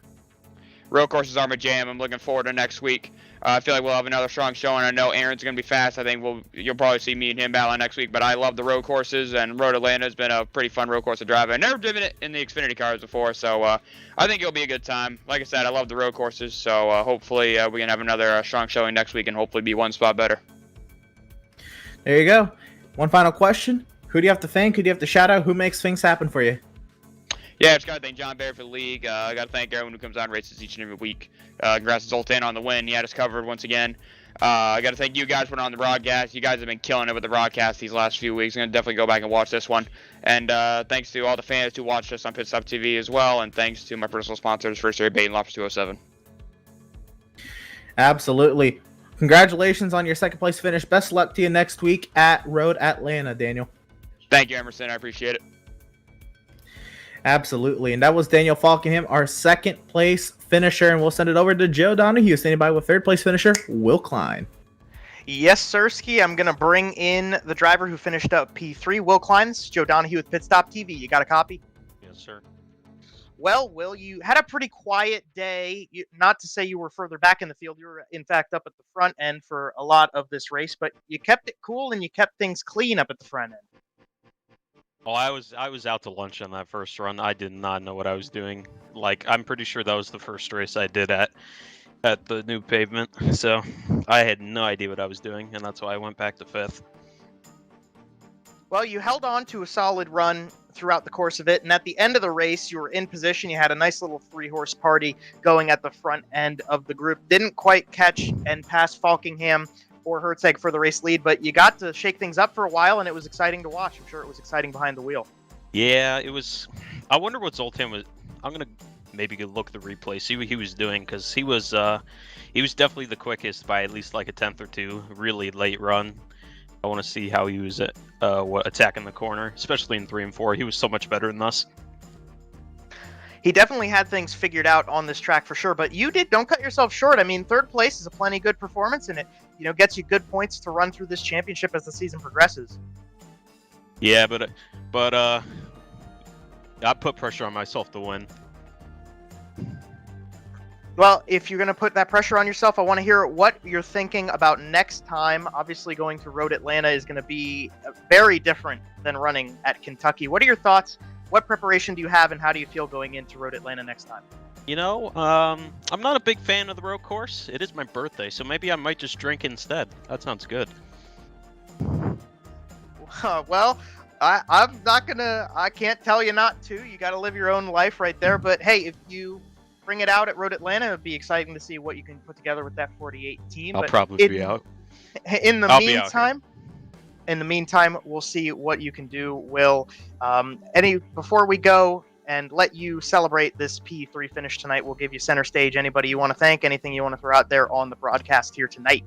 road courses are my jam. I'm looking forward to next week. I feel like we'll have another strong showing. I know Aaron's going to be fast. I think you'll probably see me and him battling next week, but I love the road courses, and Road Atlanta has been a pretty fun road course to drive. I've never driven it in the Xfinity cars before, so I think it'll be a good time. Like I said, I love the road courses, so hopefully we can have another strong showing next week and hopefully be one spot better. There you go. One final question. Who do you have to thank? Who do you have to shout out? Who makes things happen for you? Yeah, I just got to thank John Barrett for the league. I got to thank everyone who comes on and races each and every week. Congrats to Zoltan on the win. He had us covered once again. I got to thank you guys for putting on the broadcast. You guys have been killing it with the broadcast these last few weeks. I'm going to definitely go back and watch this one. And thanks to all the fans who watched us on Pit Stop TV as well. And thanks to my personal sponsors, First Aid Bait and Lobster 207. Absolutely. Congratulations on your second place finish. Best luck to you next week at Road Atlanta, Daniel. Thank you, Emerson. I appreciate it. Absolutely. And that was Daniel Falkenham, our second place finisher. And we'll send it over to Joe Donahue, standing by with third place finisher, Will Klein. Yes, Sirski. I'm going to bring in the driver who finished up P3, Will Klein. This is Joe Donahue with Pit Stop TV. You got a copy? Yes, sir. Well, Will, you had a pretty quiet day. Not to say you were further back in the field. You were, in fact, up at the front end for a lot of this race. But you kept it cool and you kept things clean up at the front end. Well, I was out to lunch on that first run. I did not know what I was doing. Like, I'm pretty sure that was the first race I did at the new pavement. So I had no idea what I was doing, and that's why I went back to fifth. Well, you held on to a solid run throughout the course of it, and at the end of the race, you were in position. You had a nice little 3-horse party going at the front end of the group. Didn't quite catch and pass Falkingham or Hertzeg for the race lead, but you got to shake things up for a while, and it was exciting to watch. I'm sure it was exciting behind the wheel. Yeah, it was. I wonder what Zoltan was. I'm gonna maybe go look at the replay, see what he was doing, because he was definitely the quickest by at least like a tenth or two. Really late run. I want to see how he was attacking the corner, especially in 3 and 4. He was so much better than us. He definitely had things figured out on this track for sure, but you don't cut yourself short. I mean, third place is a plenty good performance, and it gets you good points to run through this championship as the season progresses. Yeah, but I put pressure on myself to win. Well, if you're going to put that pressure on yourself, I want to hear what you're thinking about next time. Obviously, going to Road Atlanta is going to be very different than running at Kentucky. What are your thoughts? What preparation do you have, and how do you feel going into Road Atlanta next time? I'm not a big fan of the road course. It is my birthday, so maybe I might just drink instead. That sounds good. Well, I'm not going to... I can't tell you not to. You got to live your own life right there. But, hey, if you bring it out at Road Atlanta, it would be exciting to see what you can put together with that 48 team. I'll probably be out. In the meantime, we'll see what you can do, Will. Before we go and let you celebrate this P3 finish tonight, we'll give you center stage. Anybody you want to thank, anything you want to throw out there on the broadcast here tonight?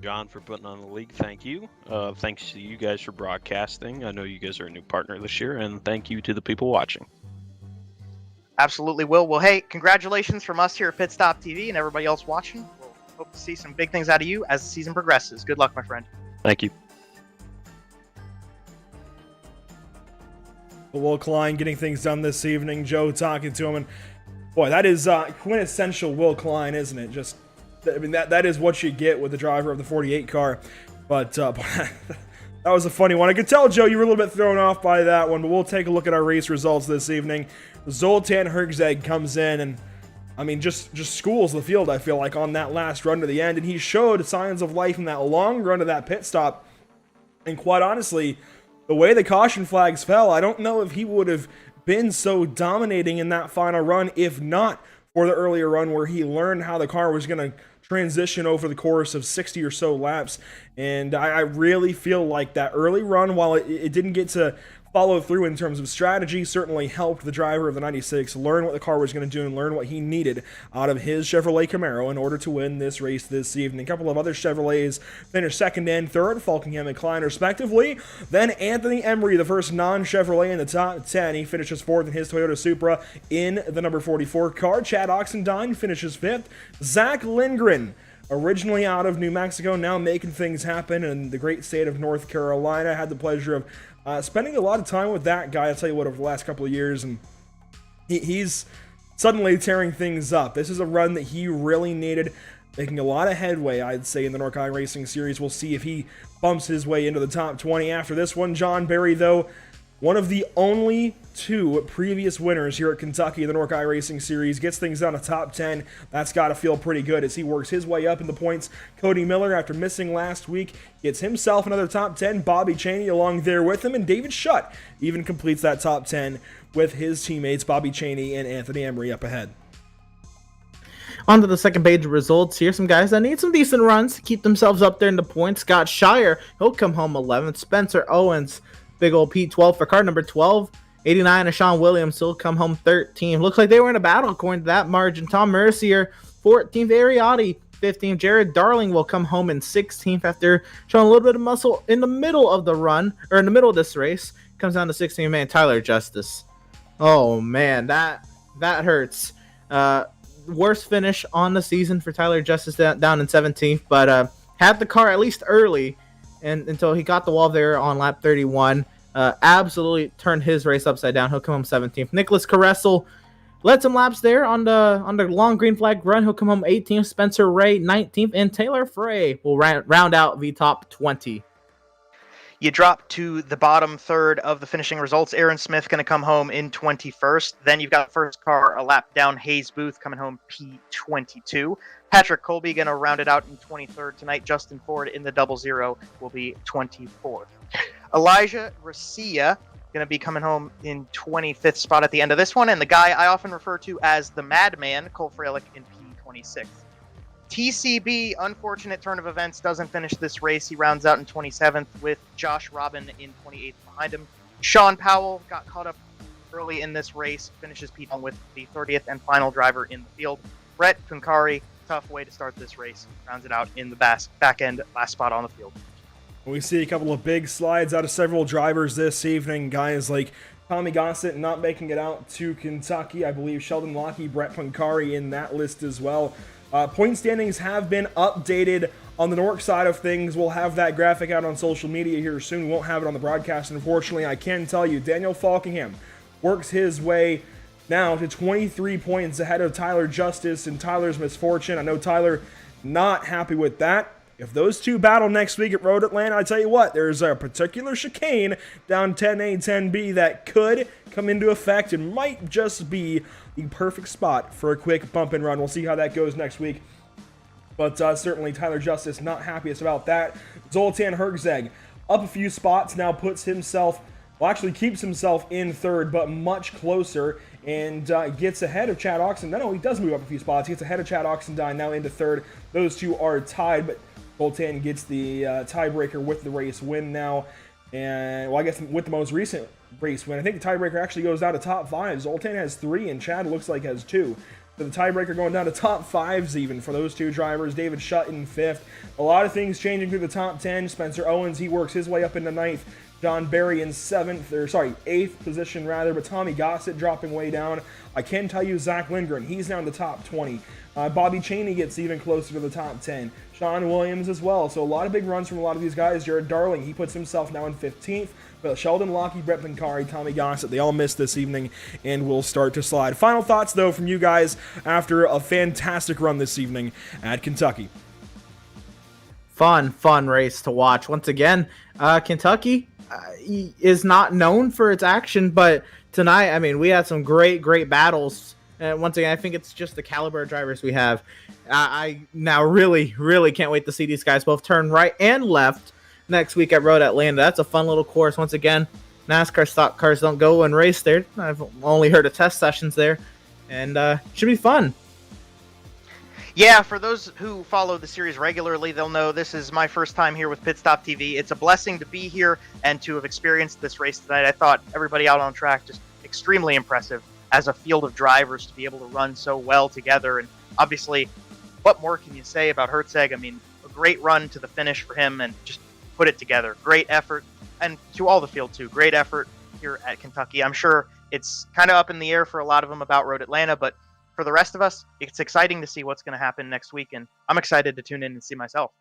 John, for putting on the league, thank you. Thanks to you guys for broadcasting. I know you guys are a new partner this year, and thank you to the people watching. Absolutely, Will. Well, hey, congratulations from us here at Pit Stop TV and everybody else watching. We'll hope to see some big things out of you as the season progresses. Good luck, my friend. Thank you. Will Klein getting things done this evening. Joe talking to him, and boy, that is quintessential Will Klein, isn't it? Just, I mean, that is what you get with the driver of the 48 car. But that was a funny one. I could tell, Joe, you were a little bit thrown off by that one, but we'll take a look at our race results this evening. Zoltan Hertzeg comes in and, I mean, just schools the field, I feel like, on that last run to the end, and he showed signs of life in that long run to that pit stop. And quite honestly, the way the caution flags fell, I don't know if he would have been so dominating in that final run if not for the earlier run where he learned how the car was going to transition over the course of 60 or so laps. And I really feel like that early run, while it didn't get to follow through in terms of strategy, certainly helped the driver of the 96 learn what the car was going to do and learn what he needed out of his Chevrolet Camaro in order to win this race this evening. A couple of other Chevrolets finished second and third, Falkingham and Klein respectively. Then Anthony Emery, the first non-Chevrolet in the top 10. He finishes fourth in his Toyota Supra in the number 44 car. Chad Oxendine finishes fifth. Zach Lindgren, originally out of New Mexico, now making things happen in the great state of North Carolina. Had the pleasure of spending a lot of time with that guy, I'll tell you what, over the last couple of years, and he's suddenly tearing things up. This is a run that he really needed, making a lot of headway, I'd say, in the NORC iRacing Series. We'll see if he bumps his way into the top 20 after this one. John Barry, though, one of the only 2 previous winners here at Kentucky in the NORC iRacing Series, gets things down to top 10. That's got to feel pretty good as he works his way up in the points. Cody Miller, after missing last week, gets himself another top 10. Bobby Chaney along there with him, and David Shutt even completes that top 10 with his teammates Bobby Chaney and Anthony Emery up ahead. On to the second page of results. Here's some guys that need some decent runs to keep themselves up there in the points. Scott Shire, he'll come home 11th. Spencer Owens, big old P12 for car number 12. 89, Sean Williams, he'll come home 13th. Looks like they were in a battle according to that margin. Tom Mercier, 14th. Ariati, 15th. Jared Darling will come home in 16th after showing a little bit of muscle in the middle of the run, or in the middle of this race. Comes down to 16th man, Tyler Justice. Oh, man, that hurts. Worst finish on the season for Tyler Justice down in 17th, but had the car at least early and until he got the wall there on lap 31. Absolutely turned his race upside down. He'll come home 17th. Nicholas Caressel led some laps there on the long green flag run. He'll come home 18th. Spencer Ray 19th, and Taylor Frey will round out the top 20. You drop to the bottom third of the finishing results. Aaron Smith going to come home in 21st. Then you've got first car a lap down. Hayes Booth coming home P22. Patrick Colby going to round it out in 23rd tonight. Justin Ford in the 00 will be 24th. Elijah Racia going to be coming home in 25th spot at the end of this one. And the guy I often refer to as the Madman, Cole Freilich in P26th. TCB, unfortunate turn of events, doesn't finish this race. He rounds out in 27th with Josh Robin in 28th behind him. Sean Powell got caught up early in this race, finishes P1 with the 30th and final driver in the field. Brett Kunkari, tough way to start this race, rounds it out in the back end, last spot on the field. We see a couple of big slides out of several drivers this evening. Guys like Tommy Gossett not making it out to Kentucky. I believe Sheldon Lockie, Brett Kunkari in that list as well. Point standings have been updated on the NORC side of things. We'll have that graphic out on social media here soon. We won't have it on the broadcast, unfortunately. I can tell you, Daniel Falkingham works his way now to 23 points ahead of Tyler Justice and Tyler's Misfortune. I know Tyler not happy with that. If those two battle next week at Road Atlanta, I tell you what, there's a particular chicane down 10A, 10B that could come into effect and might just be the perfect spot for a quick bump and run. We'll see how that goes next week. But certainly Tyler Justice not happiest about that. Zoltan Herzeg up a few spots, now puts himself, well, actually keeps himself in third, but much closer, and gets ahead of Chad Oxendine. No, he does move up a few spots. He gets ahead of Chad Oxendine, now into third. Those two are tied, but Zoltan gets the tiebreaker with the race win now. And, well, I guess with the most recent race win, I think the tiebreaker actually goes down to top 5. Zoltan has 3, and Chad looks like has 2. So the tiebreaker going down to top 5s even for those two drivers. David Shutt in 5th. A lot of things changing through the top 10. Spencer Owens, he works his way up into 9th. John Barry in 8th position rather, but Tommy Gossett dropping way down. I can tell you Zach Lindgren, he's now in the top 20. Bobby Chaney gets even closer to the top 10. Sean Williams as well. So a lot of big runs from a lot of these guys. Jared Darling, he puts himself now in 15th. But Sheldon Lockie, Brett Pinkari, Tommy Gossett, they all missed this evening and will start to slide. Final thoughts, though, from you guys after a fantastic run this evening at Kentucky. Fun race to watch. Once again, Kentucky is not known for its action, but tonight, I mean, we had some great battles. And once again, I think it's just the caliber of drivers we have. I now really can't wait to see these guys both turn right and left next week at Road Atlanta. That's a fun little course. Once again, NASCAR stock cars don't go and race there. I've only heard of test sessions there, and should be fun. Yeah, for those who follow the series regularly, they'll know this is my first time here with Pit Stop TV. It's a blessing to be here and to have experienced this race tonight. I thought everybody out on track just extremely impressive as a field of drivers to be able to run so well together. And obviously, what more can you say about Herzeg? I mean, a great run to the finish for him and just put it together. Great effort. And to all the field, too. Great effort here at Kentucky. I'm sure it's kind of up in the air for a lot of them about Road Atlanta, but for the rest of us, it's exciting to see what's going to happen next week, and I'm excited to tune in and see myself.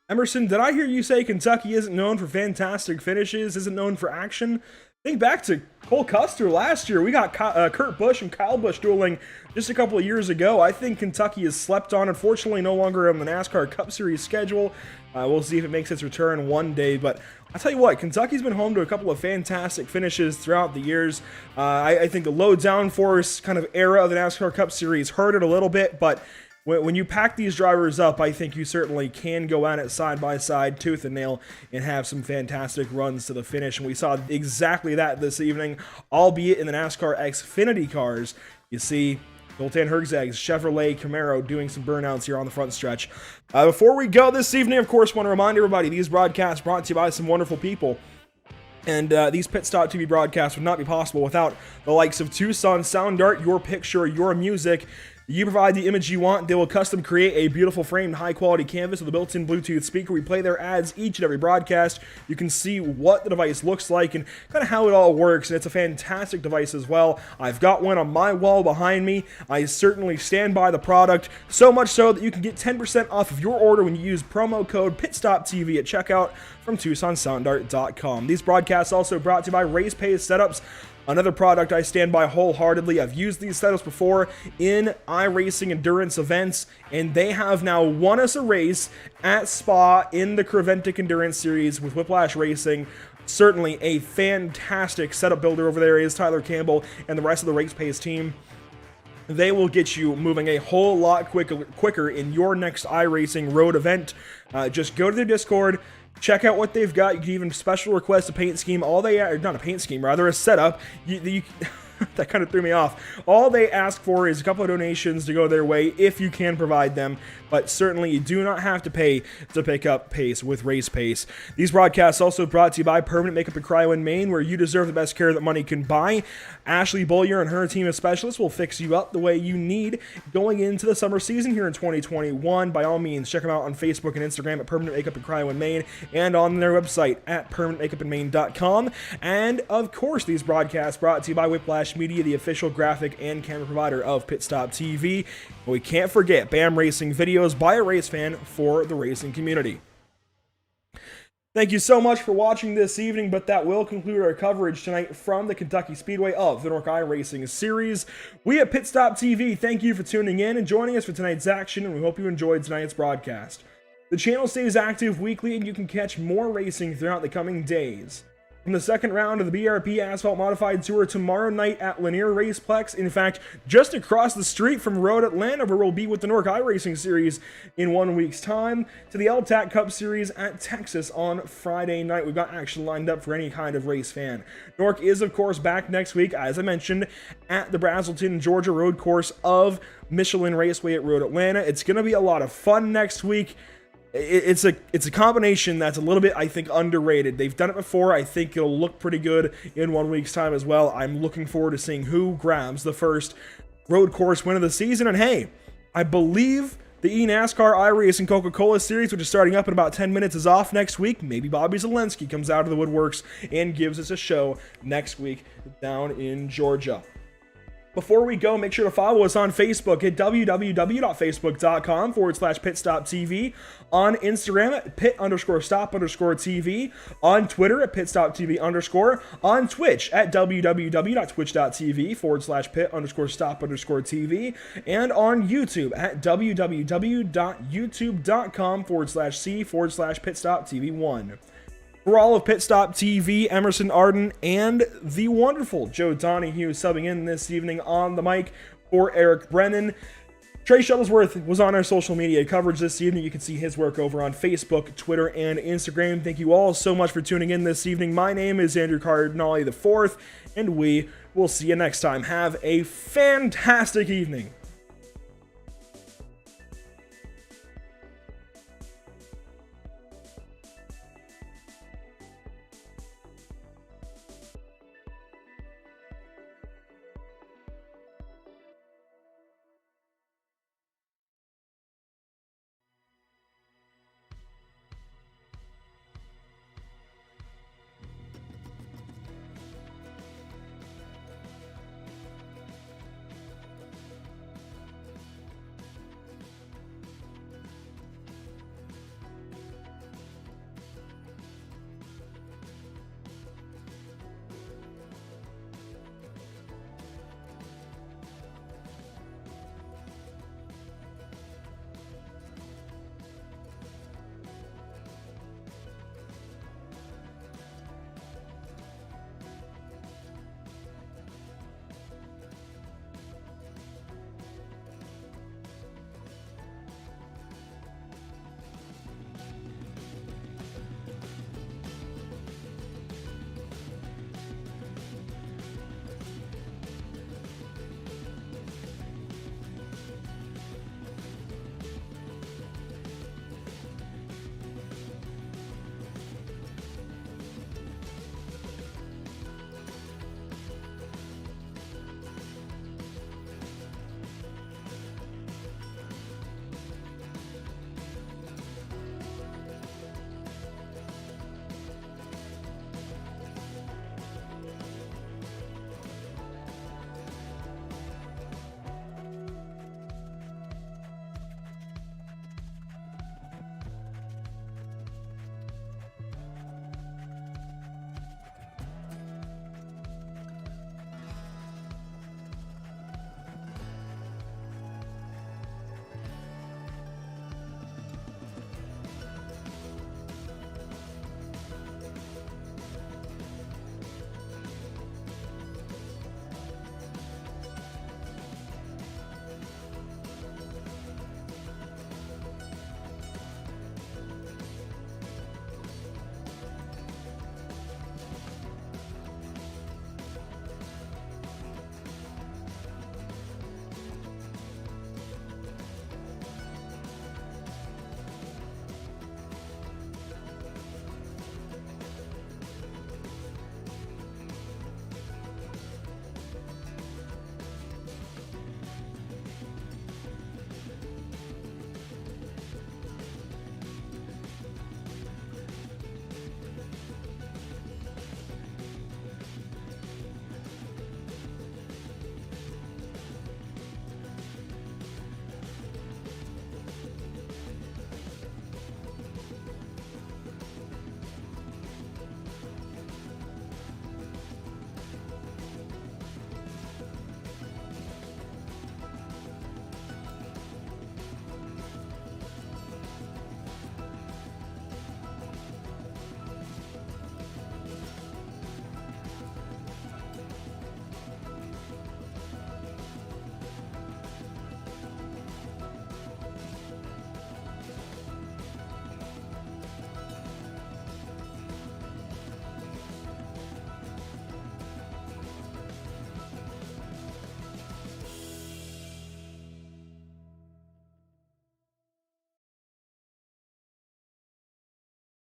Emerson, did I hear you say Kentucky isn't known for fantastic finishes, isn't known for action? Think back to Cole Custer last year. We got Kurt Busch and Kyle Busch dueling just a couple of years ago. I think Kentucky is slept on. Unfortunately, no longer on the NASCAR Cup Series schedule. We'll see if it makes its return one day. But I'll tell you what, Kentucky's been home to a couple of fantastic finishes throughout the years. I think the low downforce kind of era of the NASCAR Cup Series hurt it a little bit, but when you pack these drivers up, I think you certainly can go at it side by side, tooth and nail, and have some fantastic runs to the finish. And we saw exactly that this evening, albeit in the NASCAR Xfinity cars. You see Zoltan Herzeg's Chevrolet Camaro doing some burnouts here on the front stretch. Before we go this evening, of course, want to remind everybody, these broadcasts brought to you by some wonderful people. And these Pit Stop TV broadcasts would not be possible without the likes of Tucson Sound Art, your picture, your music. You provide the image you want, they will custom create a beautiful framed high-quality canvas with a built-in Bluetooth speaker. We play their ads each and every broadcast. You can see what the device looks like and kind of how it all works, and it's a fantastic device as well. I've got one on my wall behind me. I certainly stand by the product, so much so that you can get 10% off of your order when you use promo code PitStopTV at checkout from TucsonSoundArt.com. These broadcasts also brought to you by Race Pace Setups, another product I stand by wholeheartedly. I've used these setups before in iRacing endurance events, and they have now won us a race at Spa in the Creventic Endurance Series with Whiplash Racing. Certainly a fantastic setup builder over there is Tyler Campbell and the rest of the Race Pace team. They will get you moving a whole lot quicker in your next iRacing road event. Just go to their Discord, check out what they've got. You can even special request a paint scheme. All they are, not a paint scheme, rather a setup. That kind of threw me off. All they ask for is a couple of donations to go their way if you can provide them, but certainly you do not have to pay to pick up pace with Race Pace. These broadcasts also brought to you by Permanent Makeup in Cryo in Maine, where you deserve the best care that money can buy. Ashley Bollier and her team of specialists will fix you up the way you need going into the summer season here in 2021. By all means, check them out on Facebook and Instagram at Permanent Makeup in Cryo in Maine and on their website at permanentmakeupinmaine.com. And of course, these broadcasts brought to you by Whiplash Media, the official graphic and camera provider of Pit Stop TV. And we can't forget BAM Racing videos by a race fan for the racing community. Thank you so much for watching this evening, but that will conclude our coverage tonight from the Kentucky Speedway of the NORC iRacing Series. We at Pit Stop TV thank you for tuning in and joining us for tonight's action, and we hope you enjoyed tonight's broadcast. The channel stays active weekly, and you can catch more racing throughout the coming days. From the second round of the BRP Asphalt Modified Tour tomorrow night at Lanier Raceplex, in fact, just across the street from Road Atlanta, where we'll be with the NORC iRacing Series in 1 week's time, to the LTAC Cup Series at Texas on Friday night. We've got action lined up for any kind of race fan. NORC is, of course, back next week, as I mentioned, at the Braselton, Georgia road course of Michelin Raceway at Road Atlanta. It's going to be a lot of fun next week. It's a combination that's a little bit, I think, underrated. They've done it before. I think it'll look pretty good in 1 week's time as well. I'm looking forward to seeing who grabs the first road course win of the season. And hey, I believe the eNASCAR iRacing Coca-Cola Series, which is starting up in about 10 minutes, is off next week. Maybe Bobby Zelensky comes out of the woodworks and gives us a show next week down in Georgia. Before we go, make sure to follow us on Facebook at www.facebook.com/pitstoptv, on Instagram at pit_stop_TV, on Twitter at pitstoptv_, on Twitch at www.twitch.tv/pit_stop_TV, and on YouTube at www.youtube.com/c/pitstoptv1. For all of Pit Stop TV, Emerson Arden, and the wonderful Joe Donahue subbing in this evening on the mic for Eric Brennan. Trey Shuttlesworth was on our social media coverage this evening. You can see his work over on Facebook, Twitter, and Instagram. Thank you all so much for tuning in this evening. My name is Andrew Cardinale IV, and we will see you next time. Have a fantastic evening.